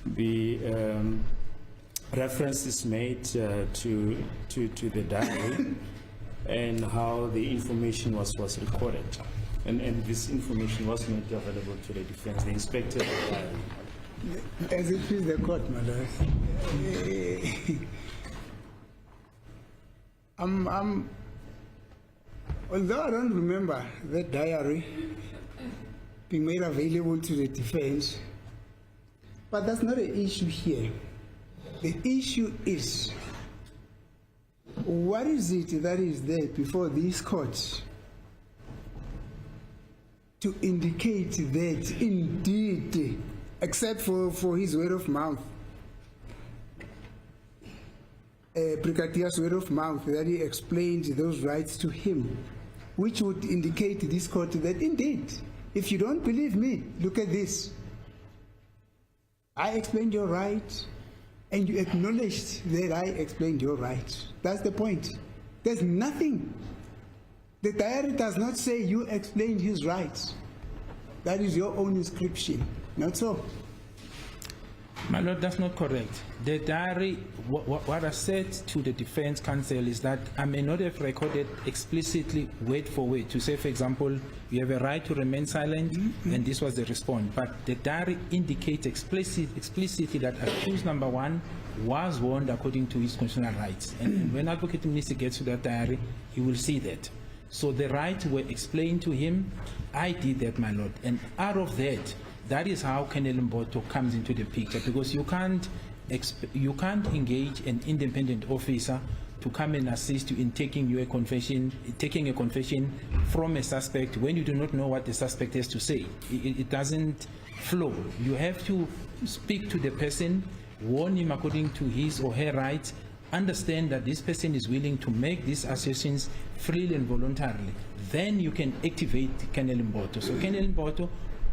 the reference is made to the diary and how the information was recorded. And this information was made available to the defense. They inspected the diary. As it is the court, my lord. Although I don't remember that diary being made available to the defense, but that's not an issue here. The issue is, what is it that is there before these courts to indicate that indeed, except for his word of mouth, Brigadier's word of mouth, that he explained those rights to him, which would indicate to this court that indeed, if you don't believe me, look at this. I explained your rights, and you acknowledged that I explained your rights. That's the point. There's nothing. The diary does not say you explained his rights. That is your own inscription. Not so. My lord, that's not correct. The diary, what I said to the defense counsel is that I may not have recorded explicitly word for word to say, for example, you have a right to remain silent, and this was the response. But the diary indicates explicitly that accused number one was warned according to his constitutional rights. And when Advocate Minister gets to that diary, he will see that. So the rights were explained to him. I did that, my lord. And out of that, that is how Colonel Mboto comes into the picture, because you can't engage an independent officer to come and assist you in taking a confession from a suspect when you do not know what the suspect has to say. It doesn't flow. You have to speak to the person, warn him according to his or her rights, understand that this person is willing to make these assertions freely and voluntarily. Then you can activate Colonel Mboto. So Colonel Mboto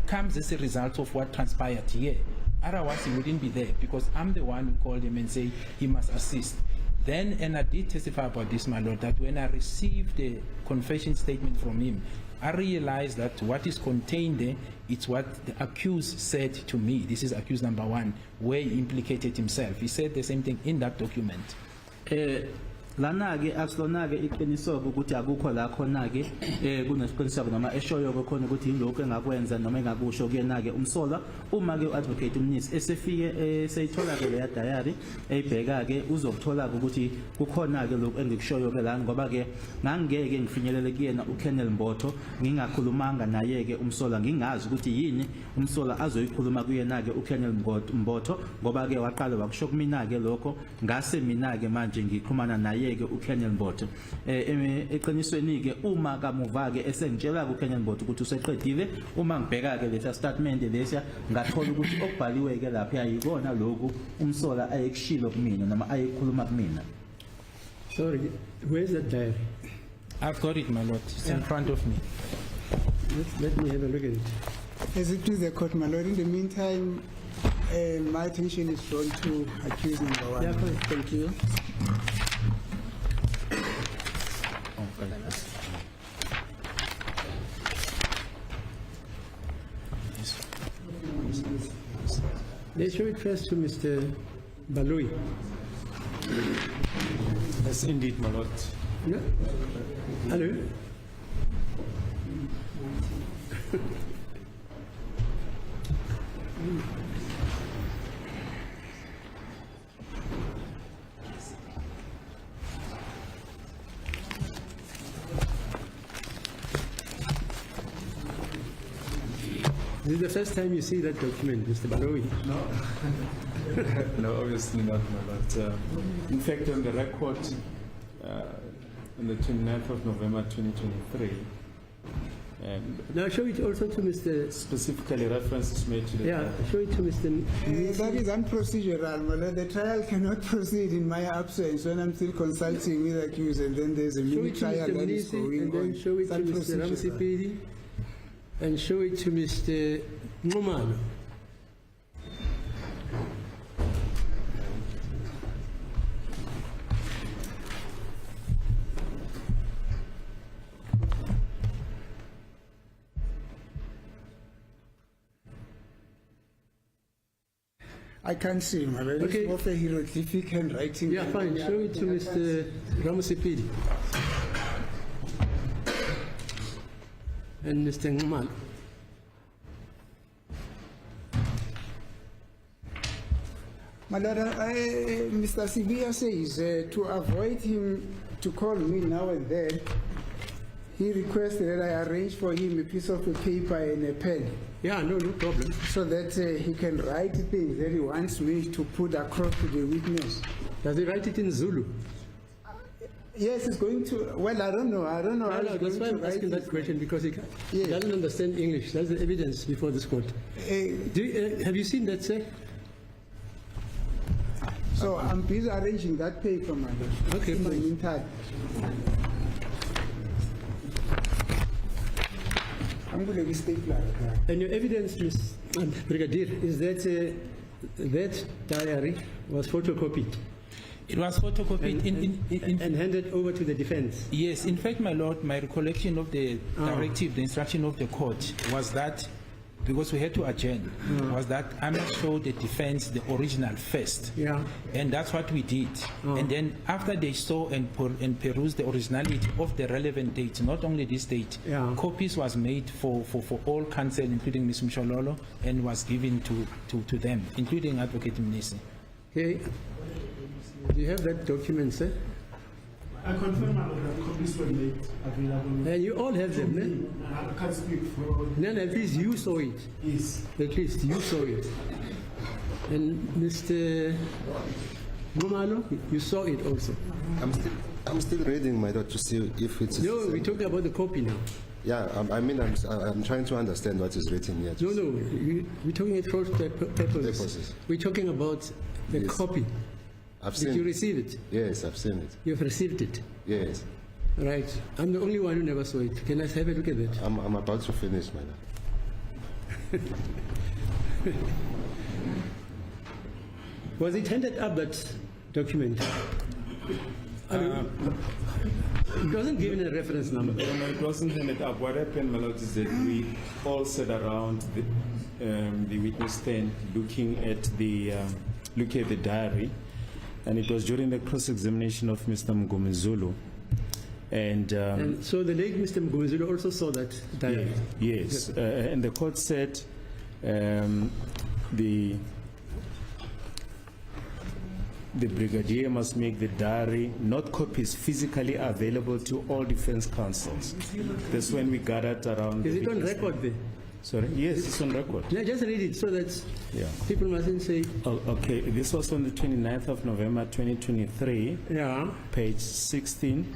comes as a result of what transpired here. Otherwise, he wouldn't be there, because I'm the one who called him and say he must assist. Then, and I did testify about this, my lord, that when I received the confession statement from him, I realized that what is contained there, it's what the accused said to me. This is accused number one, where he implicated himself. He said the same thing in that document. Lana ke asilona ke iqiniso ukuthi akukho la khona ke kunesiqiniseko noma eshoyo khona ukuthi yilokho engakwenza noma engakusho kuyena ke umsola uma ke advocate umnisi esefike seyithola ke le diary eyibheka ke uzokuthola ukuthi kukhona ke lokho engikushoyo ke la ngoba ke ngangeke ngifinyelele kuyena uKenneth Mboto ngingakhulumanga naye ke umsola ngingazi ukuthi yini umsola azoyikhuluma kuyena ke uKenneth Mboto ngoba ke waqala wakusho kumina ke lokho ngase mina ke manje ngikhulumana naye ke uKenneth Mboto eqinisweni ke uma kamuva ke esengitshela kuKenneth Mboto ukuthi useqedile uma ngibheka ke lesa statement lesa ngathola ukuthi okubhaliwe ke lapha ayikona lokhu umsola ayekushilo kumina noma ayekhuluma kumina. Sorry, where's that diary? I've got it, my lord. It's in front of me. Let me have a look at it. As it is the court, my lord, in the meantime, my attention is drawn to accused number one. Yeah, fine. Thank you. Let's show it first to Mr. Balui. Yes, indeed, my lord. No? Hello? This is the first time you see that document, Mr. Baloyi. No, obviously not, my lord. In fact, on the record, on the 29th of November 2023, Now show it also to Mr. specifically references made to the Yeah, show it to Mr. That is unprocedural, my lord. The trial cannot proceed in my absence when I'm still consulting with accused, and then there's a Show mini it to trial Mr. that is Munisi, going and on. then show it It's to Mr. unprocedural. Ramsipedi, and show it to Mr. Ngumalo. I can't see, my lord. Okay. It's more of a hieroglyphic handwriting. Yeah, fine. Show it to Mr. Ramsipedi and Mr. Ngumalo. My lord, Mr. Sibia says to avoid him to call me now and then, he requested that I arrange for him a piece of paper and a pen Yeah, no problem. so that he can write things that he wants me to put across to the witness. Does he write it in Zulu? Yes, he's going to, well, I don't know how No, he's that's going why to I'm write asking it. that question, because he Yes. doesn't understand English. That's the evidence before this court. Have you seen that, sir? So I'm busy arranging that paper, my lord. Okay, in the fine. meantime. I'm going to be stapler. And your evidence, Ms. Brigadier, is that that diary was photocopied It was photocopied and handed over to the defense. Yes, in fact, my lord, my recollection of the directive, the instruction of the court was that, because we had to adjourn, was that I must show the defense the original first. Yeah. And that's what we did. And then after they saw and perused the originality of the relevant dates, not only this date, Yeah. copies was made for all counsel, including Ms. Mshololo, and was given to them, including Advocate Mnisi. Okay. Do you have that document, sir? I confirm my lord that copies were made available. And you all have them, eh? I can't speak for Then at least you saw it. this. At least you saw it. And Mr. Ngumalo, you saw it also. I'm still reading, my lord, to see if it's. No, we're talking about the copy now. Yeah, I'm trying to understand what is written here. No, we're talking it for purposes. Purposes. We're talking about the Yes. copy. I've Did seen you it. receive it? Yes, I've seen it. You've received it. Yes. Right. I'm the only one who never saw it. Can I have a look at that? I'm about to finish, my lord. Was it handed up, that document? It wasn't given a reference number. No, it wasn't handed up. What happened, my lord, is that we all sat around the witness stand looking at the diary, and it was during the cross-examination of Mr. Mgomezulu. And so the late Mr. Mgumezulu also saw that diary. Yes, and the court said the brigadier must make the diary, not copies, physically available to all defense counsels. That's when we gathered around. Is the it on witness record there? Sorry, yes, it's on record. Yeah, just read it so that Yeah. people mustn't say, Oh, okay, this was on the 29th of November 2023, yeah. page 16,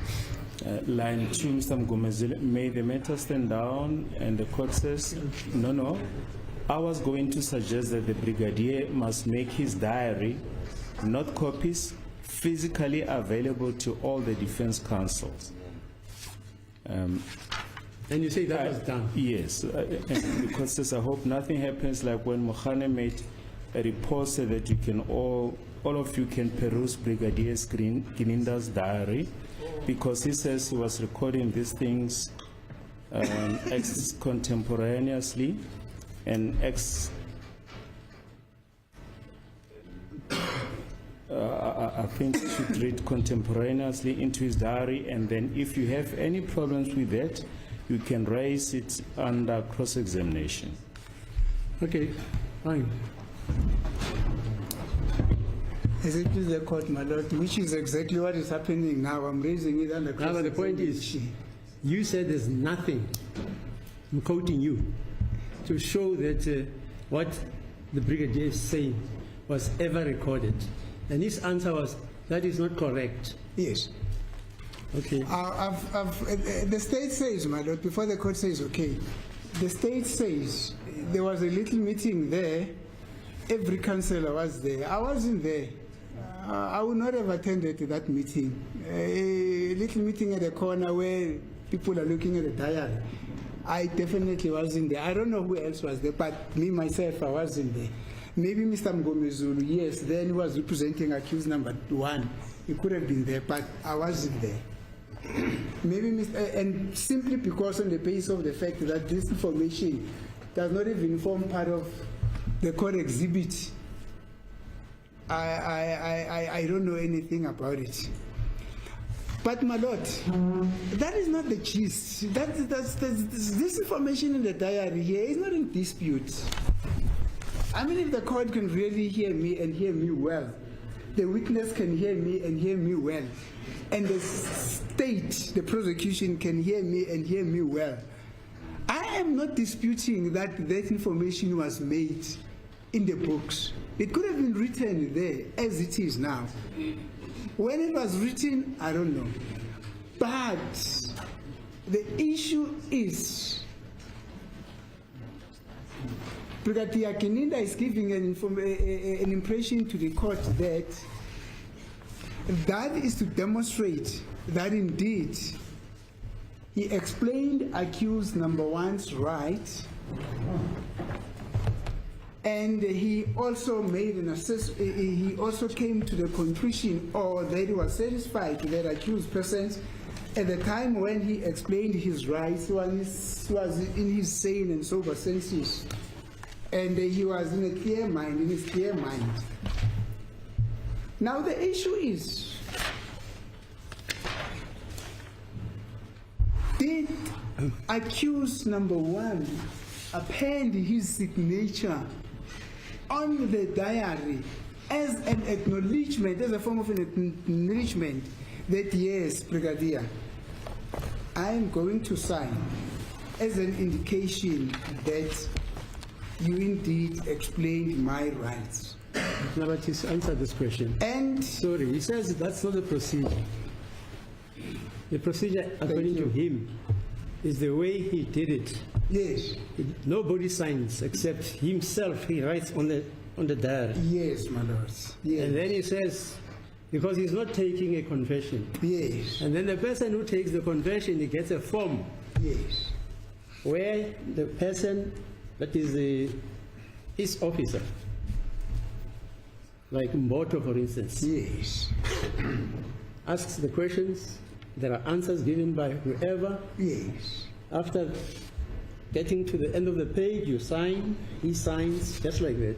line 2, Mr. Mgomezulu, may the matter stand down, and the court says, no, I was going to suggest that the brigadier must make his diary, not copies, physically available to all the defense counsels. And you say that was done. Yes, and the court says, I hope nothing happens like when Mohane made a report so that you can all of you can peruse Brigadier Gininda's diary, because he says he was recording these things contemporaneously and I think you should read contemporaneously into his diary, and then if you have any problems with that, you can raise it under cross-examination. Okay. Fine. As it is the court, my lord, which is exactly what is happening now. I'm raising it under Now, but the point is, you said there's nothing, I'm quoting you, to show that what the brigadier is saying was ever recorded. And his answer was, that is not correct. Yes. Okay. The state says, my lord, before the court says, okay, the state says there was a little meeting there. Every councillor was there. I wasn't there. I would not have attended that meeting. A little meeting at the corner where people are looking at the diary. I definitely wasn't there. I don't know who else was there, but me, myself, I wasn't there. Maybe Mr. Mgomezulu, yes, then he was representing accused number 1. He could have been there, but I wasn't there. Maybe, and simply because on the basis of the fact that this information does not even form part of the court exhibit, I don't know anything about it. But my lord, that is not the gist. This information in the diary here is not in dispute. I mean, if the court can really hear me and hear me well, the witness can hear me and hear me well, and the state, the prosecution, can hear me and hear me well, I am not disputing that that information was made in the books. It could have been written there as it is now. When it was written, I don't know. But the issue is, Brigadier Kininda is giving an impression to the court that that is to demonstrate that indeed he explained accused number 1's right, and he also made an he also came to the conclusion, or that he was satisfied that accused persons at the time when he explained his rights was in his sane and sober senses, and he was in a clear mind, in his clear mind. Now the issue is, did accused number 1 append his signature on the diary as an acknowledgement, as a form of an acknowledgement that yes, Brigadier, I am going to sign, as an indication that you indeed explained my rights? No, but he's answered this question. And Sorry, he says that's not the procedure. The procedure, according to him, is the way he did it. yes, Nobody signs except himself. He writes on the diary. yes, my lords, yes, And then he says, because he's not taking a confession. yes, And then the person who takes the confession, he gets a form yes, where the person that is his officer, like Mboto, for instance, yes, asks the questions. There are answers given by whoever. yes. After getting to the end of the page, you sign, he signs, just like that.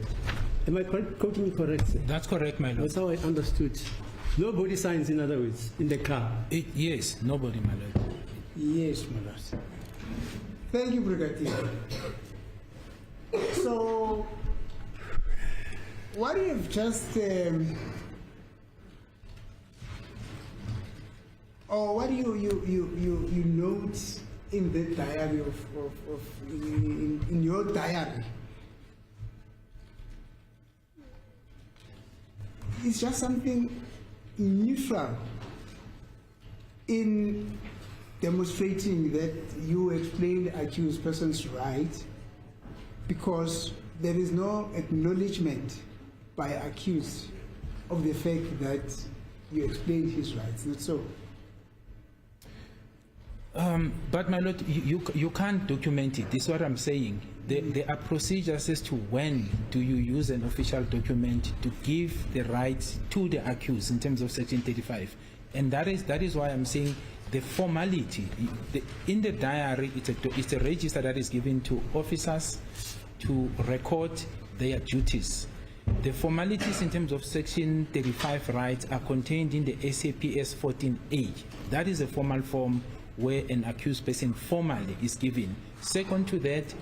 Am I quoting correct, sir? That's correct, my lord. That's how I understood. Nobody signs, in other words, in the car. Yes, nobody, my lord. Yes, my lord. Thank you, Brigadier. So, what you have just, or what you note in the diary in your diary, it's just something neutral in demonstrating that you explained accused person's right, because there is no acknowledgement by accused of the fact that you explained his rights. Not so. But my lord, you can't document it. This is what I'm saying. There are procedures as to when do you use an official document to give the rights to the accused in terms of Section 35. And that is why I'm saying the formality. In the diary, it's a register that is given to officers to record their duties. The formalities in terms of Section 35 rights are contained in the SAPS 14A. That is a formal form where an accused person formally is given. Second to that,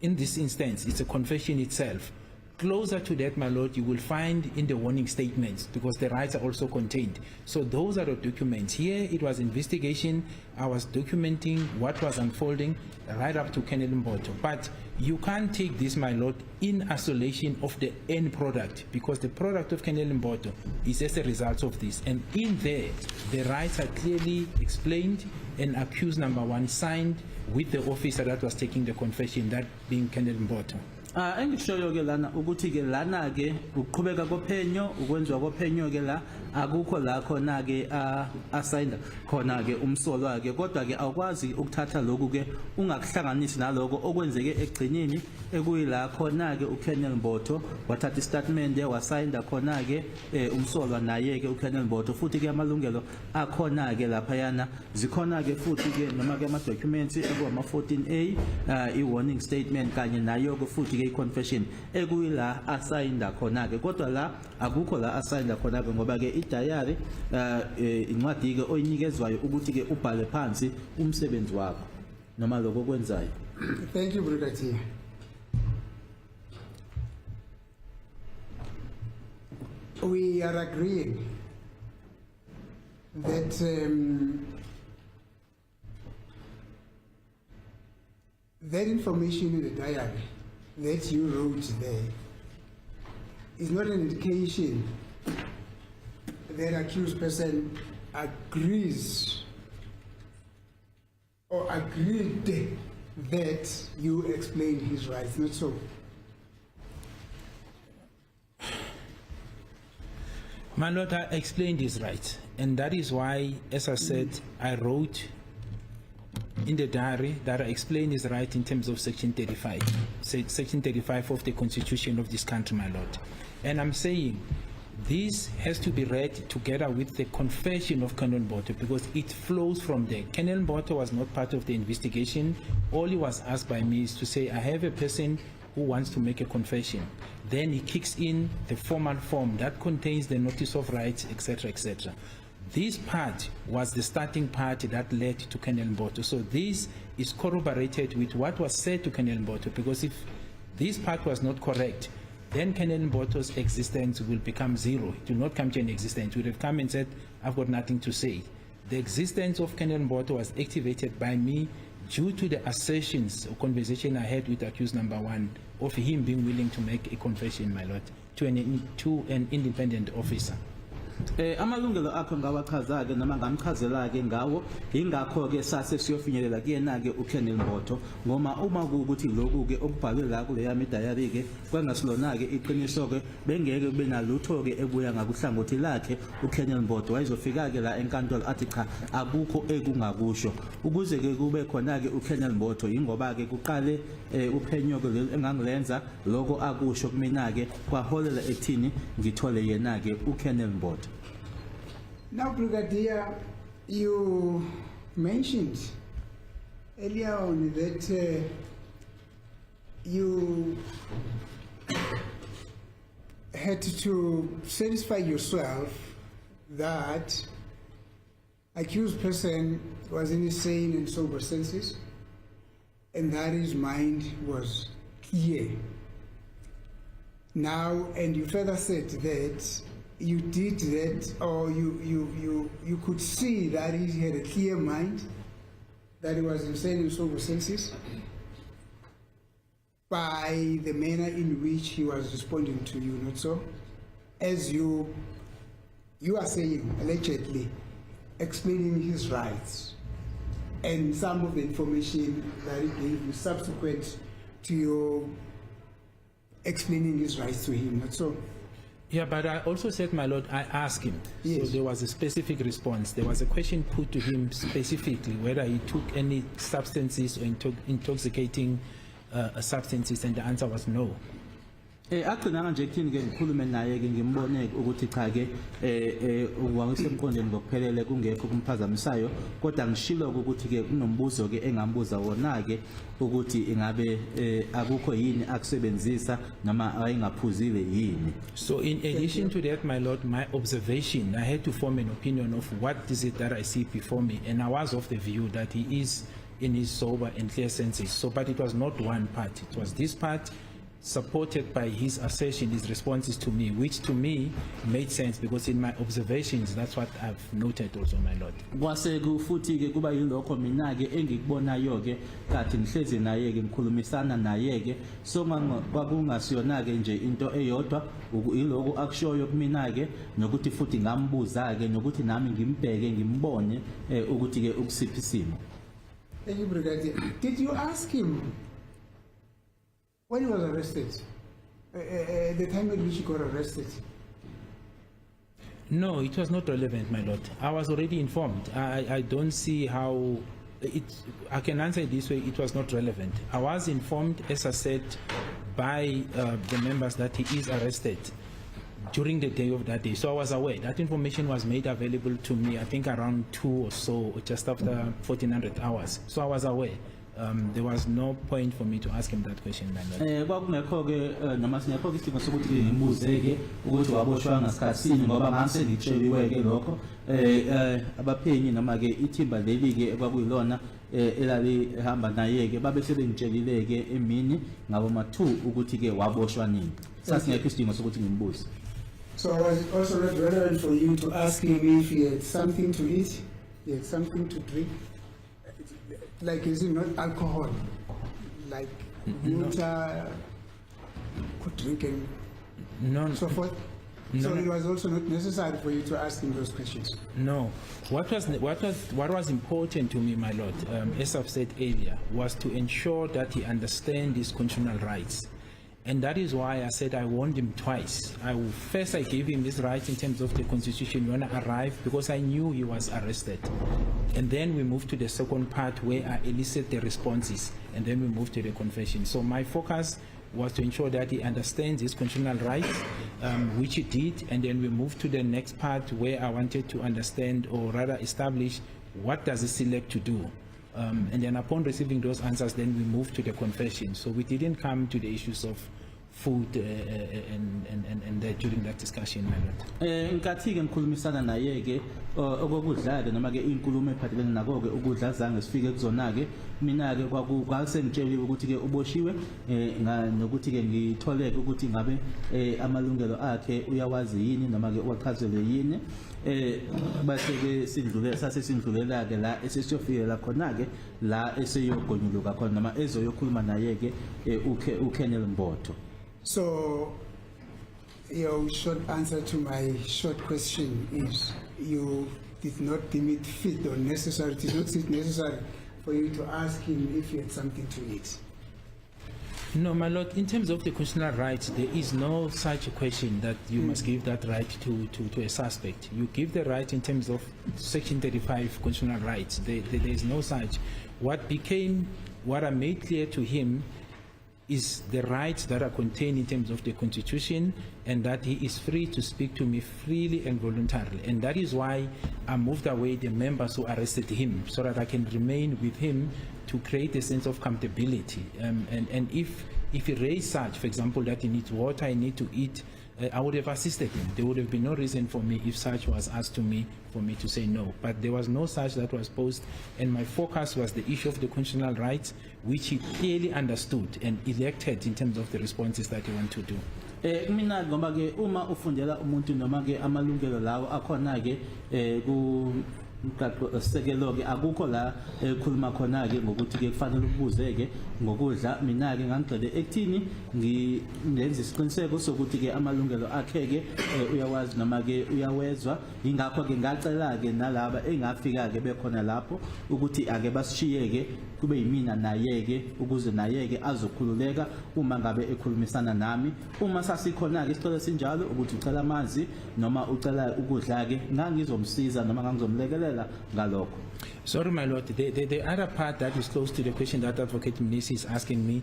in this instance, it's a confession itself. Closer to that, my lord, you will find in the warning statements, because the rights are also contained. So those are the documents. Here it was investigation. I was documenting what was unfolding right up to Colonel Mboto. But you can't take this, my lord, in isolation of the end product, because the product of Colonel Mboto is as a result of this. And in there, the rights are clearly explained, and accused number 1 signed with the officer that was taking the confession, that being Colonel Mboto. Engishoyo ke lana ukuthi ke lana ke ukuqhubeka kophenyo ukwenziwa kophenyo ke la akukho la khona ke assigned khona ke umsolo wakhe, kodwa ke awukwazi ukuthatha lokhu ke ungakuhlanganisi naloko okwenzeke egcinini ekuyila khona ke uKolonel Mboto wathatha istatement wasigna khona ke umsolo naye ke uKolonel Mboto, futhi ke amalungelo akhona ke lapha yana zikhona ke futhi ke noma ke ama documents ekuma 14A I warning statement kanye nayo ke futhi ke confession ekuyila assigned khona ke, kodwa la akukho la assigned khona ke ngoba ke diary incwadi ke oyinikezwayo ukuthi ke ubhale phansi umsebenzi wakho noma lokho kwenzayo. Thank you, Brigadier. We are agreeing that that information in the diary that you wrote there is not an indication that accused person agrees or agreed that you explained his rights, not so. My lord, I explained his rights, and that is why, as I said, I wrote in the diary that I explained his right in terms of Section 35, Section 35 of the Constitution of this country, my lord. And I'm saying this has to be read together with the confession of Colonel Mboto, because it flows from there. Colonel Mboto was not part of the investigation. All he was asked by me is to say, I have a person who wants to make a confession. Then he kicks in the formal form that contains the notice of rights, etc., etc. This part was the starting part that led to Colonel Mboto. So this is corroborated with what was said to Colonel Mboto, because if this part was not correct, then Colonel Mboto's existence will become zero. It will not come to an existence. It would have come and said, I've got nothing to say. The existence of Colonel Mboto was activated by me due to the assertions or conversation I had with accused number 1 of him being willing to make a confession, my lord, to an independent officer. Amalungelo akho ngawachaza ke noma ngamchazela ke ngawo, ingakho ke sase siyofinyelela kuyena ke uKolonel Mboto, ngoma uma ukuthi lokhu ke okubhalwe la kule yami diary ke kwangasilona ke iqiniso ke bengeke benalutho ke ebuya ngakuhlangothi lakhe uKolonel Mboto wayezofika ke la enkantolo athi cha akukho ekungakusho, ukuze ke kube khona ke uKolonel Mboto ingoba ke kuqale uphenyo ke engangilenza lokho akusho kumina ke kwaholela ekuthini ngithole yena ke uKolonel Mboto. Now, Brigadier, you mentioned earlier on that you had to satisfy yourself that accused person was in his sane and sober senses, and that his mind was clear. Now, and you further said that you did that, or you could see that he had a clear mind, that he was insane in sober senses, by the manner in which he was responding to you, not so? As you are saying, allegedly, explaining his rights, and some of the information that he gave you subsequent to your explaining his rights to him, not so? Yeah, but I also said, my lord, I asked him. Yes. So there was a specific response. There was a question put to him specifically whether he took any substances or intoxicating substances, and the answer was no. Agcina nje kuthini ke ngikhulume naye ke ngimbone ukuthi cha ke wangisemqondweni ngokuphelele kungekho kumphazamisayo, kodwa ngishilo ukuthi ke kunombuzo ke engambuza wona ke ukuthi ingabe akukho yini akusebenzisa noma ayingaphuzile yini. So in addition to that, my lord, my observation, I had to form an opinion of what is it that I see before me, and I was of the view that he is in his sober and clear senses. So, but it was not one part. It was this part, supported by his assertion, his responses to me, which to me made sense because in my observations, that's what I've noted also, my lord. Kwase kufuthi ke kuba yilokho mina ke engikubonayo ke kathi ngihlezi naye ke ngikhulumisana naye ke so kwakungasiyona ke nje into eyodwa yilokho akushoyo kumina ke nokuthi futhi ngambuza ke nokuthi nami ngimbheke ngimbone ukuthi ke ukusiphi isimo. Thank you, Brigadier. Did you ask him when he was arrested, the time at which he got arrested? No, it was not relevant, my lord. I was already informed. I don't see how I can answer it this way. It was not relevant. I was informed, as I said, by the members that he is arrested during the day of that day. So I was aware. That information was made available to me, I think around 2 or so, just after 1400 hours. So I was aware. There was no point for me to ask him that question, my lord. Kwakungekho ke noma singekho isidingo sokuthi ngimuze ke ukuthi waboshwa ngasikhatsini ngoba ngase ngitsheliwe ke lokho abaphenyi noma ke ithimba leli ke kwakuyilona elali ehamba naye ke babe sebengitshelile ke emini ngabo ma2 ukuthi ke waboshwa nini. Sasingekho isidingo sokuthi ngimbuze. So was it also not relevant for you to ask him if he had something to eat, he had something to drink? Like, is it not alcohol? Like, water, could drink and No, so forth? No. So it was also not necessary for you to ask him those questions? no. What was important to me, my lord, as I've said earlier, was to ensure that he understands his constitutional rights. And that is why I said I warned him twice. First, I gave him his rights in terms of the constitution when I arrived because I knew he was arrested. And then we moved to the second part where I elicit the responses, and then we moved to the confession. So my focus was to ensure that he understands his constitutional rights, which he did, and then we moved to the next part where I wanted to understand, or rather establish, what does he select to do. And then upon receiving those answers, then we moved to the confession. So we didn't come to the issues of food and that during that discussion, my lord. Nkathi ke ngikhulumisana naye ke okokudla ke noma ke inkulumo ephathelene nako ke ukudla zange sifike kuzona ke mina ke kwasengitsheliwe ukuthi ke uboshiwe nokuthi ke ngitholeke ukuthi ngabe amalungelo akhe uyawazi yini noma ke uwachazelwe yini. Base ke sasindlulela ke la esesiyofikela khona ke la eseyogonyuluka khona noma ezoyokhuluma naye ke uKennel Mbotho. So your short answer to my short question is you did not deem it fit or necessary, it is not necessary for you to ask him if he had something to eat? No, my lord, in terms of the constitutional rights, there is no such a question that you must give that right to a suspect. You give the right in terms of Section 35 constitutional rights. There is no such. What I made clear to him is the rights that are contained in terms of the Constitution, and that he is free to speak to me freely and voluntarily. And that is why I moved away the members who arrested him, so that I can remain with him to create a sense of accountability. And if he raised such, for example, that he needs water, he needs to eat, I would have assisted him. There would have been no reason for me, if such was asked to me, for me to say no. But there was no such that was posed, and my focus was the issue of the constitutional rights, which he clearly understood and elected in terms of the responses that he wanted to do. Mina ngoba ke uma ufundela umuntu noma ke amalungelo lawo akhona ke ku sekelo ke akukho la ekhuluma khona ke ngokuthi ke kufanele ubuze ke ngokudla. Mina ke ngangigxile ekuthini ngenza isiqiniseko sokuthi ke amalungelo akhe ke uyawazi noma ke uyawezwa. Ingakho ke ngacela ke nalaba engafika ke bekhona lapho ukuthi ake basishiye ke kube yimina naye ke ukuze naye ke azokhululeka uma ngabe ekhulumisana nami. Uma sasikhona ke isicelo sinjalo ukuthi ucela amanzi noma ucela ukudla ke ngangizomsiza noma ngangizomlekelela ngalokho. Sorry, my lord, the other part that is close to the question that Advocate Mnisi is asking me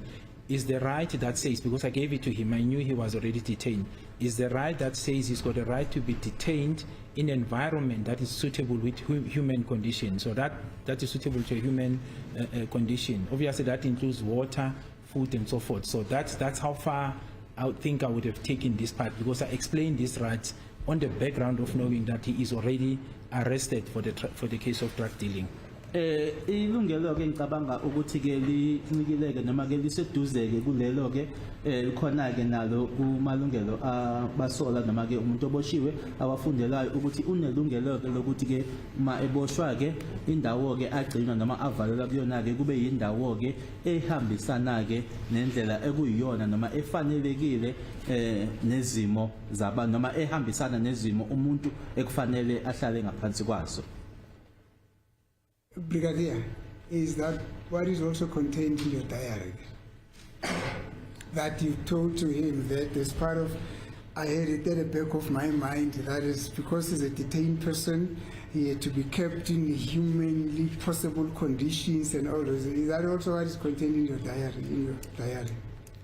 is the right that says, because I gave it to him, I knew he was already detained, is the right that says he's got a right to be detained in an environment that is suitable with human conditions. So that is suitable to a human condition. Obviously that includes water, food and so forth. So that's how far I think I would have taken this part, because I explained these rights on the background of knowing that he is already arrested for the case of drug dealing. ilungelo ke ngicabanga ukuthi ke linikileke noma ke liseduzeke kulelo ke likhona ke nalo kumalungelo abasola noma ke umuntu oboshiwe awafundelayo ukuthi unelungelo ke lokuthi ke uma eboshwa ke indawo ke agcinwa noma avalelwa kuyona ke kube yindawo ke ehambisana ke nendlela ekuyiyona noma efanelekile nezimo zabantu noma ehambisana nezimo umuntu ekufanele ahlale ngaphansi kwaso. Brigadier, is that what is also contained in your diary? That you told to him that as part of, I had it at the back of my mind, that is because he's a detained person, he had to be kept in humanly possible conditions and all those. Is that also what is contained in your diary?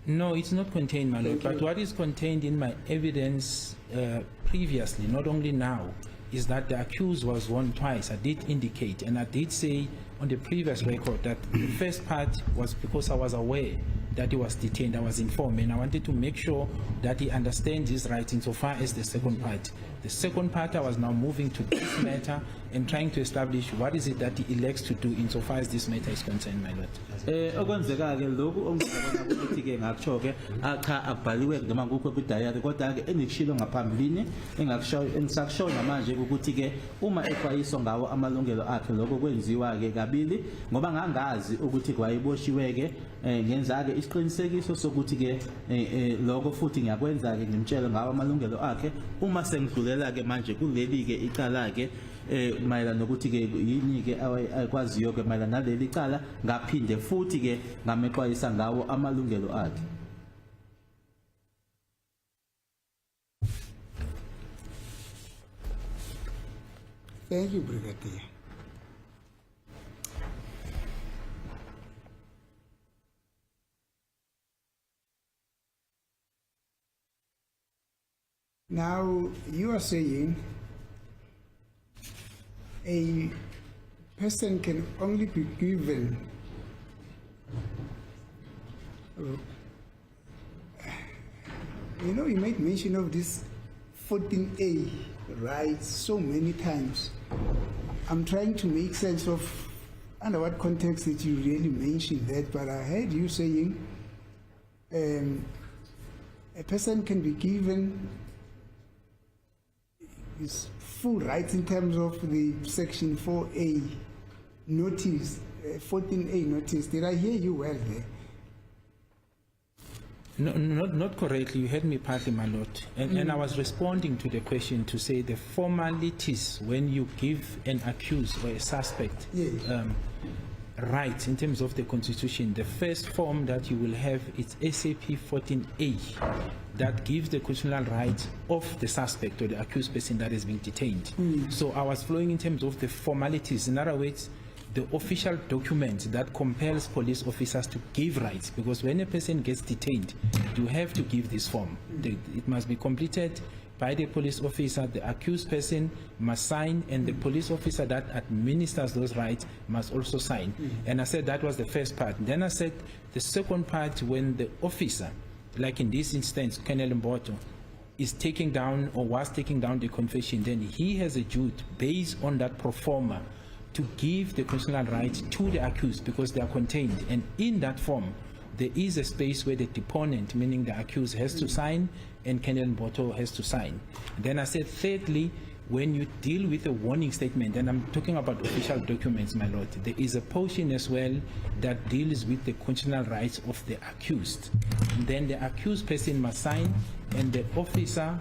No, it's not contained, my lord. Thank But you. what is contained in my evidence previously, not only now, is that the accused was warned twice. I did indicate, and I did say on the previous record that the first part was because I was aware that he was detained. I was informed, and I wanted to make sure that he understands his rights insofar as the second part. The second part, I was now moving to this matter and trying to establish what is it that he elects to do insofar as this matter is concerned, my lord. Okwenzeka ke lokhu ongizabona ukuthi ke ngakusho ke akha abhaliwe noma ngukho kwidiary kodwa ke enikushilo ngaphambilini engisakusho namanje ukuthi ke uma exwayiswa ngawo amalungelo akhe lokho kwenziwa ke kabili ngoba ngangazi ukuthi kwayiboshiwe ke ngenza ke isiqinisekiso sokuthi ke lokho futhi ngiyakwenza ke ngimtshela ngawo amalungelo akhe uma sengidlulela ke manje kuleli ke icala ke mayelana nokuthi ke yini ke akwaziyo ke mayelana naleli cala ngaphinde futhi ke ngamexwayisa ngawo amalungelo akhe. Thank you, Brigadier. Now, you are saying a person can only be given you made mention of this 14A rights so many times. I'm trying to make sense of under what context did you really mention that, but I heard you saying a person can be given his full rights in terms of the section 4A notice, 14A notice. Did I hear you well there? No, not correctly. You heard me partly, my lord. And I was responding to the question to say the formalities when you give an accused or a suspect Yes. rights in terms of the constitution. The first form that you will have is SAP 14A that gives the constitutional rights of the suspect or the accused person that is being detained. So I was flowing in terms of the formalities. In other words, the official document that compels police officers to give rights, because when a person gets detained, you have to give this form. It must be completed by the police officer, the accused person must sign, and the police officer that administers those rights must also sign. And I said that was the first part. Then I said the second part, when the officer, like in this instance, Colonel Mboto, is taking down or was taking down the confession, then he has a duty based on that pro forma to give the constitutional rights to the accused because they are contained. And in that form, there is a space where the deponent, meaning the accused, has to sign and Colonel Mboto has to sign. Then I said, thirdly, when you deal with a warning statement, and I'm talking about official documents, my lord, there is a portion as well that deals with the constitutional rights of the accused. And then the accused person must sign, and the officer,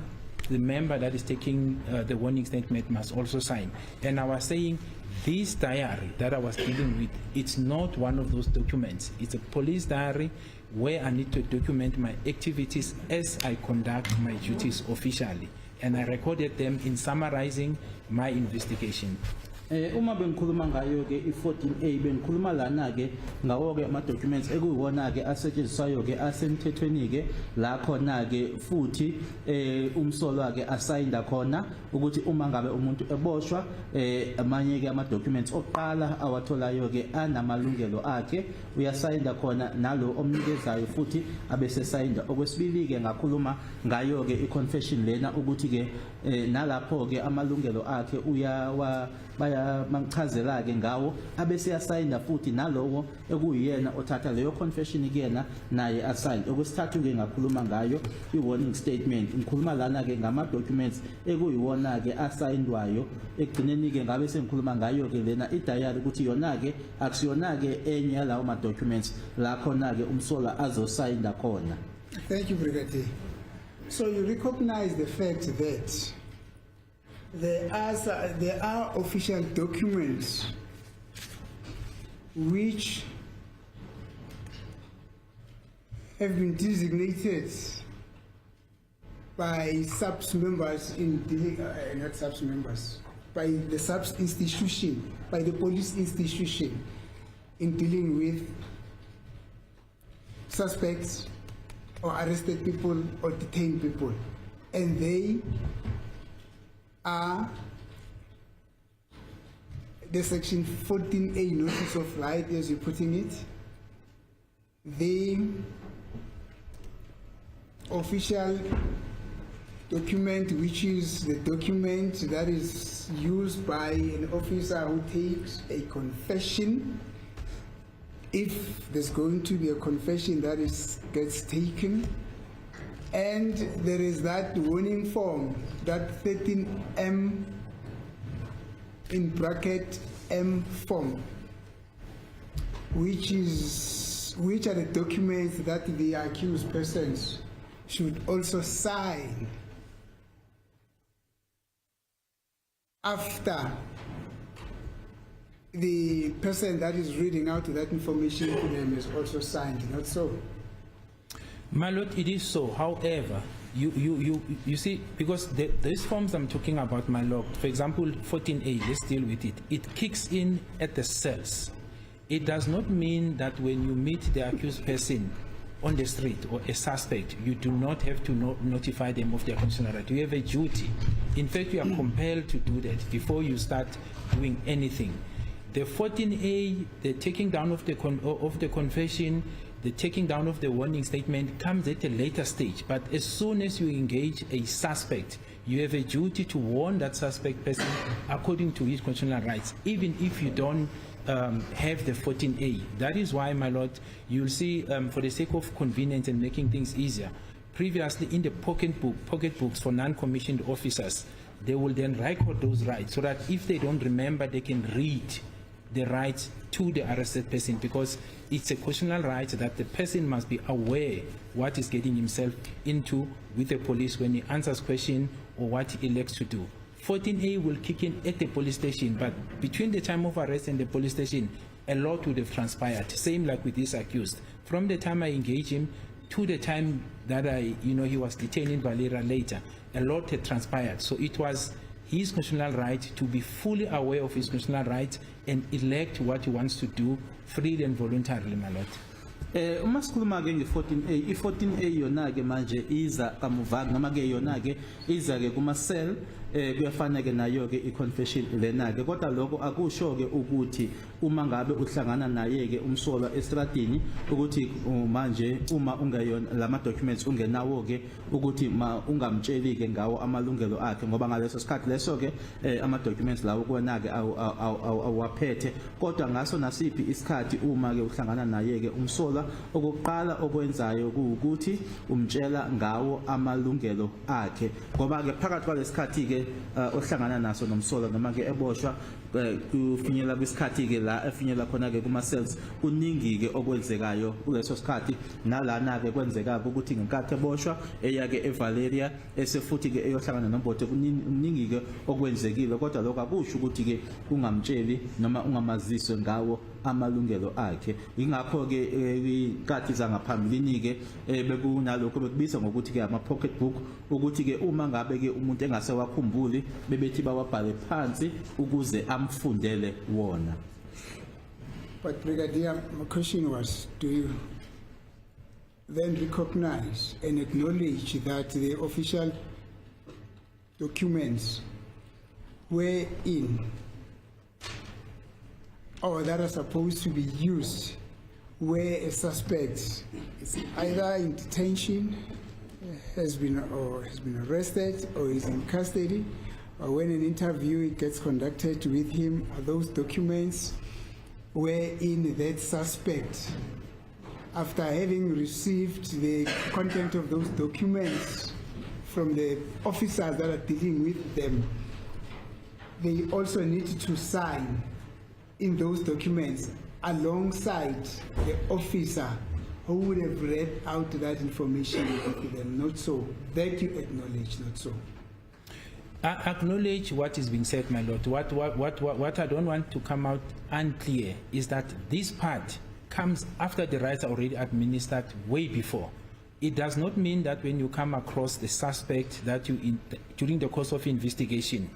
the member that is taking the warning statement, must also sign. And I was saying, this diary that I was dealing with, it's not one of those documents. It's a police diary where I need to document my activities as I conduct my duties officially. And I recorded them in summarizing my investigation. Uma bengikhuluma ngayo ke i14A bengikhuluma lana ke ngawo ke ama documents ekuyiwona ke asetshenziswayo ke asemthethweni ke la khona ke futhi umsolwa ke asayinda khona ukuthi uma ngabe umuntu eboshwa amanye ke ama documents oqala awatholayo ke anamalungelo akhe uyasayinda khona nalo omnikezayo futhi abese sayinda. Okwesibili ke ngakhuluma ngayo ke i confession lena ukuthi ke nalapho ke amalungelo akhe mangichazela ke ngawo abese yasayina futhi nalowo ekuyena othatha leyo confession kuyena naye asayine. Okwesithathu ke ngakhuluma ngayo i-warning statement, ngikhuluma lana ke ngama documents ekuyiwona ke asayindwayo. Ekugcineni ke ngabe sengikhuluma ngayo ke lena i-diary ukuthi yona ke akusiyona ke enye yalawo ma documents la khona ke umsola azosayinda khona. Thank you, Brigadier. So you recognize the fact that there are official documents which have been designated by subs members in not subs members, by the subs institution, by the police institution in dealing with suspects or arrested people or detained people, and they are the section 14A notice of right, as you're putting it, the official document, which is the document that is used by an officer who takes a confession. If there's going to be a confession that gets taken, and there is that warning form, that 13M in bracket M form, which are the documents that the accused persons should also sign after the person that is reading out that information to them is also signed, not so? My lord, it is so. However, you see, because these forms I'm talking about, my lord, for example, 14A, let's deal with it. It kicks in at the cells. It does not mean that when you meet the accused person on the street or a suspect, you do not have to notify them of their constitutional right. You have a duty. In fact, you are compelled to do that before you start doing anything. The 14A, the taking down of the confession, the taking down of the warning statement comes at a later stage. But as soon as you engage a suspect, you have a duty to warn that suspect person according to his constitutional rights, even if you don't have the 14A. That is why, my lord, you'll see, for the sake of convenience and making things easier, previously in the pocket books for non-commissioned officers, they will then record those rights so that if they don't remember, they can read the rights to the arrested person, because it's a constitutional right that the person must be aware what he's getting himself into with the police when he answers question or what he elects to do. 14A will kick in at the police station, but between the time of arrest and the police station, a lot would have transpired. Same like with this accused. From the time I engage him to the time that he was detained in Valera later, a lot had transpired. So it was his constitutional right to be fully aware of his constitutional rights and elect what he wants to do freely and voluntarily, my lord. Uma sikhuluma ke nge-14A, i-14A yona ke manje iza kamuva noma ke yona ke iza ke kuma cell kuyafana ke nayo ke i-confession lena ke, kodwa lokho akusho ke ukuthi uma ngabe uhlangana naye ke umsolwa estradini ukuthi manje uma ungayona lama documents ungenawo ke ukuthi ungamtsheli ke ngawo amalungelo akhe, ngoba ngaleso sikhathi leso ke ama documents lawo kuwena ke awaphethe. Kodwa ngaso nasiphi isikhathi uma ke uhlangana naye ke umsolwa, okokuqala okwenzayo ukuthi umtshela ngawo amalungelo akhe, ngoba ke phakathi kwalesikhathi ke ohlangana naso nomsolwa noma ke eboshwa kufinyela kwisikhathi ke la efinyela khona ke kuma cells, kuningi ke okwenzekayo kuleso sikhathi, nalana ke kwenzeka ukuthi ngenkathi eboshwa eya ke eValeria esefuthi ke eyohlangana noMbothe, kuningi ke okwenzekile, kodwa lokho akusho ukuthi ke ungamtsheli noma ungamaziswe ngawo amalungelo akhe. Ingakho ke inkathi zangaphambilini ke bekunalokho bekubizwa ngokuthi ke ama pocket book, ukuthi ke uma ngabe ke umuntu engasewakhumbuli bebethi bawabhale phansi ukuze amfundele wona. But Brigadier, my question was, do you then recognize and acknowledge that the official documents were in, or that are supposed to be used, where a suspect is either in detention, has been arrested, or is in custody, when an interview gets conducted with him, are those documents wherein that suspect, after having received the content of those documents from the officers that are dealing with them, they also need to sign in those documents alongside the officer who would have read out that information to them. Not so. That you acknowledge, not so. I acknowledge what is being said, my lord. What I don't want to come out unclear is that this part comes after the rights are already administered way before. It does not mean that when you come across the suspect that during the course of investigation,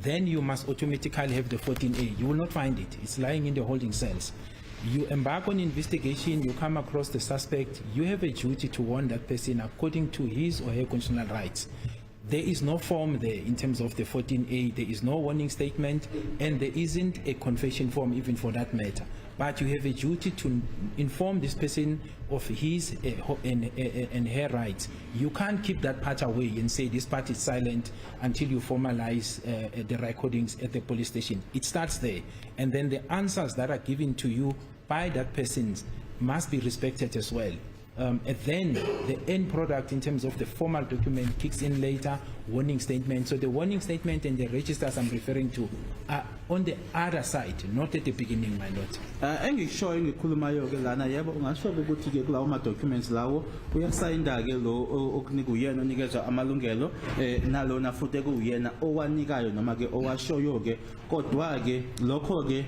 then you must automatically have the 14A. You will not find it. It's lying in the holding cells. You embark on investigation, you come across the suspect, you have a duty to warn that person according to his or her constitutional rights. There is no form there in terms of the 14A, there is no warning statement, and there isn't a confession form even for that matter. But you have a duty to inform this person of his and her rights. You can't keep that part away and say this part is silent until you formalize the recordings at the police station. It starts there, and then the answers that are given to you by that person must be respected as well. And then the end product in terms of the formal document kicks in later, warning statement. So the warning statement and the registers I'm referring to are on the other side, not at the beginning, my lord. Engishoyo ngikhulumayo ke lana yebo ungasho ukuthi ke kulawo ma documents lawo uyasayinda ke lo okunika uyena onikezwa amalungelo nalona futhi ekuyena owanikayo noma ke owashoyo ke kodwa ke lokho ke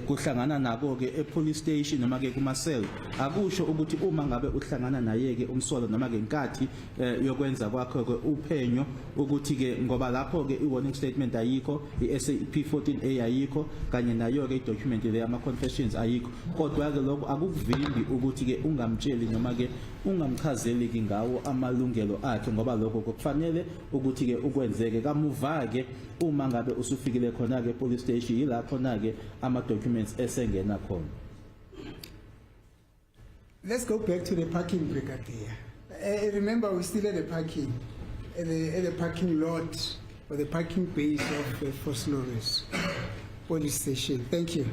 kuhlangana nako ke e-police station noma ke kuma-cell akusho ukuthi uma ngabe uhlangana naye ke umsolo noma ke inkathi yokwenza kwakho ke uphenyo ukuthi ke ngoba lapho ke i-warning statement ayikho, i-SAP 14A ayikho kanye nayo ke i-document le ama-confessions ayikho, kodwa ke lokho akuvimbi ukuthi ke ungamtsheli noma ke ungamchazeli ke ngawo amalungelo akhe ngoba lokho kufanele ukuthi ke ukwenzeke kamuva ke uma ngabe usufikile khona ke police station yila khona ke ama documents esengena khona. Let's go back to the parking, Brigadier. Remember, we're still at the parking, at the parking lot or the parking base of Foslores police station. Thank you.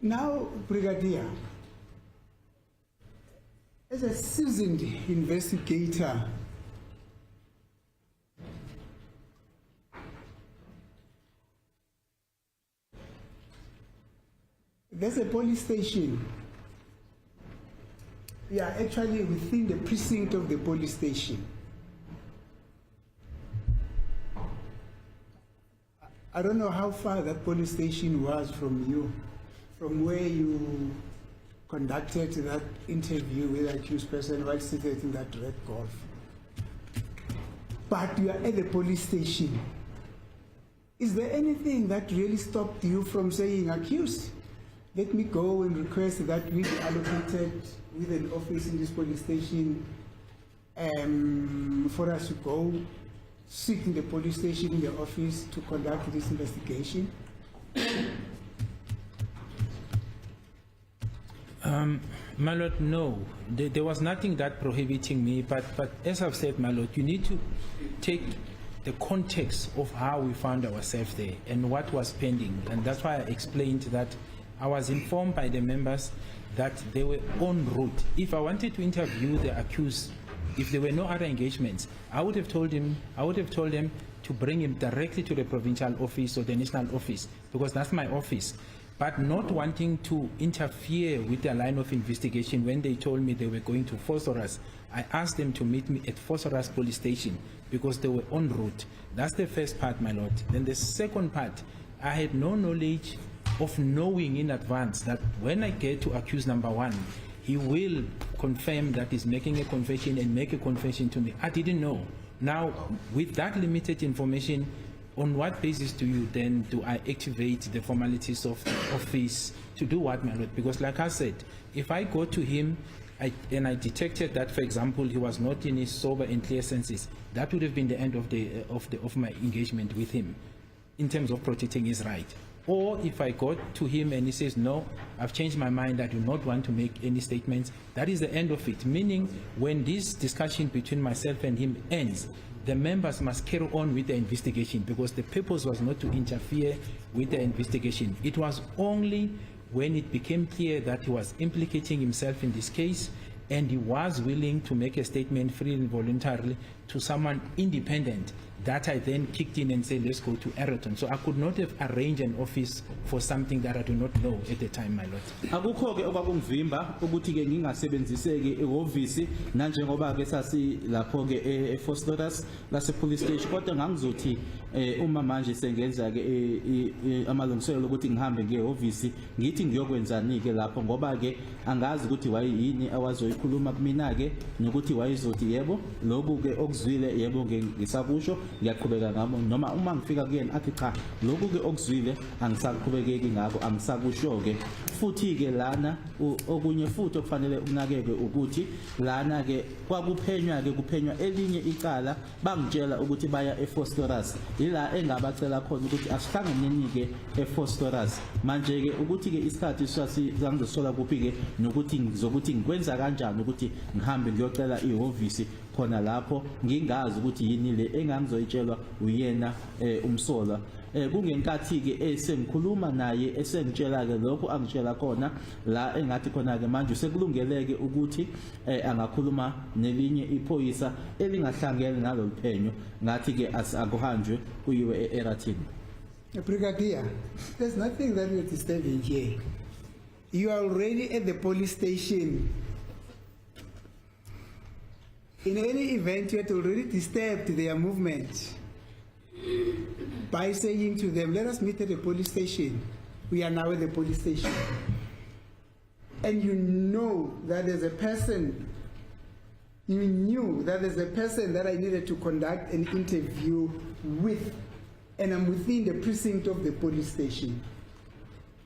Now, Brigadier, as a seasoned investigator, there's a police station. We are actually within the precinct of the police station. I don't know how far that police station was from you, from where you conducted that interview with the accused person while seated in that red Golf. But you are at the police station. Is there anything that really stopped you from saying, accused, let me go and request that we be allocated with an office in this police station for us to go sit in the police station in the office to conduct this investigation? My lord, no. There was nothing that prohibiting me, but as I've said, my lord, you need to take the context of how we found ourselves there and what was pending. And that's why I explained that I was informed by the members that they were en route. If I wanted to interview the accused, if there were no other engagements, I would have told them to bring him directly to the provincial office or the national office, because that's my office. But not wanting to interfere with their line of investigation when they told me they were going to Fosaras, I asked them to meet me at Fosaras police station because they were en route. That's the first part, my lord. Then the second part, I had no knowledge of knowing in advance that when I get to accused number one, he will confirm that he's making a confession and make a confession to me. I didn't know. Now, with that limited information, on what basis do I activate the formalities of the office to do what, my lord? Because like I said, if I go to him and I detected that, for example, he was not in his sober and clear senses, that would have been the end of my engagement with him. in terms of protecting his right. Or if I go to him and he says, no, I've changed my mind, I do not want to make any statements, that is the end of it. Meaning, when this discussion between myself and him ends, the members must carry on with the investigation, because the purpose was not to interfere with the investigation. It was only when it became clear that he was implicating himself in this case and he was willing to make a statement freely and voluntarily to someone independent, that I then kicked in and said, let's go to Eraton. So I could not have arranged an office for something that I do not know at the time, my lord. Akukho ke okwakungivimba ukuthi ke ngingasebenziseki ehhovisi nanjengoba ke sasi lapho ke eFosters lase police station, kodwa ngangizothi uma manje sengenza ke amalungiselelo ukuthi ngihambe ngehhovisi ngithi ngiyokwenzani ke lapho, ngoba ke angazi ukuthi wayini awazoyikhuluma kumina ke nokuthi wayizothi yebo lokhu ke okuzwile yebo ngisakusho ngiyaqhubeka ngamo, noma uma ngifika kuyena athi cha lokhu ke okuzwile angisaqhubekeki ngako angisakusho ke. Futhi ke lana okunye futhi okufanele ukunakeke ukuthi lana ke kwakuphenywa ke kuphenywa elinye icala bangitshela ukuthi baya eFosters, ila engabacela khona ukuthi asihlanganeni ke eFosters. Manje ke ukuthi ke isikhathi sasizosola kuphi ke nokuthi ngizokuthi ngikwenza kanjani ukuthi ngihambe ngiyocela ihhovisi khona lapho ngingazi ukuthi yini le engangizoyitshelwa uyena umsola. Kungenkathi ke esengikhuluma naye esengitshela ke lokho angitshela khona la engathi khona ke manje sekulungeleke ukuthi angakhuluma nelinye iphoyisa elingahlangene nalo liphenyo, ngathi ke akuhanjwe kuyiwe eEraton. Brigadier, there's nothing that we're disturbing here. You are already at the police station. In any event, you had already disturbed their movement by saying to them, let us meet at the police station. We are now at the police station. And you know that there's a person, you knew that there's a person that I needed to conduct an interview with, and I'm within the precinct of the police station.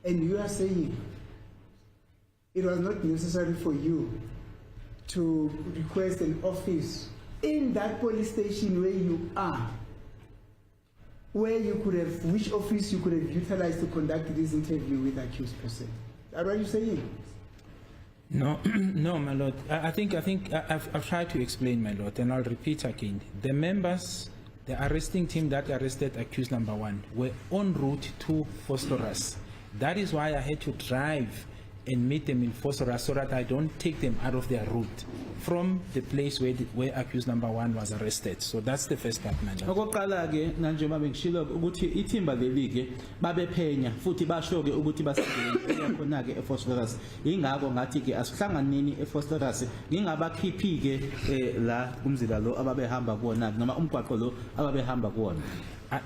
And you are saying it was not necessary for you to request an office in that police station where you are, where you could have, which office you could have utilized to conduct this interview with the accused person. That's what you're saying? No, no, my lord. I think I've tried to explain, my lord, and I'll repeat again. The members, the arresting team that arrested accused number 1 were en route to Phosphorus. That is why I had to drive and meet them in Phosphorus so that I don't take them out of their route from the place where accused number 1 was arrested. So that's the first part, man. Okoqala ke nanjengoba bengishilo ukuthi ithimba leli ke babephenya futhi basho ke ukuthi basebenzele khona ke eFosters. Ingakho ngathi ke asihlanganeni eFosters ngingabakhiphi ke la kumzila lo ababehamba kuona noma umgwaqo lo ababehamba kuona.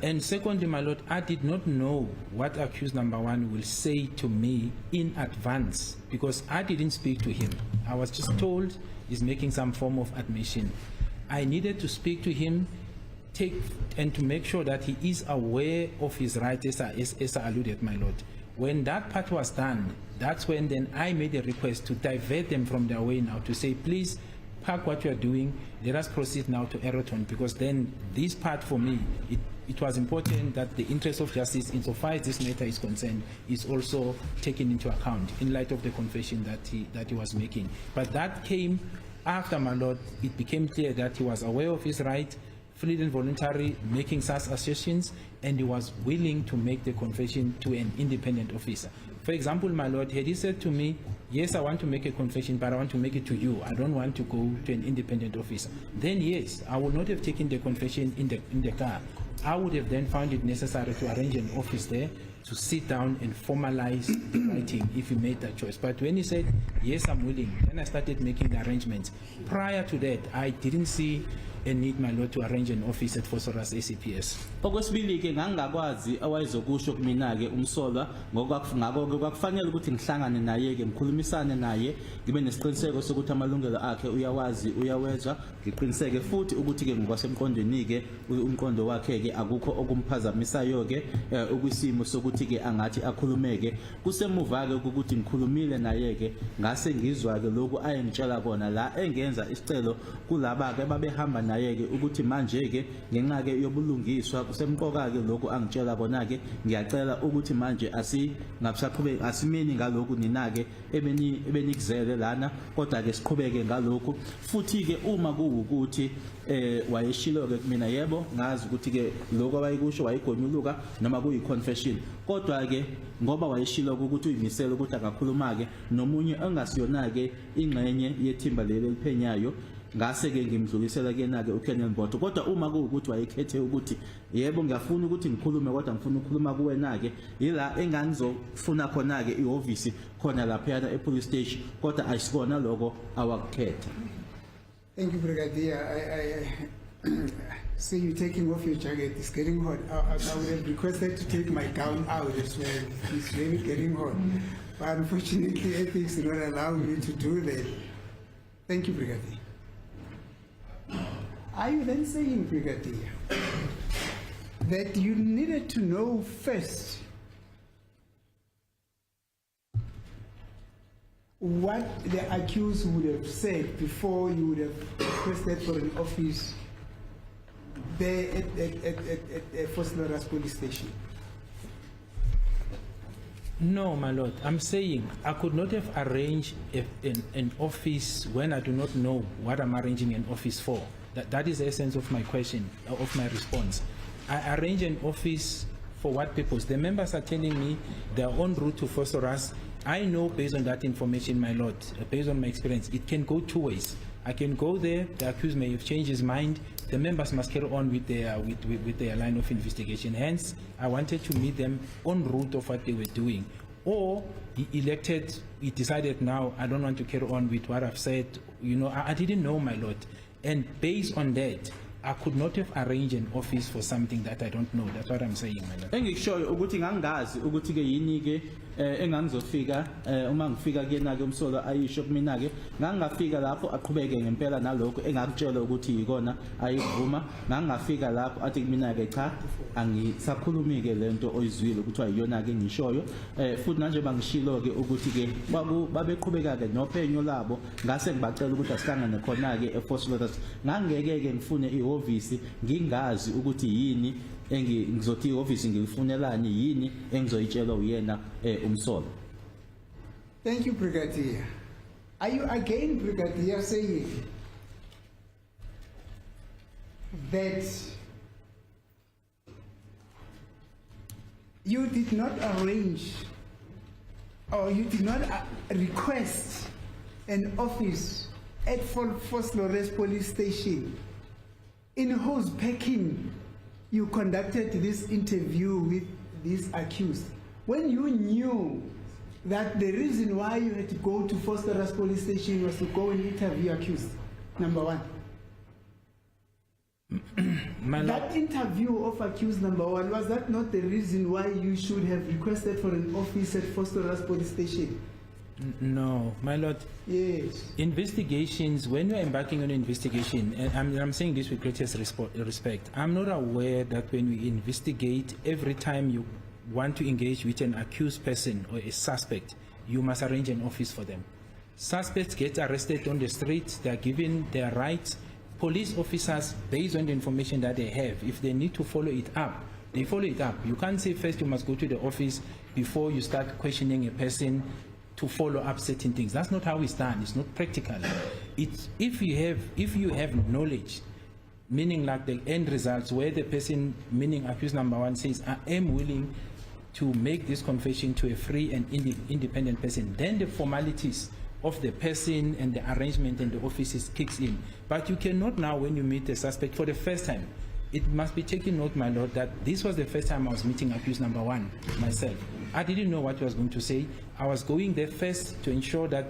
And secondly, my lord, I did not know what accused number 1 will say to me in advance, because I didn't speak to him. I was just told he's making some form of admission. I needed to speak to him, and to make sure that he is aware of his rights, as I alluded, my lord. When that part was done, that's when then I made a request to divert them from their way now, to say, please, park what you are doing, let us proceed now to Eraton, because then this part for me, it was important that the interest of justice, insofar as this matter is concerned, is also taken into account in light of the confession that he was making. But that came after, my lord, it became clear that he was aware of his right, freely and voluntary, making such assertions, and he was willing to make the confession to an independent officer. For example, my lord, had he said to me, yes, I want to make a confession, but I want to make it to you, I don't want to go to an independent officer, then yes, I would not have taken the confession in the car. I would have then found it necessary to arrange an office there to sit down and formalize the writing if he made that choice. But when he said, yes, I'm willing, then I started making the arrangements. Prior to that, I didn't see a need, my lord, to arrange an office at Phosphorus ACPS. Okwesibili ke ngangakwazi awayizokusho kumina ke umsolwa ngokwakufunga kwakufanele ukuthi ngihlangane naye ke ngikhulumisane naye ngibe nesiqiniseko sokuthi amalungelo akhe uyawazi uyawezwa, ngiqiniseke futhi ukuthi ke ngikwasemqondweni ke umqondo wakhe ke akukho okumphazamisayo ke ukwisimo sokuthi ke angathi akhulumeke. Kusemuva ke ukuthi ngikhulumile naye ke ngase ngizwa ke lokhu ayengitshela kona la engenza isicelo kulaba ke babehamba naye ke ukuthi manje ke ngenxa ke yobulungiswa kusemqoka ke lokho angitshela kona ke ngiyacela ukuthi manje ngabusaqhubeka asimini ngalokho nina ke ebenikuzele lana kodwa ke siqhubeke ngalokho futhi ke uma kuwukuthi wayeshilo ke mina yebo ngazi ukuthi ke lokho abayikusho wayigonyuluka noma kuyi confession kodwa ke ngoba wayeshilo ukuthi uyimisela ukuthi akakhuluma ke nomunye engasiyona ke ingxenye yethimba leli eliphenyayo ngase ke ngimdlulisela kena ke uKenneth Mboto kodwa uma kuwukuthi wayekhethe ukuthi yebo ngiyafuna ukuthi ngikhulume kodwa ngifuna ukukhuluma kuwena ke yila engangizofuna khona ke ihhovisi khona lapha epolice station kodwa ayisikona lokho awakukhetha. Thank you, Brigadier. I see you taking off your jacket. It's getting hot. I would have requested to take my gown out as well. It's really getting hot. But unfortunately, ethics do not allow me to do that. Thank you, Brigadier. Are you then saying, Brigadier, that you needed to know first what the accused would have said before you would have requested for an office there at First Lawrence Police Station? No, my lord. I'm saying I could not have arranged an office when I do not know what I'm arranging an office for. That is the essence of my question, of my response. I arrange an office for what purpose? The members are telling me their own route to phosphorus. I know based on that information, my lord, based on my experience, it can go two ways. I can go there, the accused may have changed his mind, the members must carry on with their line of investigation. Hence, I wanted to meet them en route of what they were doing. Or he decided now, I don't want to carry on with what I've said. You know, I didn't know, my lord. And based on that, I could not have arranged an office for something that I don't know. That's what I'm saying, my lord. Engikishoyo ukuthi ngangazi ukuthi ke yini ke engangizofika uma ngifika kena ke umsolo ayisho kumina ke ngangafika lapho aqhubeke ngempela nalokho engakutshela ukuthi yikona ayivuma ngangafika lapho athi kumina ke cha angisakhulumi ke lento oyizwile ukuthi ayiyona ke ngishoyo futhi manje bangishilo ke ukuthi ke babeqhubeka ke nophenyo labo ngase ngibacela ukuthi asihlangane khona ke eForce Lotus ngangeke ke ngifune ihhovisi ngingazi ukuthi yini ngizothi ihhovisi ngilifunelani yini engizoyitshela uyena umsolo. Thank you, Brigadier. Are you again, Brigadier, saying that you did not arrange or you did not request an office at First Lawrence Police Station in whose packing you conducted this interview with this accused, when you knew that the reason why you had to go to First Lawrence Police Station was to go and interview accused? Number one. That interview of accused number one, was that not the reason why you should have requested for an office at First Lawrence Police Station? No, my lord. Yes. Investigations, when you're embarking on an investigation, and I'm saying this with greatest respect, I'm not aware that when we investigate, every time you want to engage with an accused person or a suspect, you must arrange an office for them. Suspects get arrested on the street, they're given their rights. Police officers, based on the information that they have, if they need to follow it up, they follow it up. You can't say first you must go to the office before you start questioning a person to follow up certain things. That's not how it's done. It's not practical. It's if you have knowledge, meaning like the end results where the person, meaning accused number one, says, I am willing to make this confession to a free and independent person, then the formalities of the person and the arrangement and the offices kicks in. But you cannot now, when you meet a suspect for the first time, it must be taken note, my lord, that this was the first time I was meeting accused number one myself. I didn't know what he was going to say. I was going there first to ensure that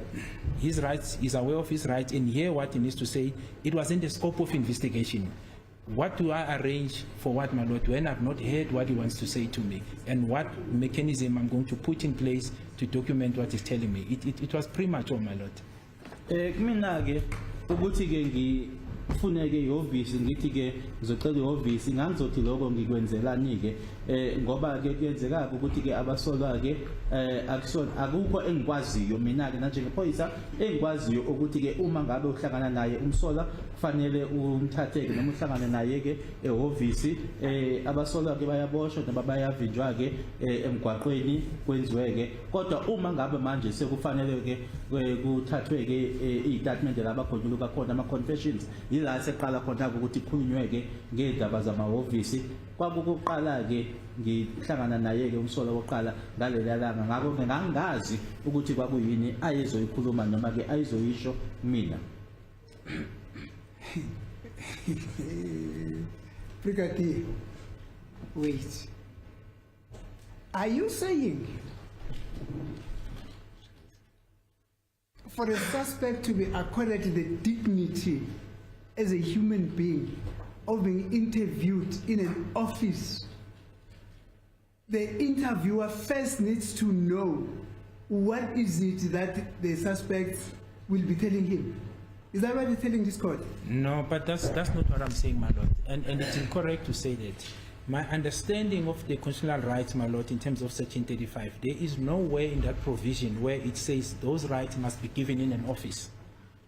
his rights, he's aware of his rights and hear what he needs to say. It was in the scope of investigation. What do I arrange for what, my lord, when I've not heard what he wants to say to me, and what mechanism I'm going to put in place to document what he's telling me? It was premature, my lord. Kumina ke ukuthi ke kufuneke ihhovisi ngithi ke ngizocela ihhovisi ngangizothi lokho ngikwenzelani ke ngoba ke kuyenzeka ukuthi ke abasolwa ke akukho engikwaziyo mina ke njengephoyisa engikwaziyo ukuthi ke uma ngabe uhlangana naye umsola kufanele umthathe ke noma uhlangane naye ke ehhovisi abasolwa ke bayaboshwa noma bayavinjwa ke emgwaqweni kwenziweke kodwa uma ngabe manje sekufanele ke kuthathwe ke istatement labakhonjuluka khona ama confessions yila seqala khona ukuthi kukhulunywe ke ngendaba zamahhovisi kwakuqala ke ngihlangana naye ke umsola woqala ngalela langa ngakho ngangazi ukuthi kwakuyini ayezoyikhuluma noma ke ayizoyisho mina. Brigadier, wait. Are you saying for a suspect to be accorded the dignity as a human being of being interviewed in an office, the interviewer first needs to know what is it that the suspect will be telling him? Is that what he's telling this court? No, but that's not what I'm saying, my lord. And it's incorrect to say that. My understanding of the constitutional rights, my lord, in terms of Section 35, there is nowhere in that provision where it says those rights must be given in an office.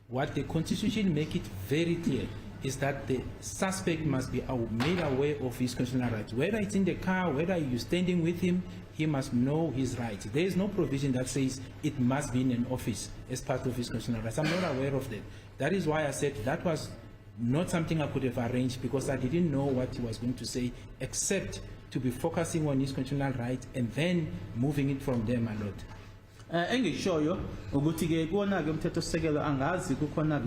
What the Constitution make it very clear is that the suspect must be made aware of his constitutional rights. Whether it's in the car, whether you're standing with him, he must know his rights. There is no provision that says it must be in an office as part of his constitutional rights. I'm not aware of that. That is why I said that was not something I could have arranged, because I didn't know what he was going to say, except to be focusing on his constitutional rights and then moving it from there, my lord. Engishoyo ukuthi ke kuona ke umthetho sisekelo angazi kukhona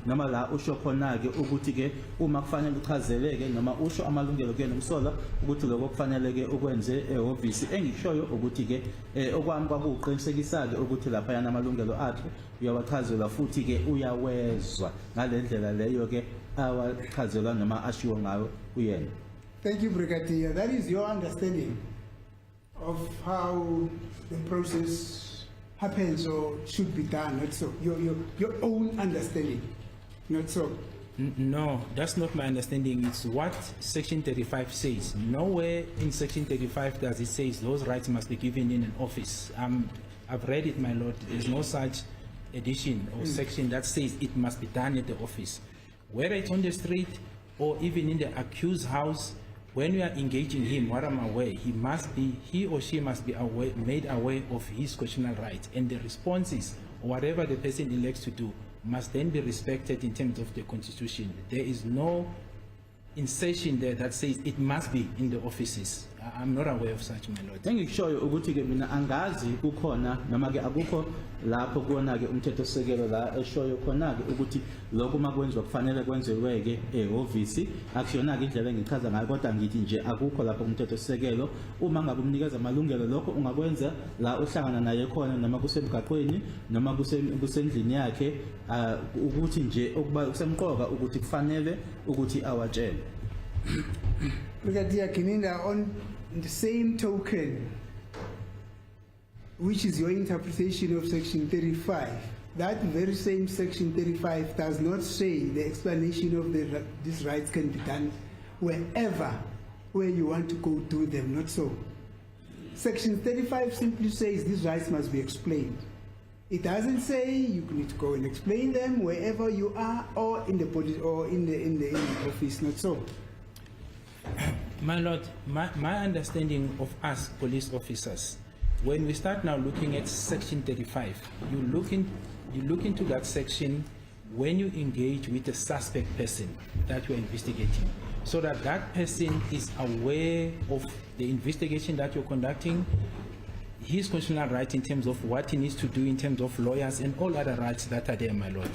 noma la usho khona ke ukuthi ke uma kufanele uchazeleke noma usho amalungelo ke nomsola ukuthi lokho kufanele ke ukwenze ehhovisi. Engishoyo ukuthi ke okwami kwakuqinisekisa ke ukuthi lapha yana amalungelo akhe uyawachazela futhi ke uyawezwa ngalendlela leyo ke awachazelwa noma ashiwo ngayo uyena. Thank you, Brigadier. That is your understanding of how the process happens or should be done, not so. Your own understanding, not so. No, that's not my understanding. It's what Section 35 says. Nowhere in Section 35 does it say those rights must be given in an office. I've read it, my lord. There's no such edition or section that says it must be done at the office. Whether it's on the street or even in the accused's house, when we are engaging him, what I'm aware, he or she must be made aware of his constitutional rights, and the responses, whatever the person elects to do, must then be respected in terms of the Constitution. There is no insertion there that says it must be in the offices. I'm not aware of such, my lord. Engishoyo ukuthi ke mina angazi kukhona noma ke akukho lapho kuona ke umthetho sisekelo la eshoyo khona ke ukuthi lokho makwenziwa kufanele kwenziwe ke ehhovisi. Akusiyona ke indlela engichaza ngayo, kodwa ngithi nje akukho lapho umthetho sisekelo. Uma ngabe umnikeza amalungelo lokho ungakwenza la uhlangana naye khona noma kusemgaqweni noma kusendlini yakhe, ukuthi nje okuba kusemqoka ukuthi kufanele ukuthi awatshele. Brigadier Kininda, on the same token, which is your interpretation of Section 35, that very same Section 35 does not say the explanation of these rights can be done where you want to go do them, not so. Section 35 simply says these rights must be explained. It doesn't say you need to go and explain them wherever you are or in the body or in the office, not so. My lord, my understanding of us police officers, when we start now looking at Section 35, you look into that section when you engage with a suspect person that you're investigating, so that that person is aware of the investigation that you're conducting, his constitutional rights in terms of what he needs to do in terms of lawyers and all other rights that are there, my lord.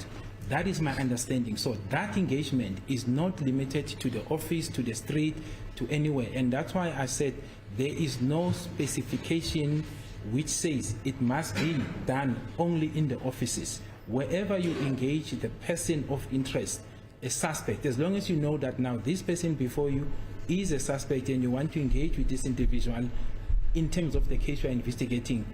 That is my understanding. So that engagement is not limited to the office, to the street, to anywhere. And that's why I said there is no specification which says it must be done only in the offices. Wherever you engage the person of interest, a suspect, as long as you know that now this person before you is a suspect and you want to engage with this individual in terms of the case you are investigating,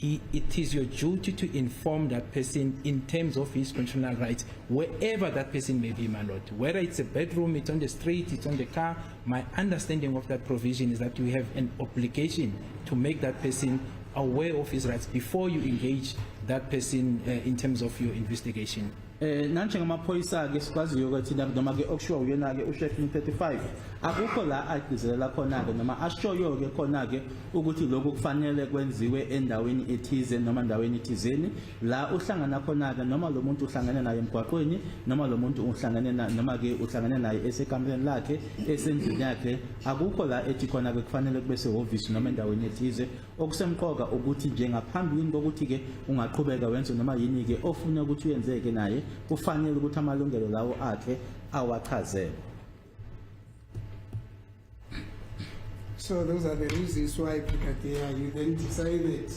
it is your duty to inform that person in terms of his constitutional rights, wherever that person may be, my lord. Whether it's a bedroom, it's on the street, it's on the car, my understanding of that provision is that you have an obligation to make that person aware of his rights before you engage that person in terms of your investigation. Nanjengamaphoyisa ke sikwaziyo ukuthi noma ke okushiwo uyena ke uSheffield 35 akukho la agcizelela khona ke noma ashoyo ke khona ke ukuthi lokho kufanele kwenziwe endaweni ethize noma endaweni ethizeni la uhlangana khona ke noma lo muntu uhlangane naye emgwaqweni noma lo muntu uhlangane noma ke uhlangane naye esekameni lakhe esendlini yakhe akukho la ethi khona ke kufanele kube sehhovisi noma endaweni ethize okusemqoka ukuthi nje ngaphambili kokuthi ke ungaqhubeka wenze noma yini ke ofuna ukuthi uyenzeke naye kufanele ukuthi amalungelo lawo akhe awachazele. So those are the reasons why, Brigadier, you then decided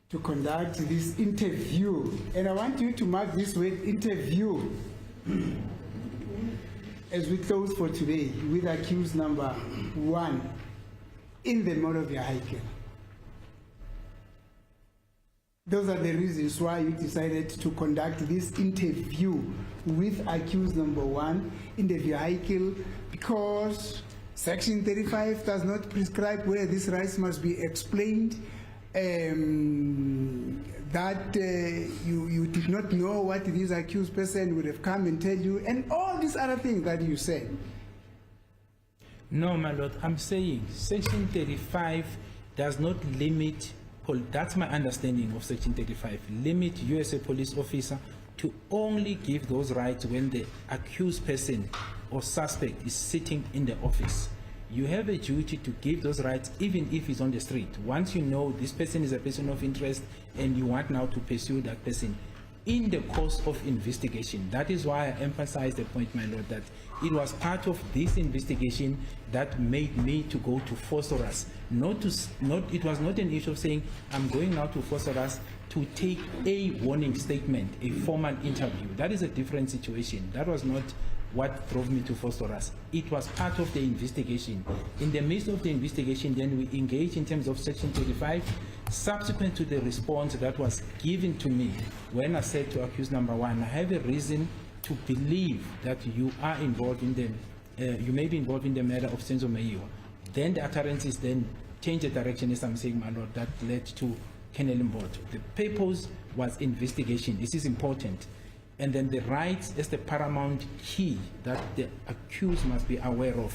to conduct this interview. And I want you to mark this word interview as we close for today with accused number 1 in the motor vehicle. Those are the reasons why you decided to conduct this interview with accused number 1 in the vehicle, because Section 35 does not prescribe where these rights must be explained, that you did not know what this accused person would have come and tell you, and all these other things that you said. No, my lord, I'm saying Section 35 does not limit, that's my understanding of Section 35, limit you as a police officer to only give those rights when the accused person or suspect is sitting in the office. You have a duty to give those rights even if he's on the street. Once you know this person is a person of interest and you want now to pursue that person in the course of investigation. That is why I emphasize the point, my lord, that it was part of this investigation that made me to go to Phosphorus. It was not an issue of saying, I'm going now to Phosphorus to take a warning statement, a formal interview. That is a different situation. That was not what drove me to Phosphorus. It was part of the investigation. In the midst of the investigation, then we engaged in terms of Section 35. Subsequent to the response that was given to me, when I said to accused number 1, I have a reason to believe that you are involved in the, you may be involved in the matter of Senzo Meyiwa. Then the utterances then changed the direction, as I'm saying, my lord, that led to Colonel Mboto. The purpose was investigation. This is important. And then the rights is the paramount key that the accused must be aware of.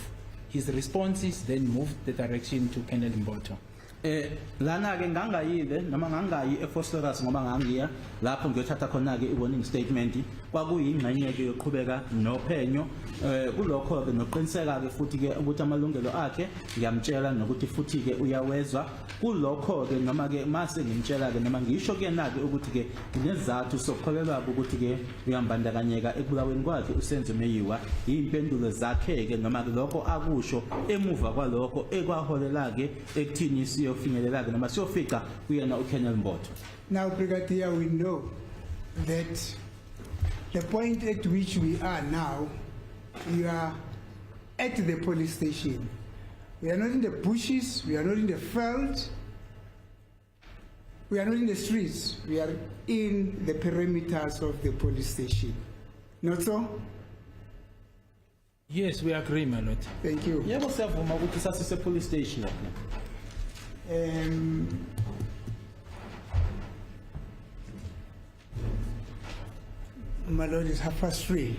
His responses then moved the direction to Colonel Mboto. Lana ke ngangayile noma ngangayi eFosloras ngoba ngangiya lapho ngiyothatha khona ke i-warning statement kwakuyingxenye ke yoqhubeka nophenyo kulokho ke noqiniseka ke futhi ke ukuthi amalungelo akhe ngiyamtshela nokuthi futhi ke uyawezwa kulokho ke noma ke mase ngimtshela ke noma ngisho ke na ke ukuthi ke nginezathu sokholelwa ukuthi ke uyambandakanyeka ekubulaweni kwakhe uSenzo Meyiwa impendulo zakhe ke noma ke lokho akusho emuva kwalokho ekwaholela ke ekuthini siyo Now, Brigadier, we know that the point at which we are now, we are at the police station. We are not in the bushes, we are not in the field, we are not in the streets, we are in the perimeters of the police station. Not so? Yes, we agree, my lord. Thank you. Yeah, what's a police station? My lord, it's 3:30.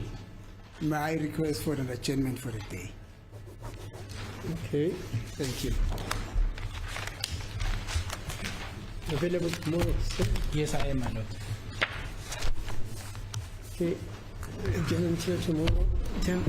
May I request for an adjournment for the day? Okay. Thank you. Available tomorrow, sir? Yes, I am, my lord. Okay. Adjournment here tomorrow, 10.